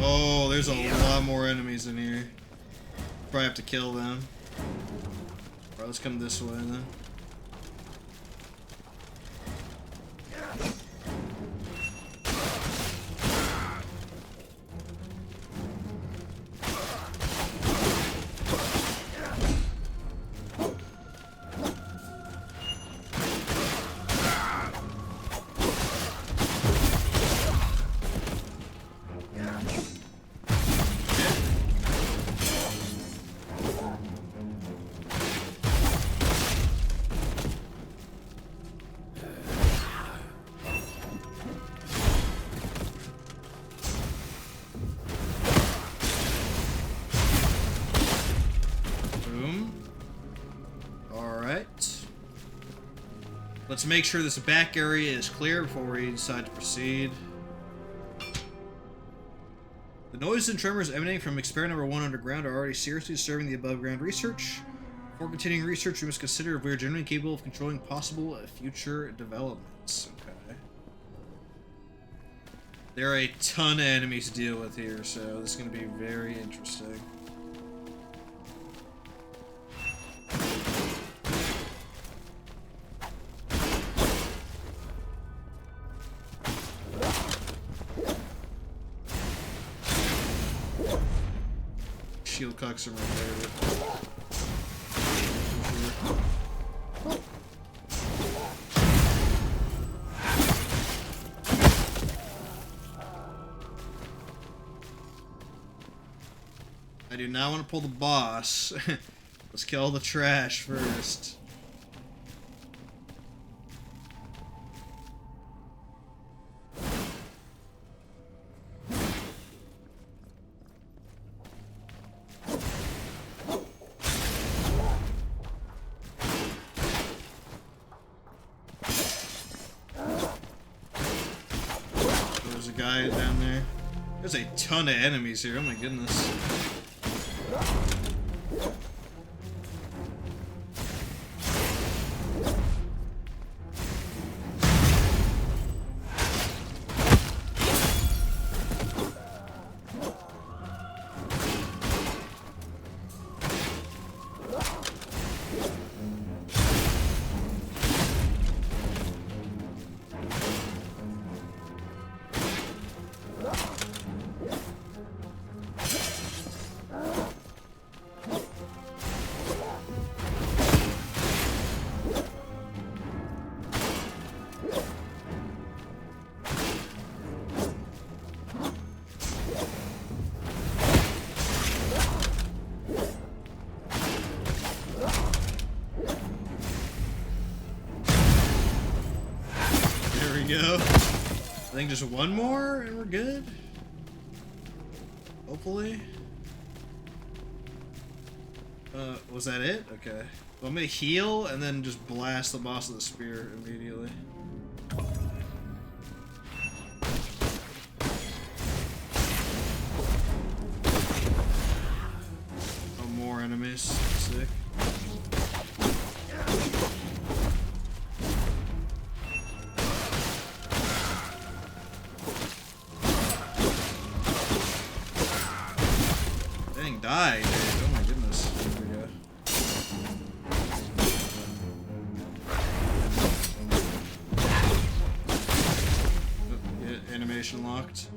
Oh, there's a lot more enemies in here. Probably have to kill them. Alright, let's come this way then. Let's make sure this back area is clear before we decide to proceed. The noises and tremors emanating from experiment number 1 underground are already seriously disturbing the above-ground research. Before continuing research, we must consider if we are genuinely capable of controlling possible future developments. Okay. There are a ton of enemies to deal with here, so this is going to be very interesting. Shield cocks are my favorite. I do not want to pull the boss. Let's kill the trash first. There's a guy down there. There's a ton of enemies here. Oh my goodness. Go. I think just one more and we're good. Hopefully. Was that it? Okay. Well, I'm gonna heal and then just blast the boss with the spear immediately. Oh, more enemies. Sick. Die, dude. Oh my goodness. Here we go. Oh, yeah, animation locked.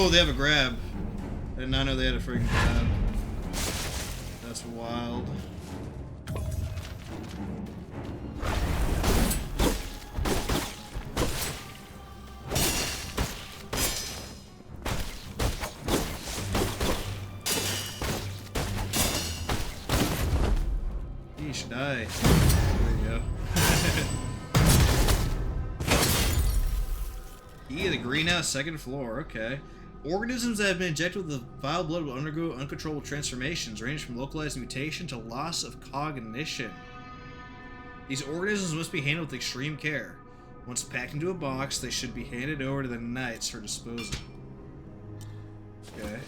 Oh, they have a grab. I did not know they had a freaking grab. That's wild. Yeesh, die. There you go. Key to the greenhouse, second floor. Okay. Organisms that have been injected with the vile blood will undergo uncontrollable transformations, ranging from localized mutation to loss of cognition. These organisms must be handled with extreme care. Once packed into a box, they should be handed over to the knights for disposal. Okay.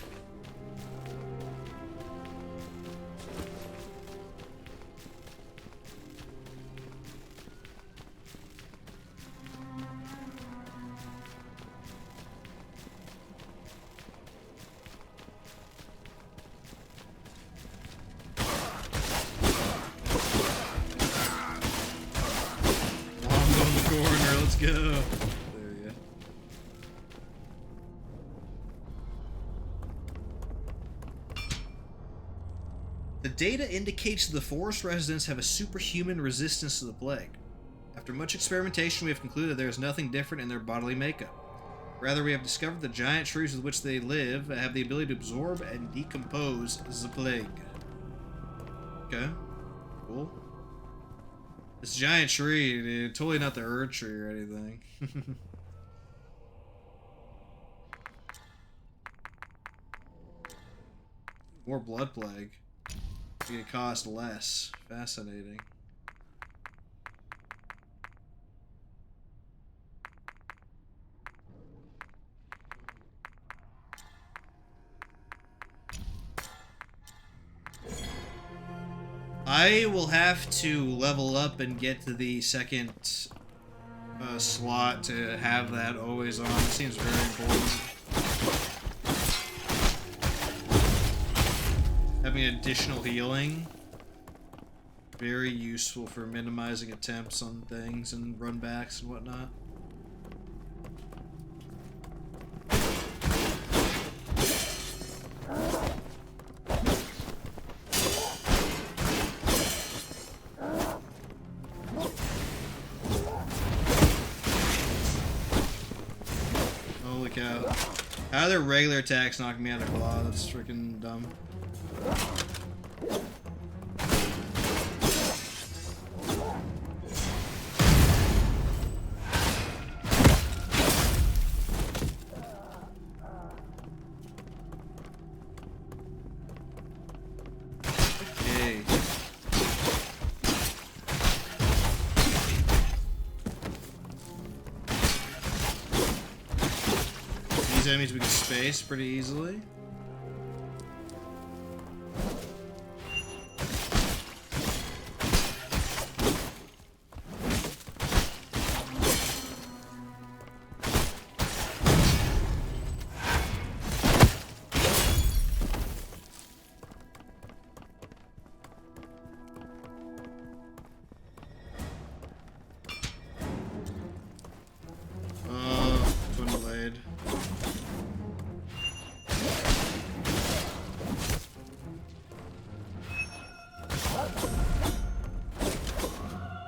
Let's go. There we go. The data indicates that the forest residents have a superhuman resistance to the plague. After much experimentation, we have concluded there is nothing different in their bodily makeup. Rather, we have discovered the giant trees with which they live have the ability to absorb and decompose the plague. Okay. Cool. This giant tree, dude. Totally not the Erd tree or anything. More blood plague. It cost less. Fascinating. I will have to level up and get to the second slot to have that always on. It seems very important. Having additional healing. Very useful for minimizing attempts on things and runbacks and whatnot. Holy cow. How are their regular attacks knocking me out of claw? That's freaking dumb. Okay. These enemies we can space pretty easily. Twin blade.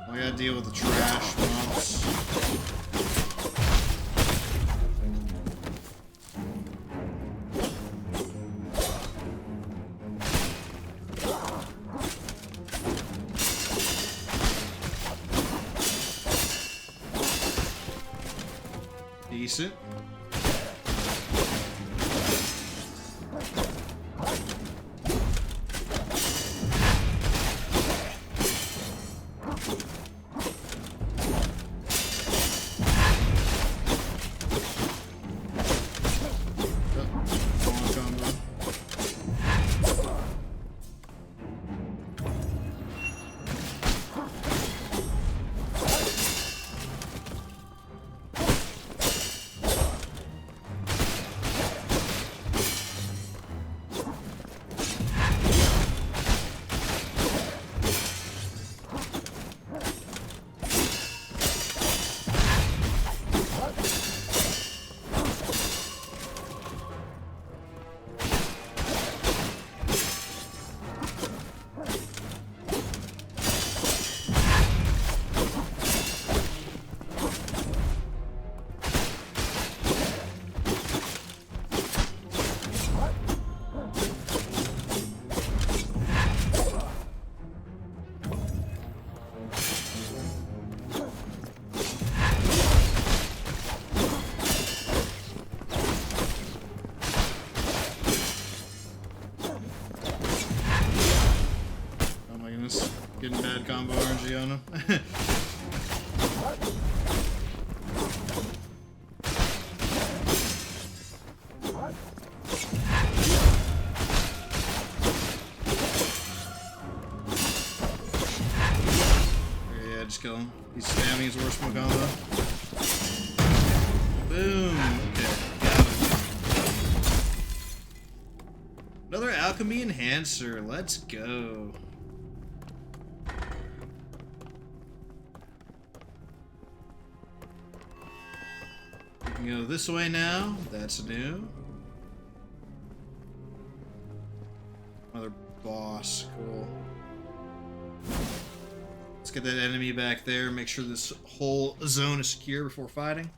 I gotta deal with the trash mobs. Decent. Getting bad combo RNG on him. Yeah, just kill him. He's spamming his worst combo. Boom. Okay, got him. Another alchemy enhancer. Let's go. We can go this way now. That's new. Another boss. Cool. Let's get that enemy back there. Make sure this whole zone is secure before fighting.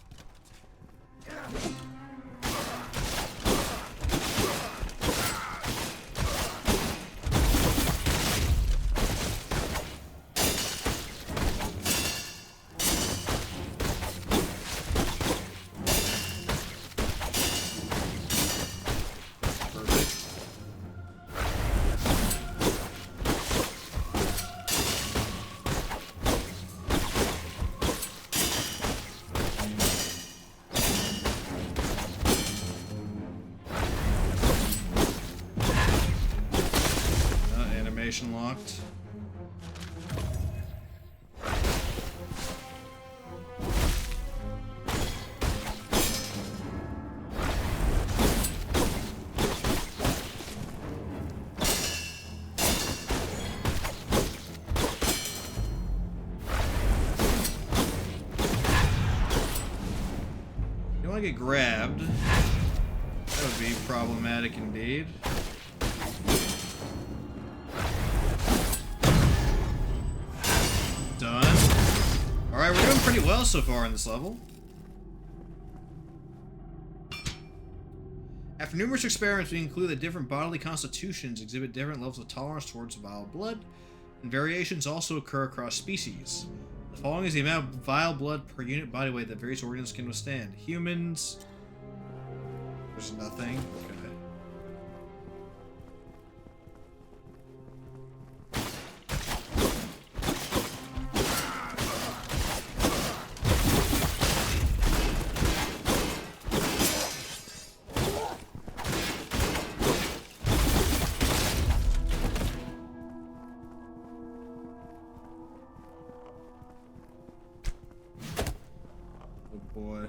unlocked. You don't want to get grabbed. That would be problematic indeed. Done. Alright, we're doing pretty well so far in this level. After numerous experiments, we conclude that different bodily constitutions exhibit different levels of tolerance towards vile blood, and variations also occur across species. The following is the amount of vile blood per unit body weight that various organisms can withstand. Humans... There's nothing. Okay. Boy.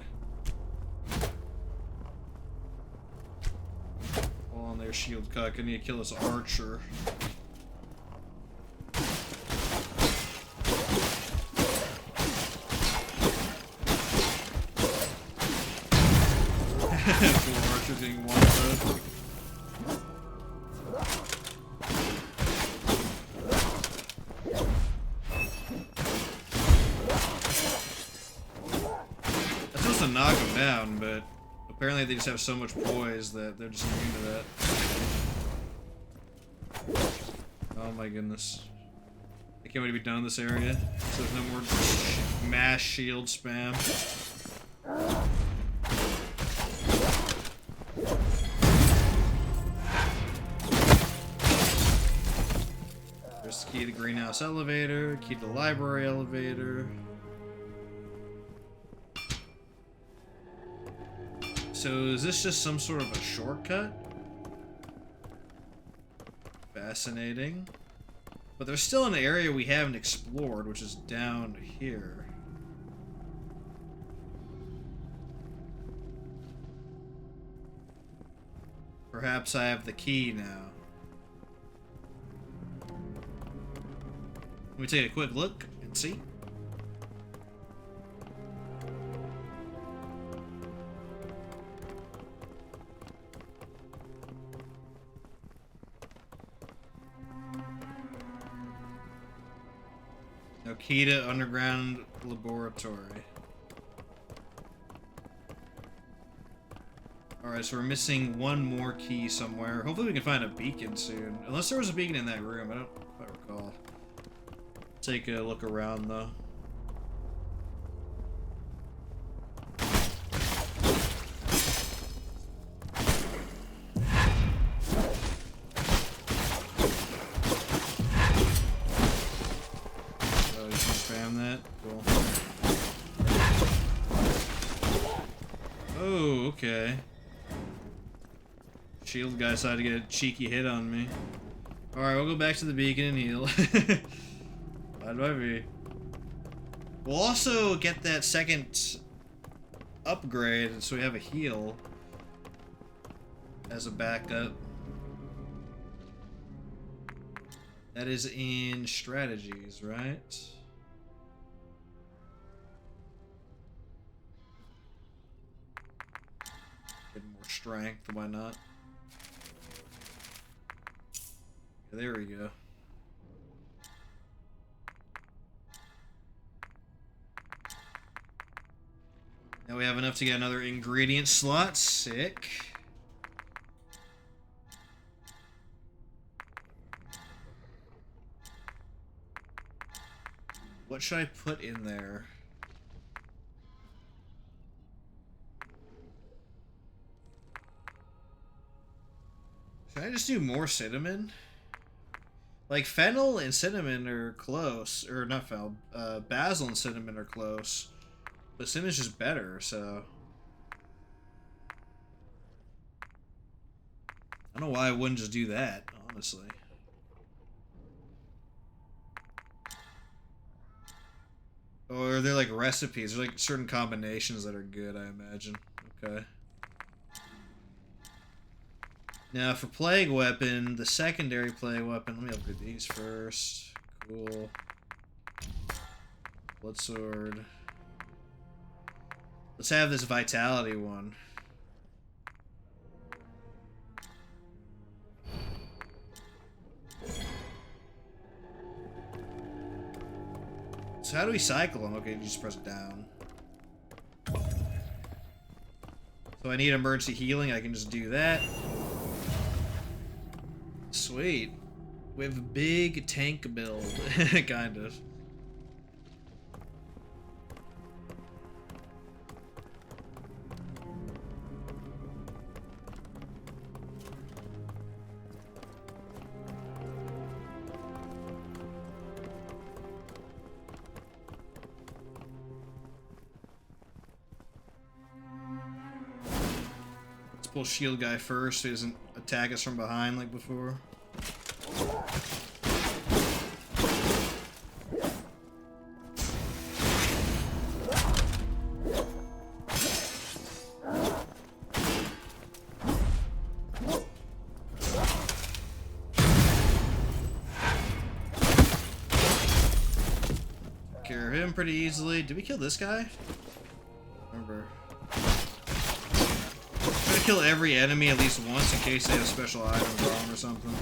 Hold on there, shield cuck. I need to kill this archer. Cool archer being one-shot. To knock them down, but apparently they just have so much poise that they're just immune to that. Oh my goodness. I can't wait to be done with this area, so there's no more mass shield spam. There's the key to the greenhouse elevator, key to the library elevator. So is this just some sort of a shortcut? Fascinating. But there's still an area we haven't explored, which is down here. Perhaps I have the key now. Let me take a quick look and see. Key to underground laboratory. Alright, so we're missing one more key somewhere. Hopefully we can find a beacon soon. Unless there was a beacon in that room, I don't quite recall. Take a look around though. Oh, okay. Shield guy decided to get a cheeky hit on me. Alright, we'll go back to the beacon and heal. Why do I be? We'll also get that second upgrade so we have a heal as a backup. That is in strategies, right? Strength, why not? Yeah, there we go. Now we have enough to get another ingredient slot. Sick. What should I put in there? Should I just do more cinnamon? Like, fennel and cinnamon are close. Or, not fennel. Basil and cinnamon are close. But cinnamon's just better, so... I don't know why I wouldn't just do that, honestly. Or are there like recipes? There's like certain combinations that are good, I imagine. Okay. Now for plague weapon, the secondary plague weapon, let me upgrade these first. Cool. Blood sword. Let's have this vitality one. So how do we cycle them? Okay, you just press down. So I need emergency healing, I can just do that. Sweet. We have a big tank build, kind of. Let's pull shield guy first so he doesn't attack us from behind like before. Cure him pretty easily. Did we kill this guy? Remember. Try to kill every enemy at least once in case they have special items on or something.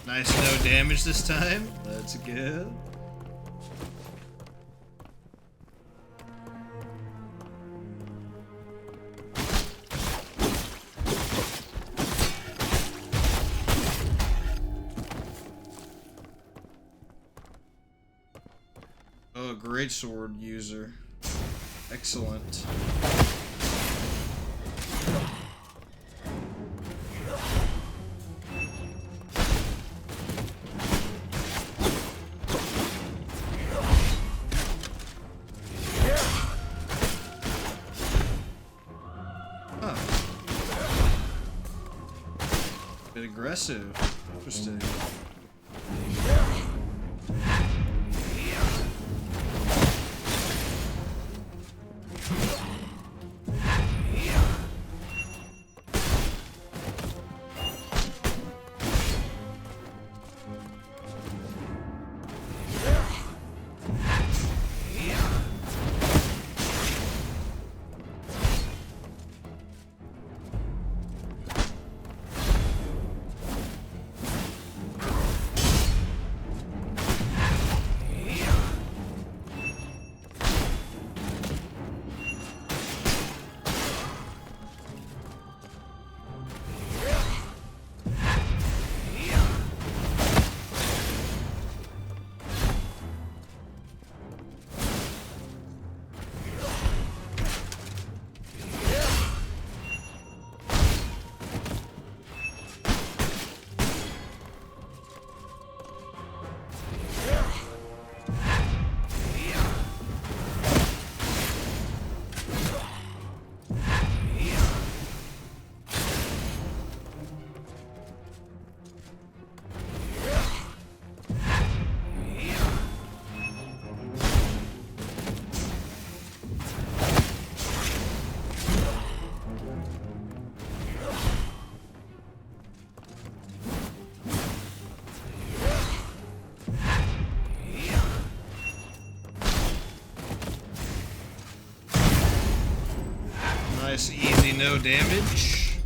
Nice, no damage this time. That's good. Oh, great sword user. Excellent. Bit aggressive. Interesting. Nice, easy, no damage.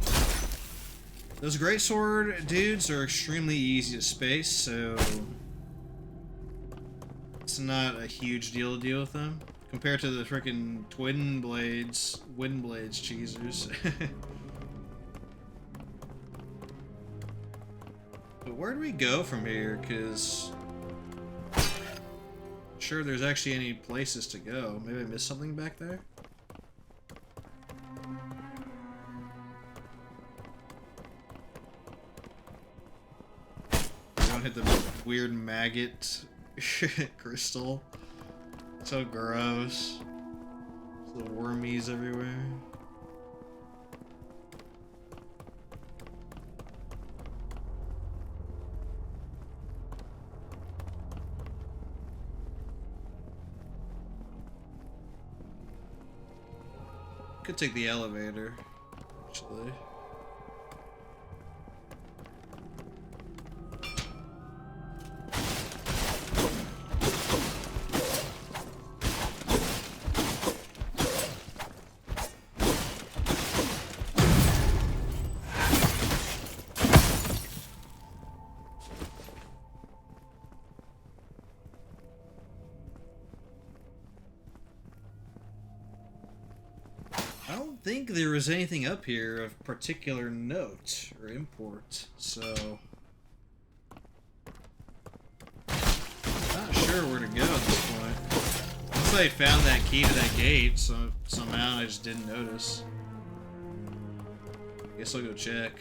Those greatsword dudes are extremely easy to space, so it's not a huge deal to deal with them compared to the freaking twin blades, wind blades cheesers. But where do we go from here? Because sure there's actually any places to go. Maybe I missed something back there? Don't hit the weird maggot crystal. So gross. Little wormies everywhere. Could take the elevator, actually. I don't think there was anything up here of particular note or import, so not sure where to go at this point. Once I found that key to that gate, so somehow I just didn't notice. I guess I'll go check.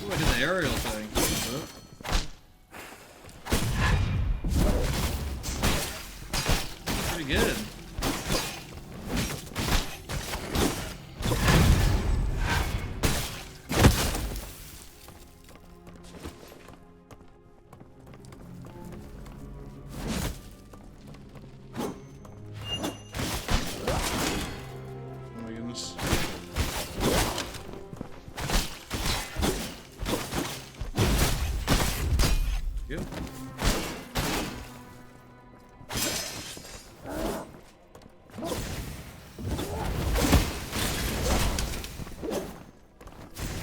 Ooh, I did the aerial thing. What's up? Pretty good. Oh my goodness. Good.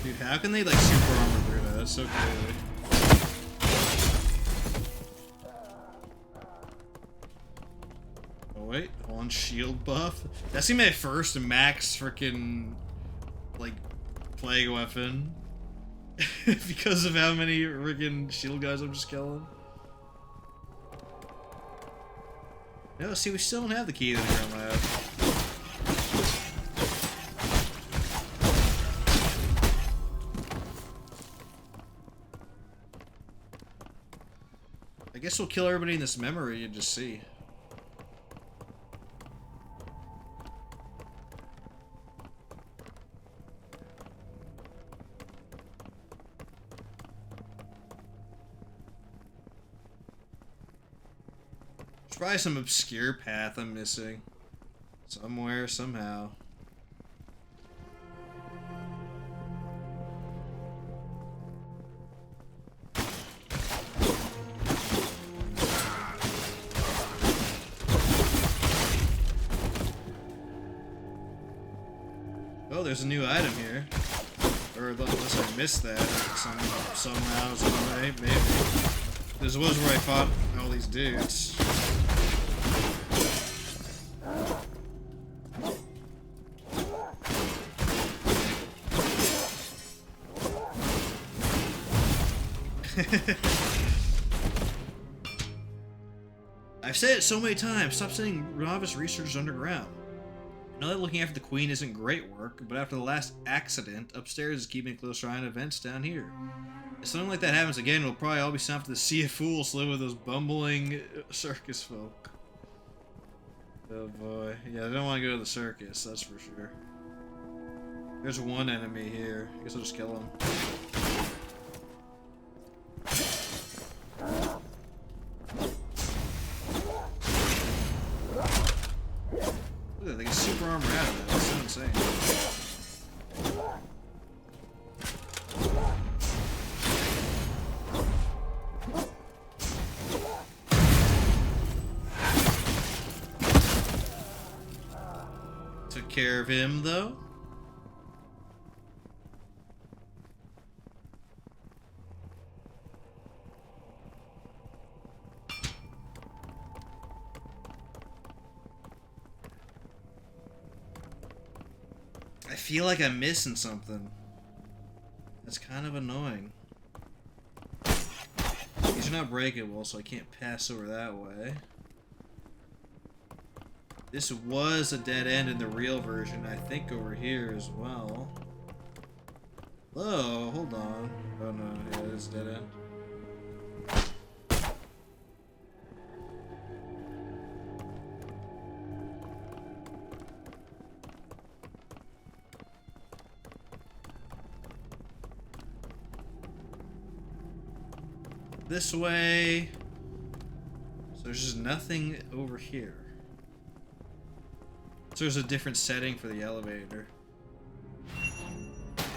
Dude, how can they like super armor through that? That's so crazy. Oh wait, on shield buff. That's gonna be my first max freaking like plague weapon because of how many freaking shield guys I'm just killing. No, see, we still don't have the key to the underground lab. I guess we'll kill everybody in this memory and just see. There's probably some obscure path I'm missing. Somewhere, somehow. Oh, there's a new item here. Or unless I missed that somehow, some way, maybe. This was where I fought all these dudes. I've said it so many times, stop sending novice researchers underground. I know that looking after the queen isn't great work, but after the last accident, upstairs is keeping a close eye on events down here. If something like that happens again, we'll probably all be sent to the Sea of Fools to live with those bumbling circus folk. Oh boy. Yeah, I don't want to go to the circus, that's for sure. There's one enemy here. I guess I'll just kill him. Look at that, they get super armor out of it. That's so insane. Took care of him, though. I feel like I'm missing something. That's kind of annoying. not breakable, so I can't pass over that way. This was a dead end in the real version, I think over here as well. Whoa, hold on. Oh no, yeah, it's dead end. This way. So there's just nothing over here. So there's a different setting for the elevator.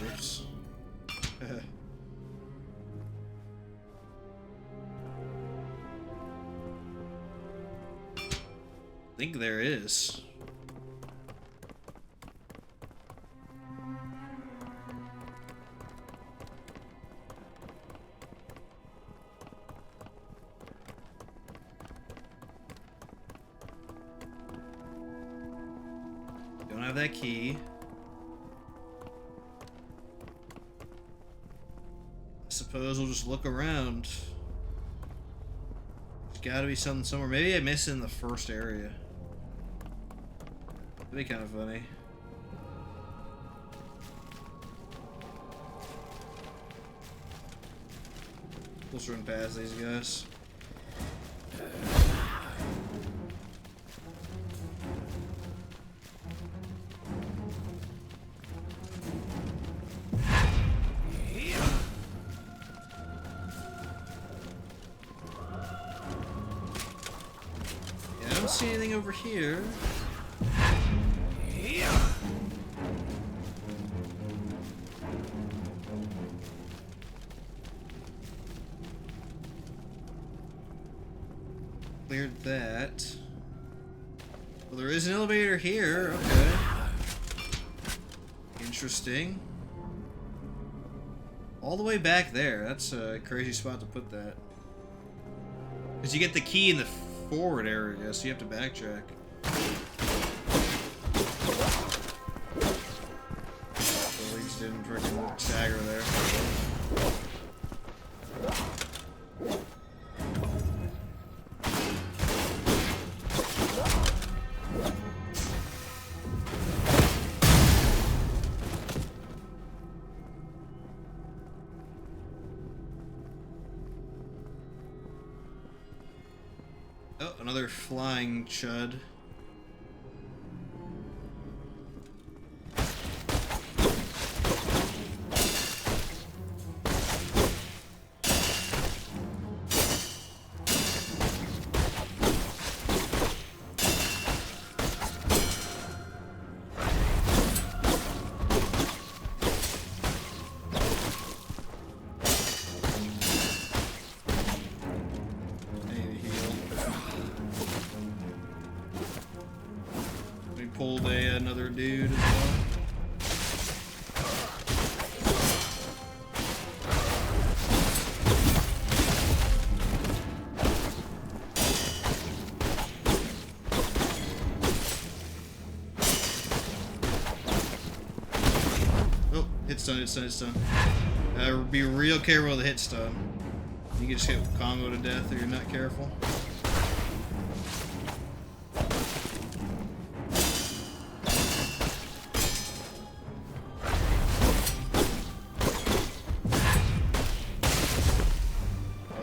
Oops. I think there is. Don't have that key. I suppose we'll just look around. There's gotta be something somewhere. Maybe I missed it in the first area. That'd be kind of funny. Let's run past these guys. I don't see anything over here. Cleared that. Well, there is an elevator here. Okay. Interesting. All the way back there. That's a crazy spot to put that. Because you get the key in the forward area, so you have to backtrack. The leaks didn't freaking stagger there. Oh, another flying chud. Pulled another dude as well. Oh, hit stun, hit stun, hit stun. Be real careful with the hit stun. You can just hit combo to death if you're not careful.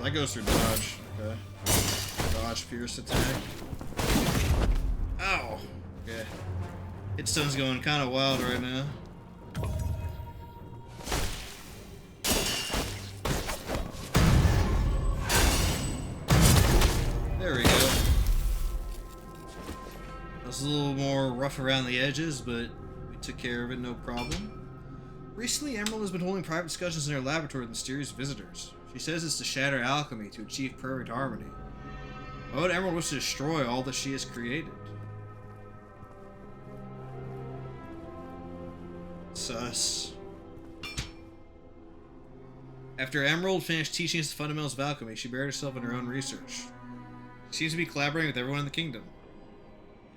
That goes through dodge. Okay. Dodge, pierce attack. Ow! Okay. Hit stun's going kind of wild right now. There we go. That was a little more rough around the edges, but we took care of it, no problem. Recently, Emerald has been holding private discussions in her laboratory with mysterious visitors. She says it's to shatter alchemy to achieve perfect harmony. Why would Emerald wish to destroy all that she has created? Sus. After Emerald finished teaching us the fundamentals of alchemy, she buried herself in her own research. She seems to be collaborating with everyone in the kingdom.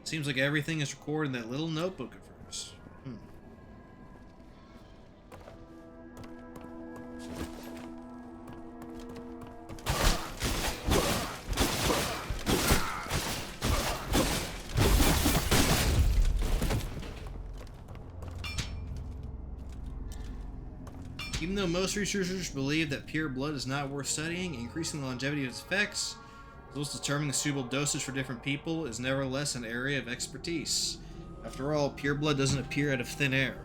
It seems like everything is recorded in that little notebook of hers. Even though most researchers believe that pure blood is not worth studying, increasing the longevity of its effects, as well as determining the suitable dosage for different people, is nevertheless an area of expertise. After all, pure blood doesn't appear out of thin air.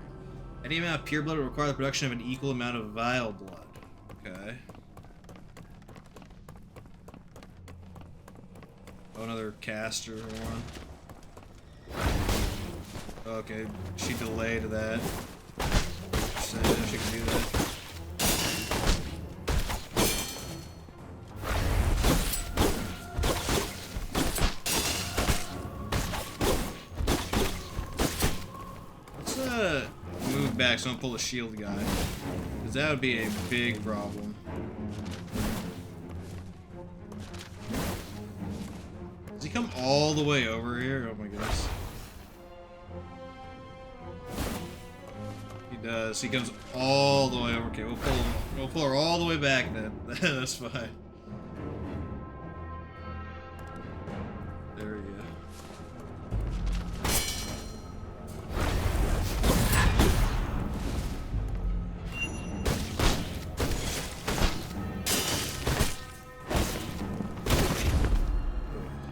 Any amount of pure blood will require the production of an equal amount of vile blood. Okay. Oh, another caster one. Okay, she delayed that. She can do that. Let's move back so I don't pull a shield guy. Because that would be a big problem. Does he come all the way over here? Oh my goodness. He does. He comes all the way over. Okay, we'll pull her all the way back then. That's fine. There we go.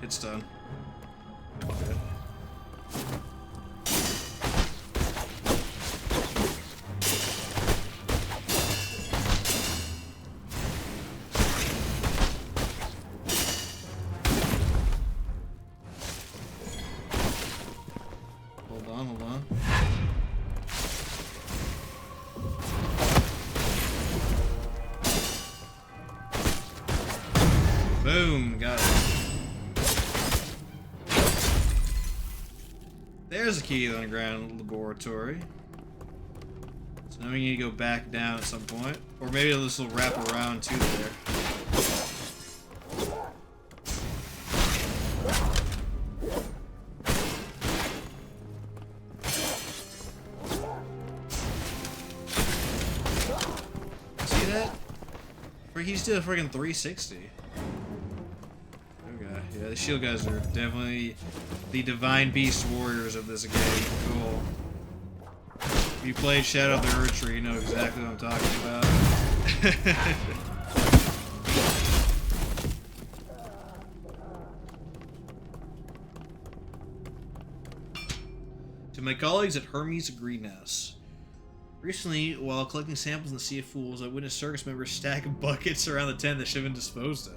It's done. Okay. Hold on. Boom, got it. There's the key to the underground laboratory. So now we need to go back down at some point. Or maybe this will wrap around to there. See that? He's did a freaking 360. Okay, yeah, the shield guys are definitely the divine beast warriors of this game. Cool. If you played Shadow of the Erdtree, you know exactly what I'm talking about. To my colleagues at Hermes Greenhouse. Recently, while collecting samples in the Sea of Fools, I witnessed circus members stack buckets around the tent that should have been disposed of.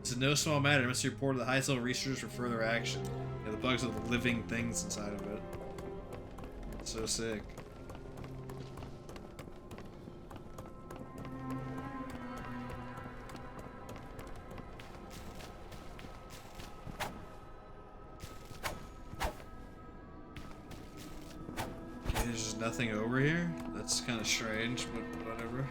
This is no small matter. It must be reported to the highest level researchers for further action. Yeah, the bugs are the living things inside of it. So sick. Okay, there's just nothing over here? That's kind of strange, but whatever.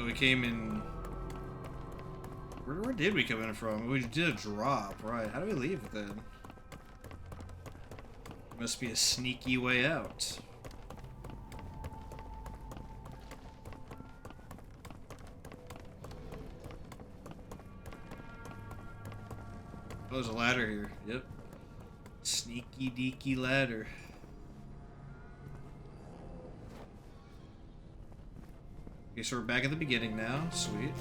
We came in. Where did we come in from? We did a drop, right? How do we leave then? Must be a sneaky way out. Oh, there's a ladder here. Yep. Sneaky deaky ladder. Okay, so we're back at the beginning now. Sweet.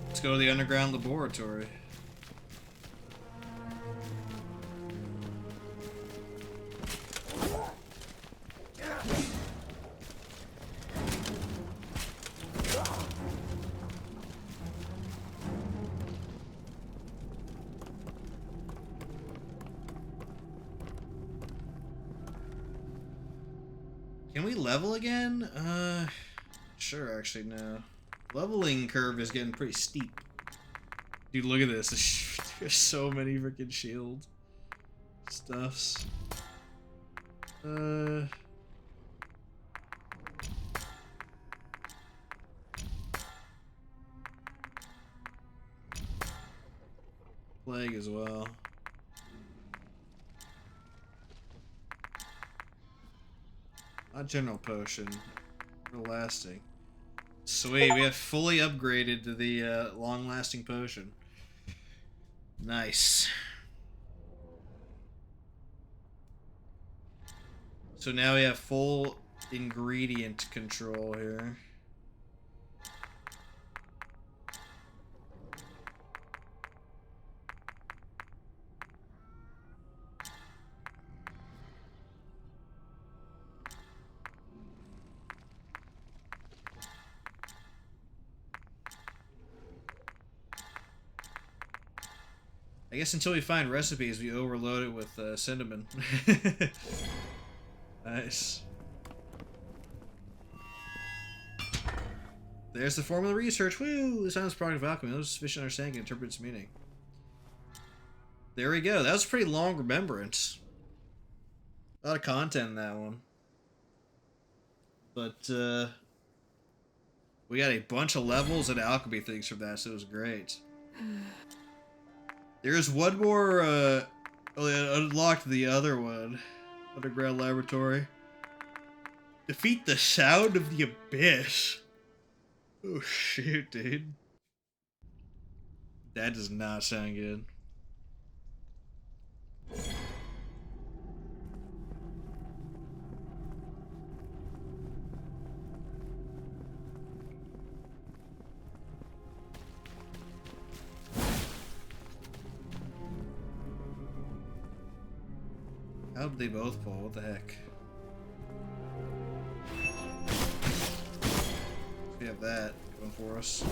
Let's go to the underground laboratory. Can we level again? Sure, actually, no. Leveling curve is getting pretty steep. Dude, look at this. There's so many freaking shield stuffs. Plague as well. Not general potion. Lasting. Sweet, we have fully upgraded to the long-lasting potion. Nice. So now we have full ingredient control here. I guess until we find recipes, we overload it with cinnamon. Nice. There's the formula research. Woo! The sounds product of alchemy. No sufficient understanding can interpret its meaning. There we go. That was a pretty long remembrance. A lot of content in that one. But, we got a bunch of levels and alchemy things from that, so it was great. There's one more, oh, they unlocked the other one. Underground laboratory. Defeat the Sound of the Abyss. Oh, shoot, dude. That does not sound good. How did they both pull? What the heck? We have that going for us.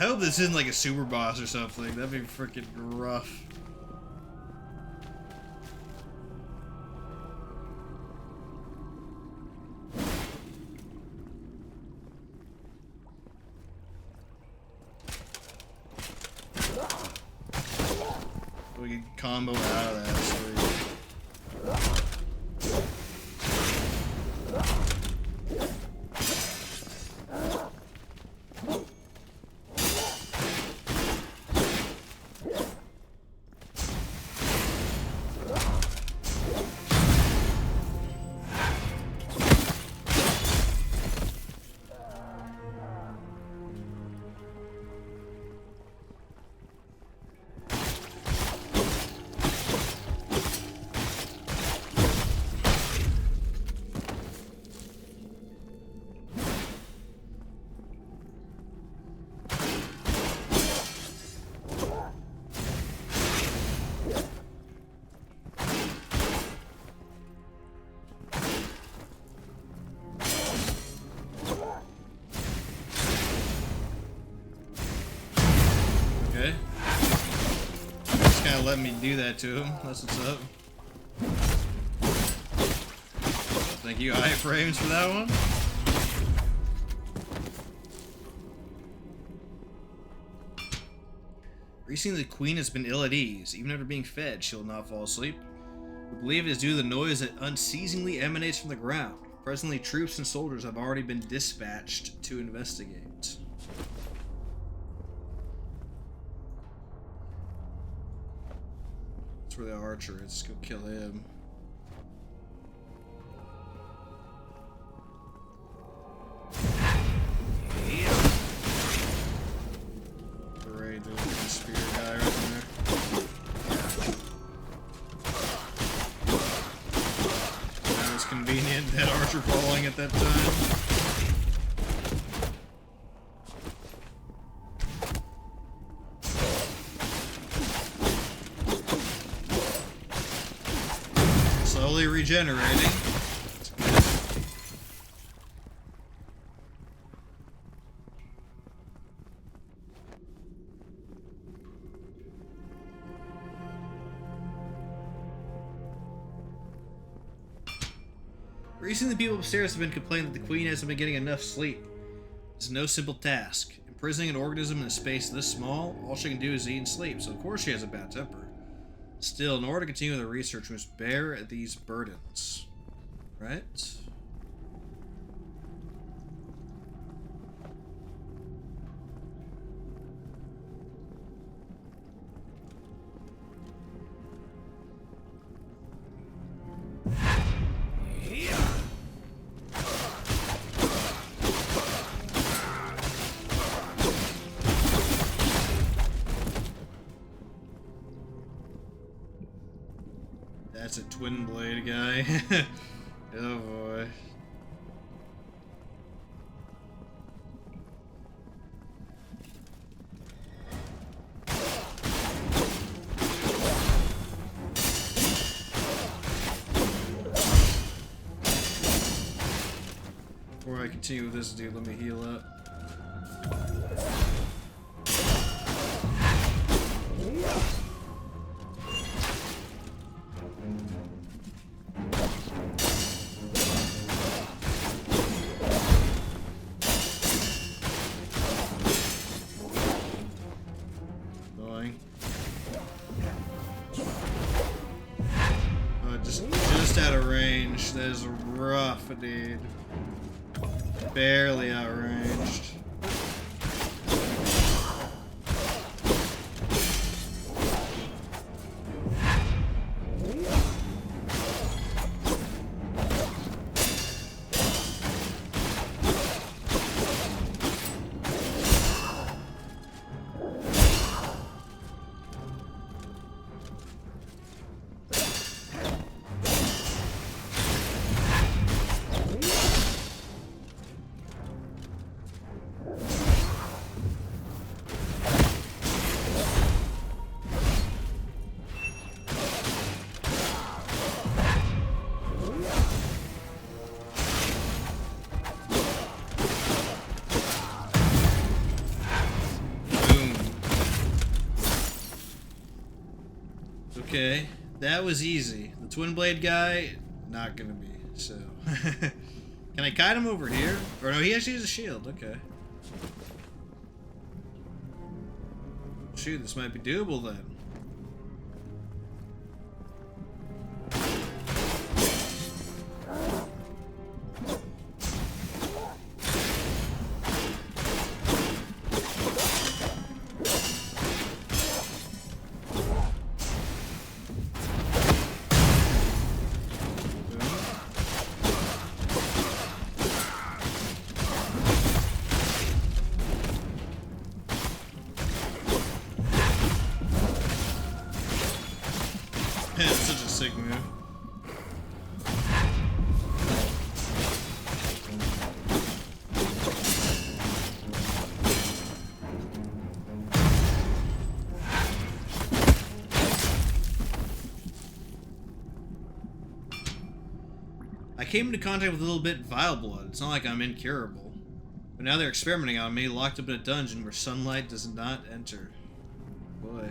I hope this isn't like a super boss or something. That'd be freaking rough. We can combo out of that. Okay. Just kinda let me do that to him. That's what's up. Thank you, iframes, for that one. Recently, the queen has been ill at ease. Even after being fed, she will not fall asleep. We believe it is due to the noise that unceasingly emanates from the ground. Presently, troops and soldiers have already been dispatched to investigate. That's where the archer is. Let's go kill him. Great, there's a spear guy right there. That was convenient, that archer falling at that time. Slowly regenerating. Recently, people upstairs have been complaining that the queen hasn't been getting enough sleep. It's no simple task. Imprisoning an organism in a space this small, all she can do is eat and sleep, so of course she has a bad temper. Still, in order to continue the research, we must bear these burdens. Right? That's a twin blade guy. Oh boy. Before I continue with this dude, let me heal up. Just out of range. That is rough, dude. Barely outranged. Okay, that was easy. The twin blade guy, not gonna be, so. Can I kite him over here? Or no, he actually has a shield, okay. Shoot, this might be doable then. That's such a sick move. I came into contact with a little bit vile blood. It's not like I'm incurable. But now they're experimenting on me, locked up in a dungeon where sunlight does not enter. Boy.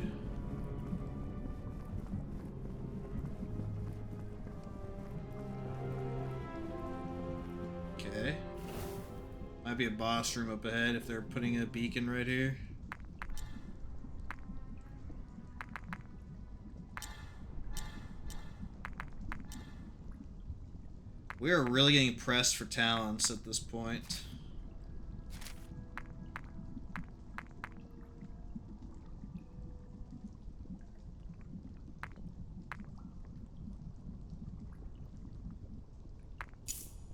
Okay. Might be a boss room up ahead if they're putting a beacon right here. We are really getting pressed for talents at this point.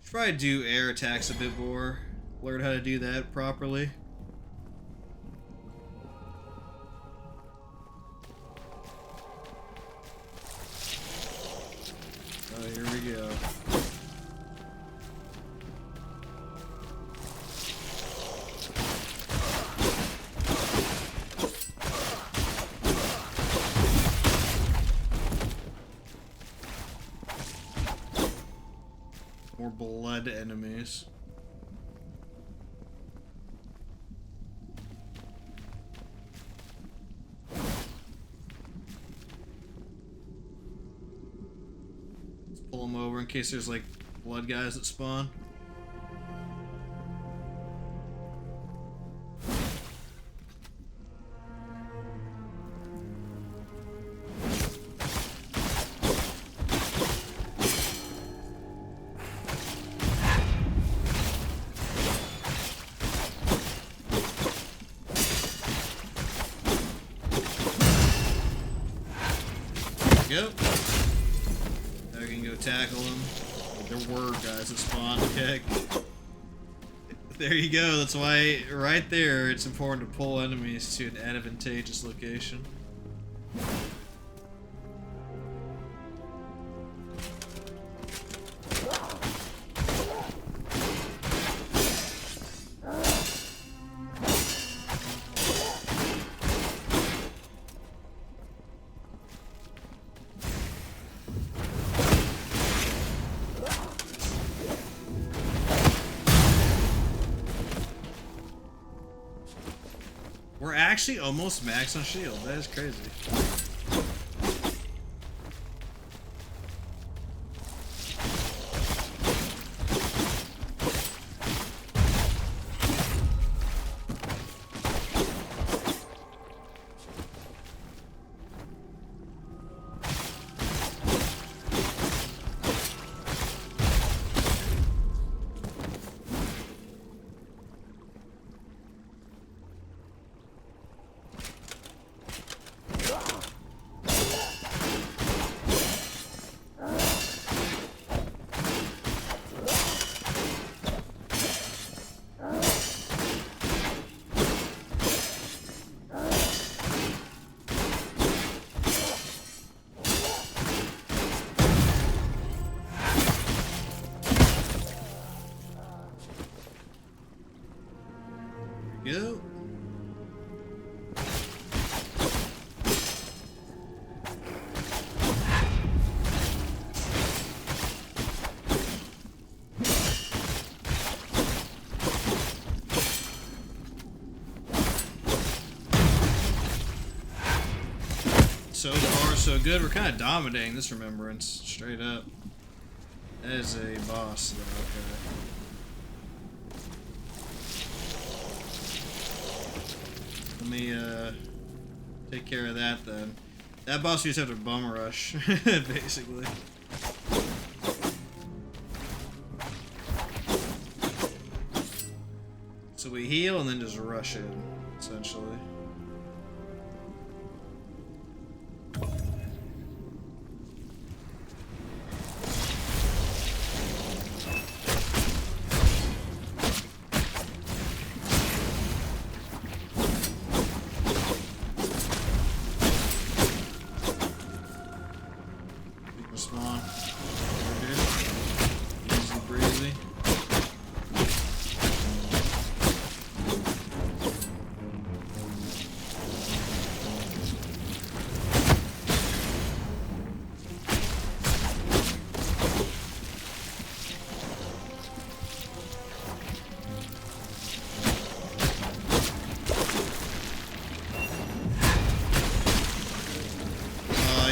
Should probably do air attacks a bit more. Learn how to do that properly. Oh, here we go. More blood enemies. Let's pull them over in case there's like blood guys that spawn. Yep. Now we can go tackle them. There were guys that spawned. Okay. There you go. That's why, right there, it's important to pull enemies to an advantageous location. We're actually almost max on shield. That is crazy. Go. So far, so good. We're kind of dominating this Remembrance, straight up. That is a boss, though. Okay. Let me, take care of that, then. That boss, you just have to bum rush, basically. So we heal and then just rush in, essentially. Spawn. Over here. Easy breezy.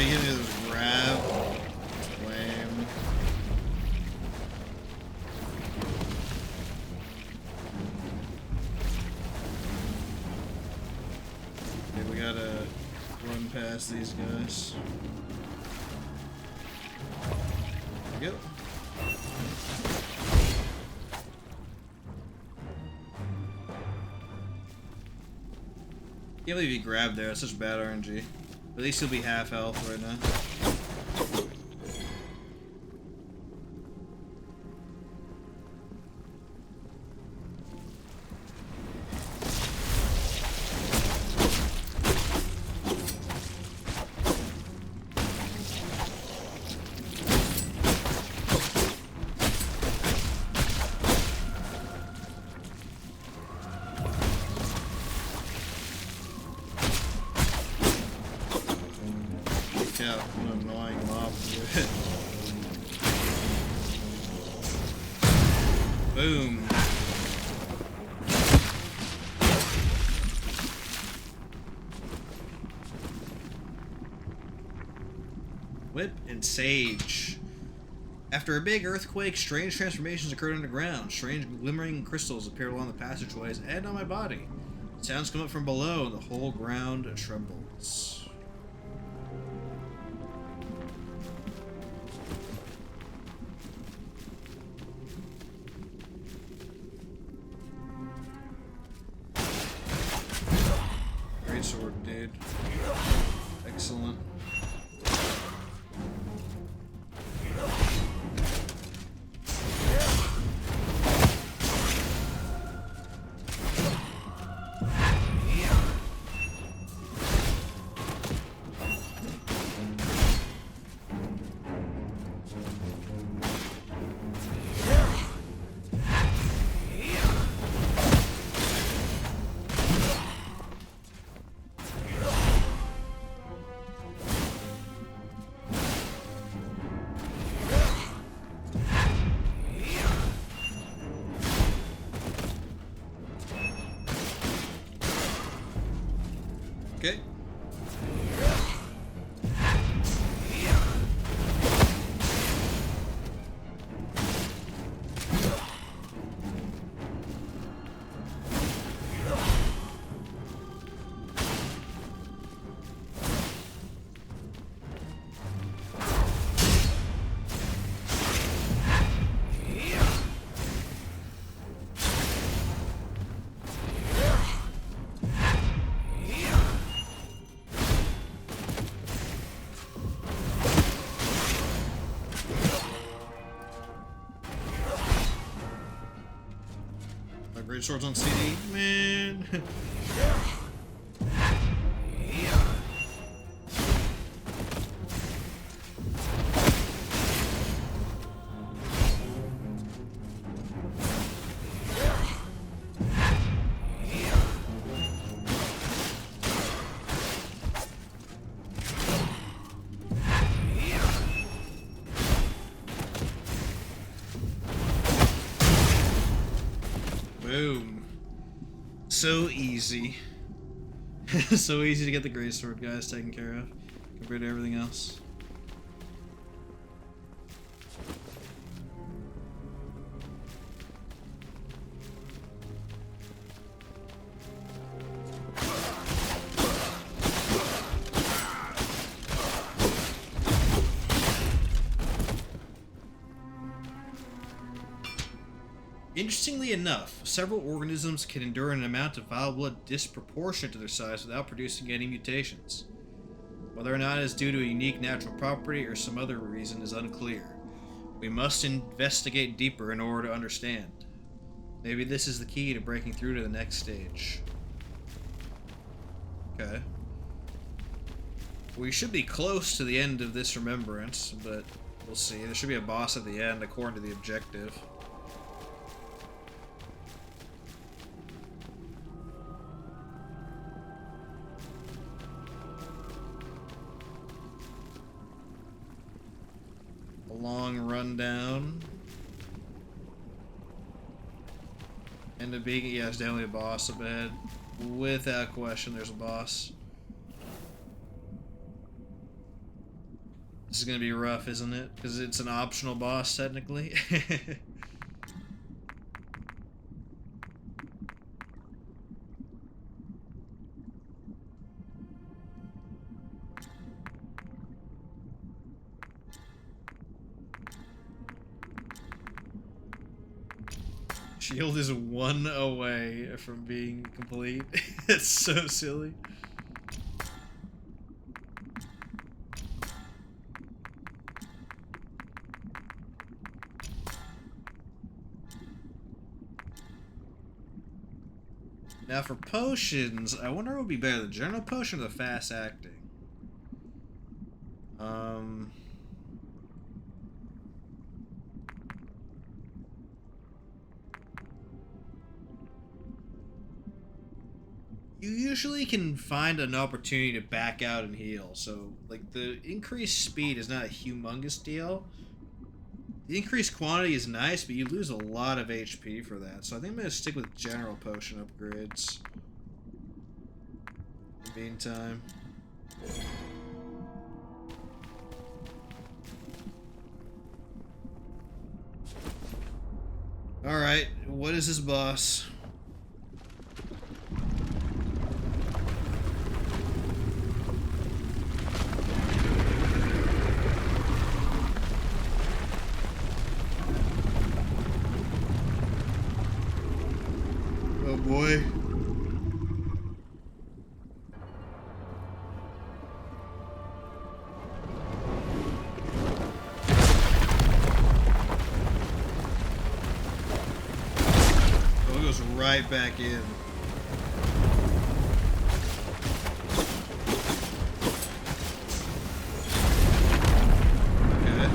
You can do this grab. Lame. Okay, we gotta run past these guys. There we go. Can't believe he grabbed there. That's such bad RNG. At least he'll be half health right now. Yeah, what an annoying mob to do it. Boom. Whip and Sage. After a big earthquake, strange transformations occurred underground. Strange glimmering crystals appeared along the passageways and on my body. Sounds come up from below, and the whole ground trembles. Great sword, dude. Excellent. Okay. Great swords on CD, man. Boom. So easy. So easy to get the greatsword guys taken care of compared to everything else. Interestingly enough, several organisms can endure an amount of vile blood disproportionate to their size without producing any mutations. Whether or not it is due to a unique natural property or some other reason is unclear. We must investigate deeper in order to understand. Maybe this is the key to breaking through to the next stage. Okay. We should be close to the end of this remembrance, but we'll see. There should be a boss at the end according to the objective. Long rundown. And the being, yeah, there's definitely a boss up ahead. Without question, there's a boss. This is gonna be rough, isn't it? Because it's an optional boss, technically. Shield is one away from being complete. It's so silly. Now for potions, I wonder what would be better, the general potion or the fast acting? You usually can find an opportunity to back out and heal, so, like, the increased speed is not a humongous deal. The increased quantity is nice, but you lose a lot of HP for that, so I think I'm going to stick with general potion upgrades. In the meantime. Alright, what is this boss? Oh boy. Right back in. Okay.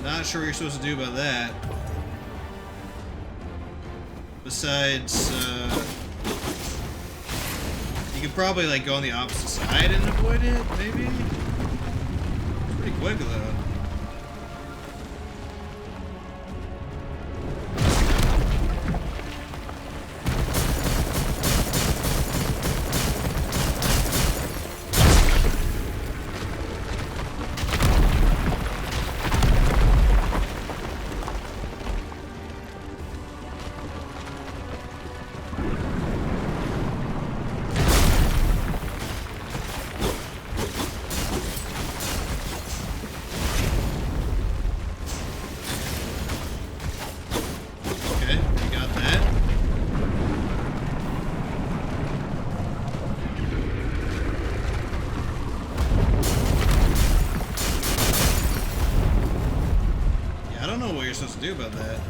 Not sure what you're supposed to do about that. Besides, you could probably like go on the opposite side and avoid it, maybe? It's pretty quick though. Supposed to do about that.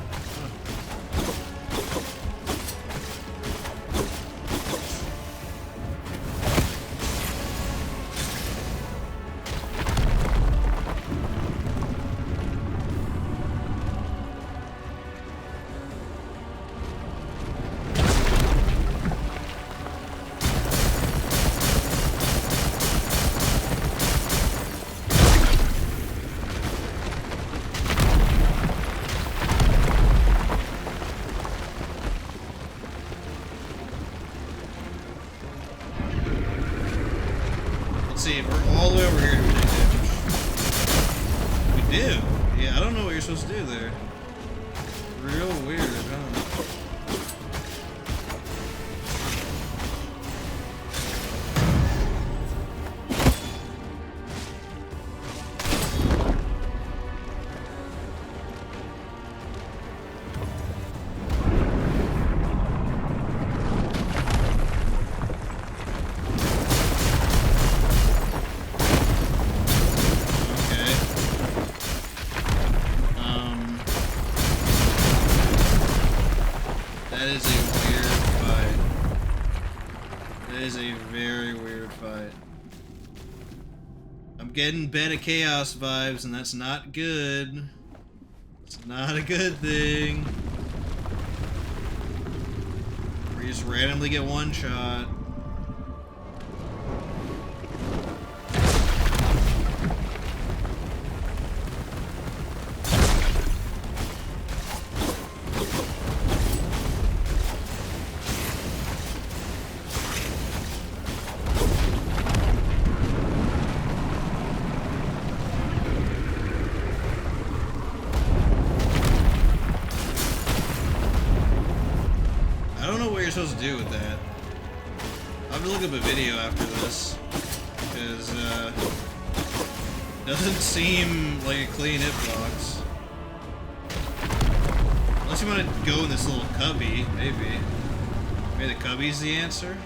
See, if we're all the way over here, do we take damage? We do. Yeah, I don't know what you're supposed to do there. Real weird, huh? That is a weird fight. That is a very weird fight. I'm getting Bed of Chaos vibes, and that's not good. It's not a good thing. Where you just randomly get one shot. I don't know what you're supposed to do with that. I'll have to look up a video after this, because it doesn't seem like a clean hitbox. Unless you want to go in this little cubby, maybe. Maybe the cubby's the answer?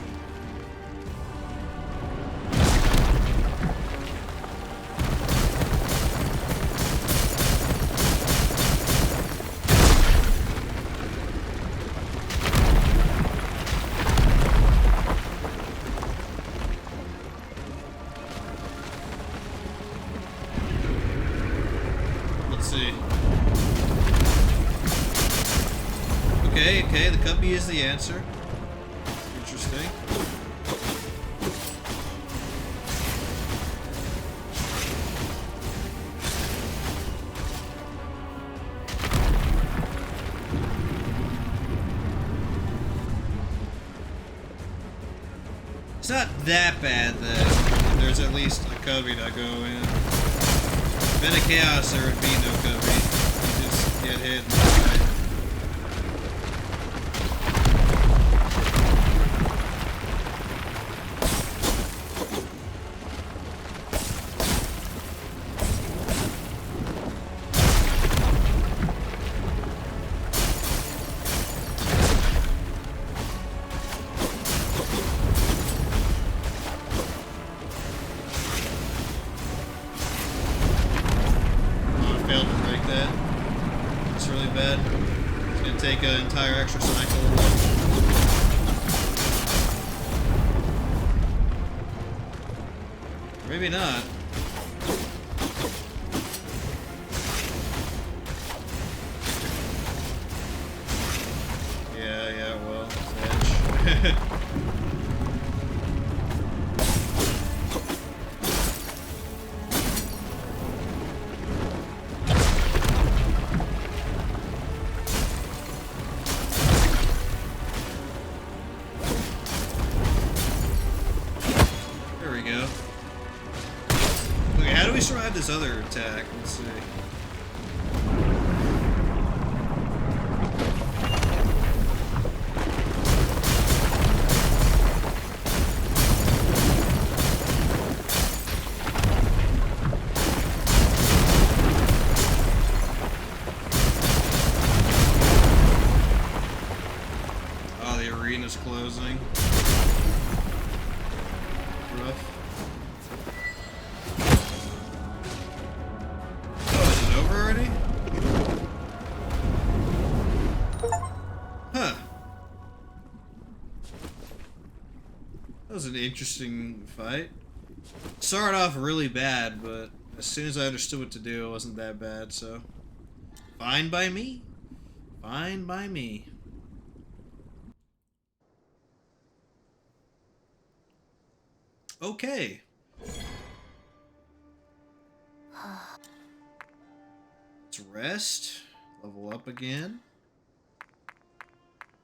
Let's see. Okay, okay, the cubby is the answer. Interesting. It's not that bad that there's at least a cubby to go in. Bit of chaos, there would be no cubby. You just get hit and die. Take an entire extra cycle. Maybe not. Yeah, well, edge. Survive this other attack. Let's see. Oh, the arena's closing. Rough. Already? Huh. That was an interesting fight. Started off really bad, but as soon as I understood what to do, it wasn't that bad, so... Fine by me. Fine by me. Okay. Let's rest. Level up again.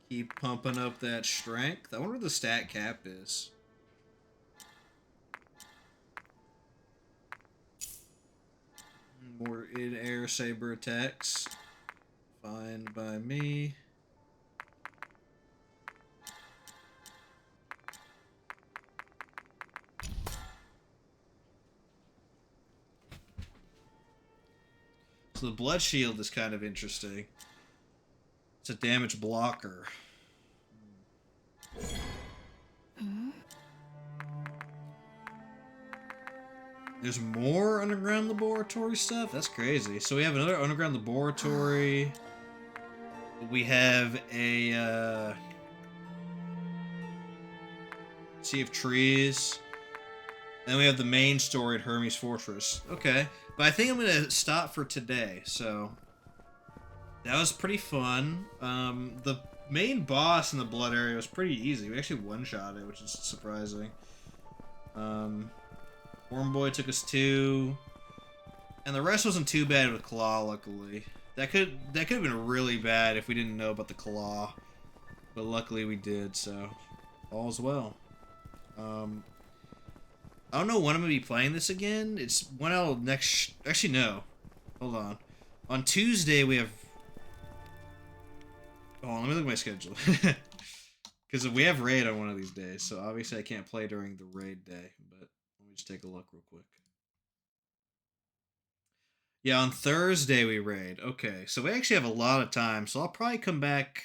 Keep pumping up that strength. I wonder what the stat cap is. More in-air saber attacks. Fine by me. So the blood shield is kind of interesting. It's a damage blocker. There's more underground laboratory stuff? That's crazy. So we have another underground laboratory. We have a Sea of Trees. Then we have the main story at Hermes Fortress. Okay. But I think I'm going to stop for today. So that was pretty fun. The main boss in the blood area was pretty easy. We actually one-shot it, which is surprising. Wormboy took us 2. And the rest wasn't too bad with Claw, luckily. That could have been really bad if we didn't know about the Claw. But luckily we did, so all's well. I don't know when I'm going to be playing this again. It's when I'll next... Actually, no. Hold on. On Tuesday, we have... Hold on, let me look at my schedule. Because we have raid on one of these days, so obviously I can't play during the raid day. But let me just take a look real quick. Yeah, on Thursday we raid. Okay, so we actually have a lot of time, so I'll probably come back...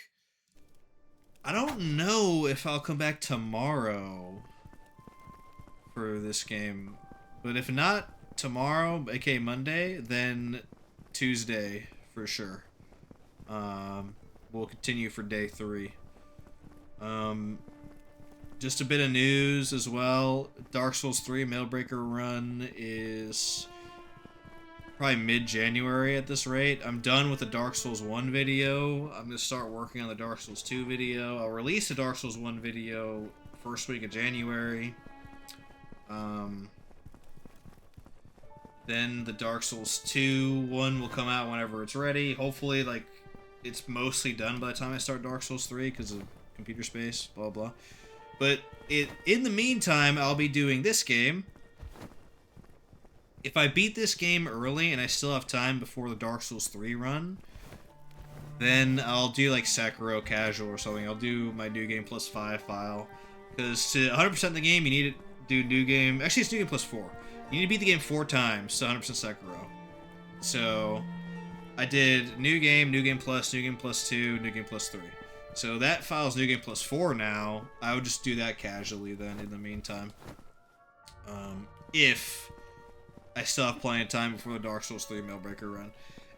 I don't know if I'll come back tomorrow for this game, but if not tomorrow, aka Monday, then Tuesday for sure. We'll continue for day 3. Just a bit of news as well. Dark Souls 3 Mailbreaker run is probably mid-January at this rate. I'm done with the Dark Souls 1 video. I'm going to start working on the Dark Souls 2 video. I'll release the Dark Souls 1 video first week of January. Then the Dark Souls 2 one will come out whenever it's ready. Hopefully, like, it's mostly done by the time I start Dark Souls 3 because of computer space, blah, blah. But in the meantime, I'll be doing this game. If I beat this game early and I still have time before the Dark Souls 3 run, then I'll do, like, Sekiro casual or something. I'll do my New Game Plus 5 file. Because to 100% the game, you need to do New Game... Actually, it's New Game Plus 4. You need to beat the game 4 times to 100% Sekiro. So, I did New Game Plus, New Game Plus 2, New Game Plus 3. So that file's New Game Plus 4 now. I would just do that casually then in the meantime. If I still have plenty of time before the Dark Souls 3 Mailbreaker run.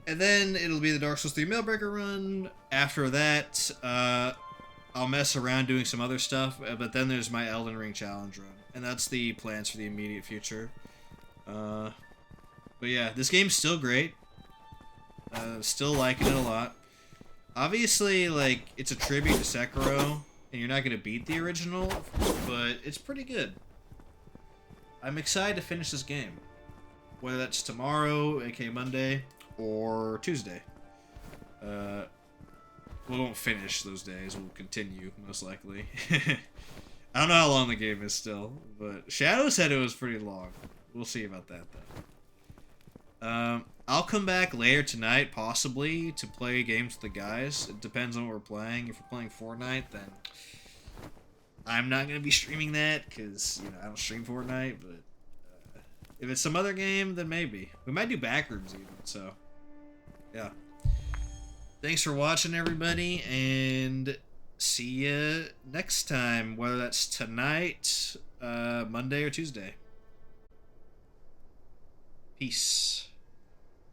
And then it'll be the Dark Souls 3 Mailbreaker run. After that, I'll mess around doing some other stuff. But then there's my Elden Ring Challenge run. And that's the plans for the immediate future. But yeah, this game's still great. Still liking it a lot. Obviously, like, it's a tribute to Sekiro, and you're not going to beat the original, but it's pretty good. I'm excited to finish this game. Whether that's tomorrow, aka Monday, or Tuesday. We won't finish those days, we'll continue, most likely. I don't know how long the game is still, but Shadow said it was pretty long. We'll see about that, though. I'll come back later tonight, possibly, to play games with the guys. It depends on what we're playing. If we're playing Fortnite, then I'm not going to be streaming that, because, you know, I don't stream Fortnite, but if it's some other game, then maybe. We might do Backrooms, even, so, yeah. Thanks for watching, everybody, and see you next time, whether that's tonight, Monday, or Tuesday. Peace.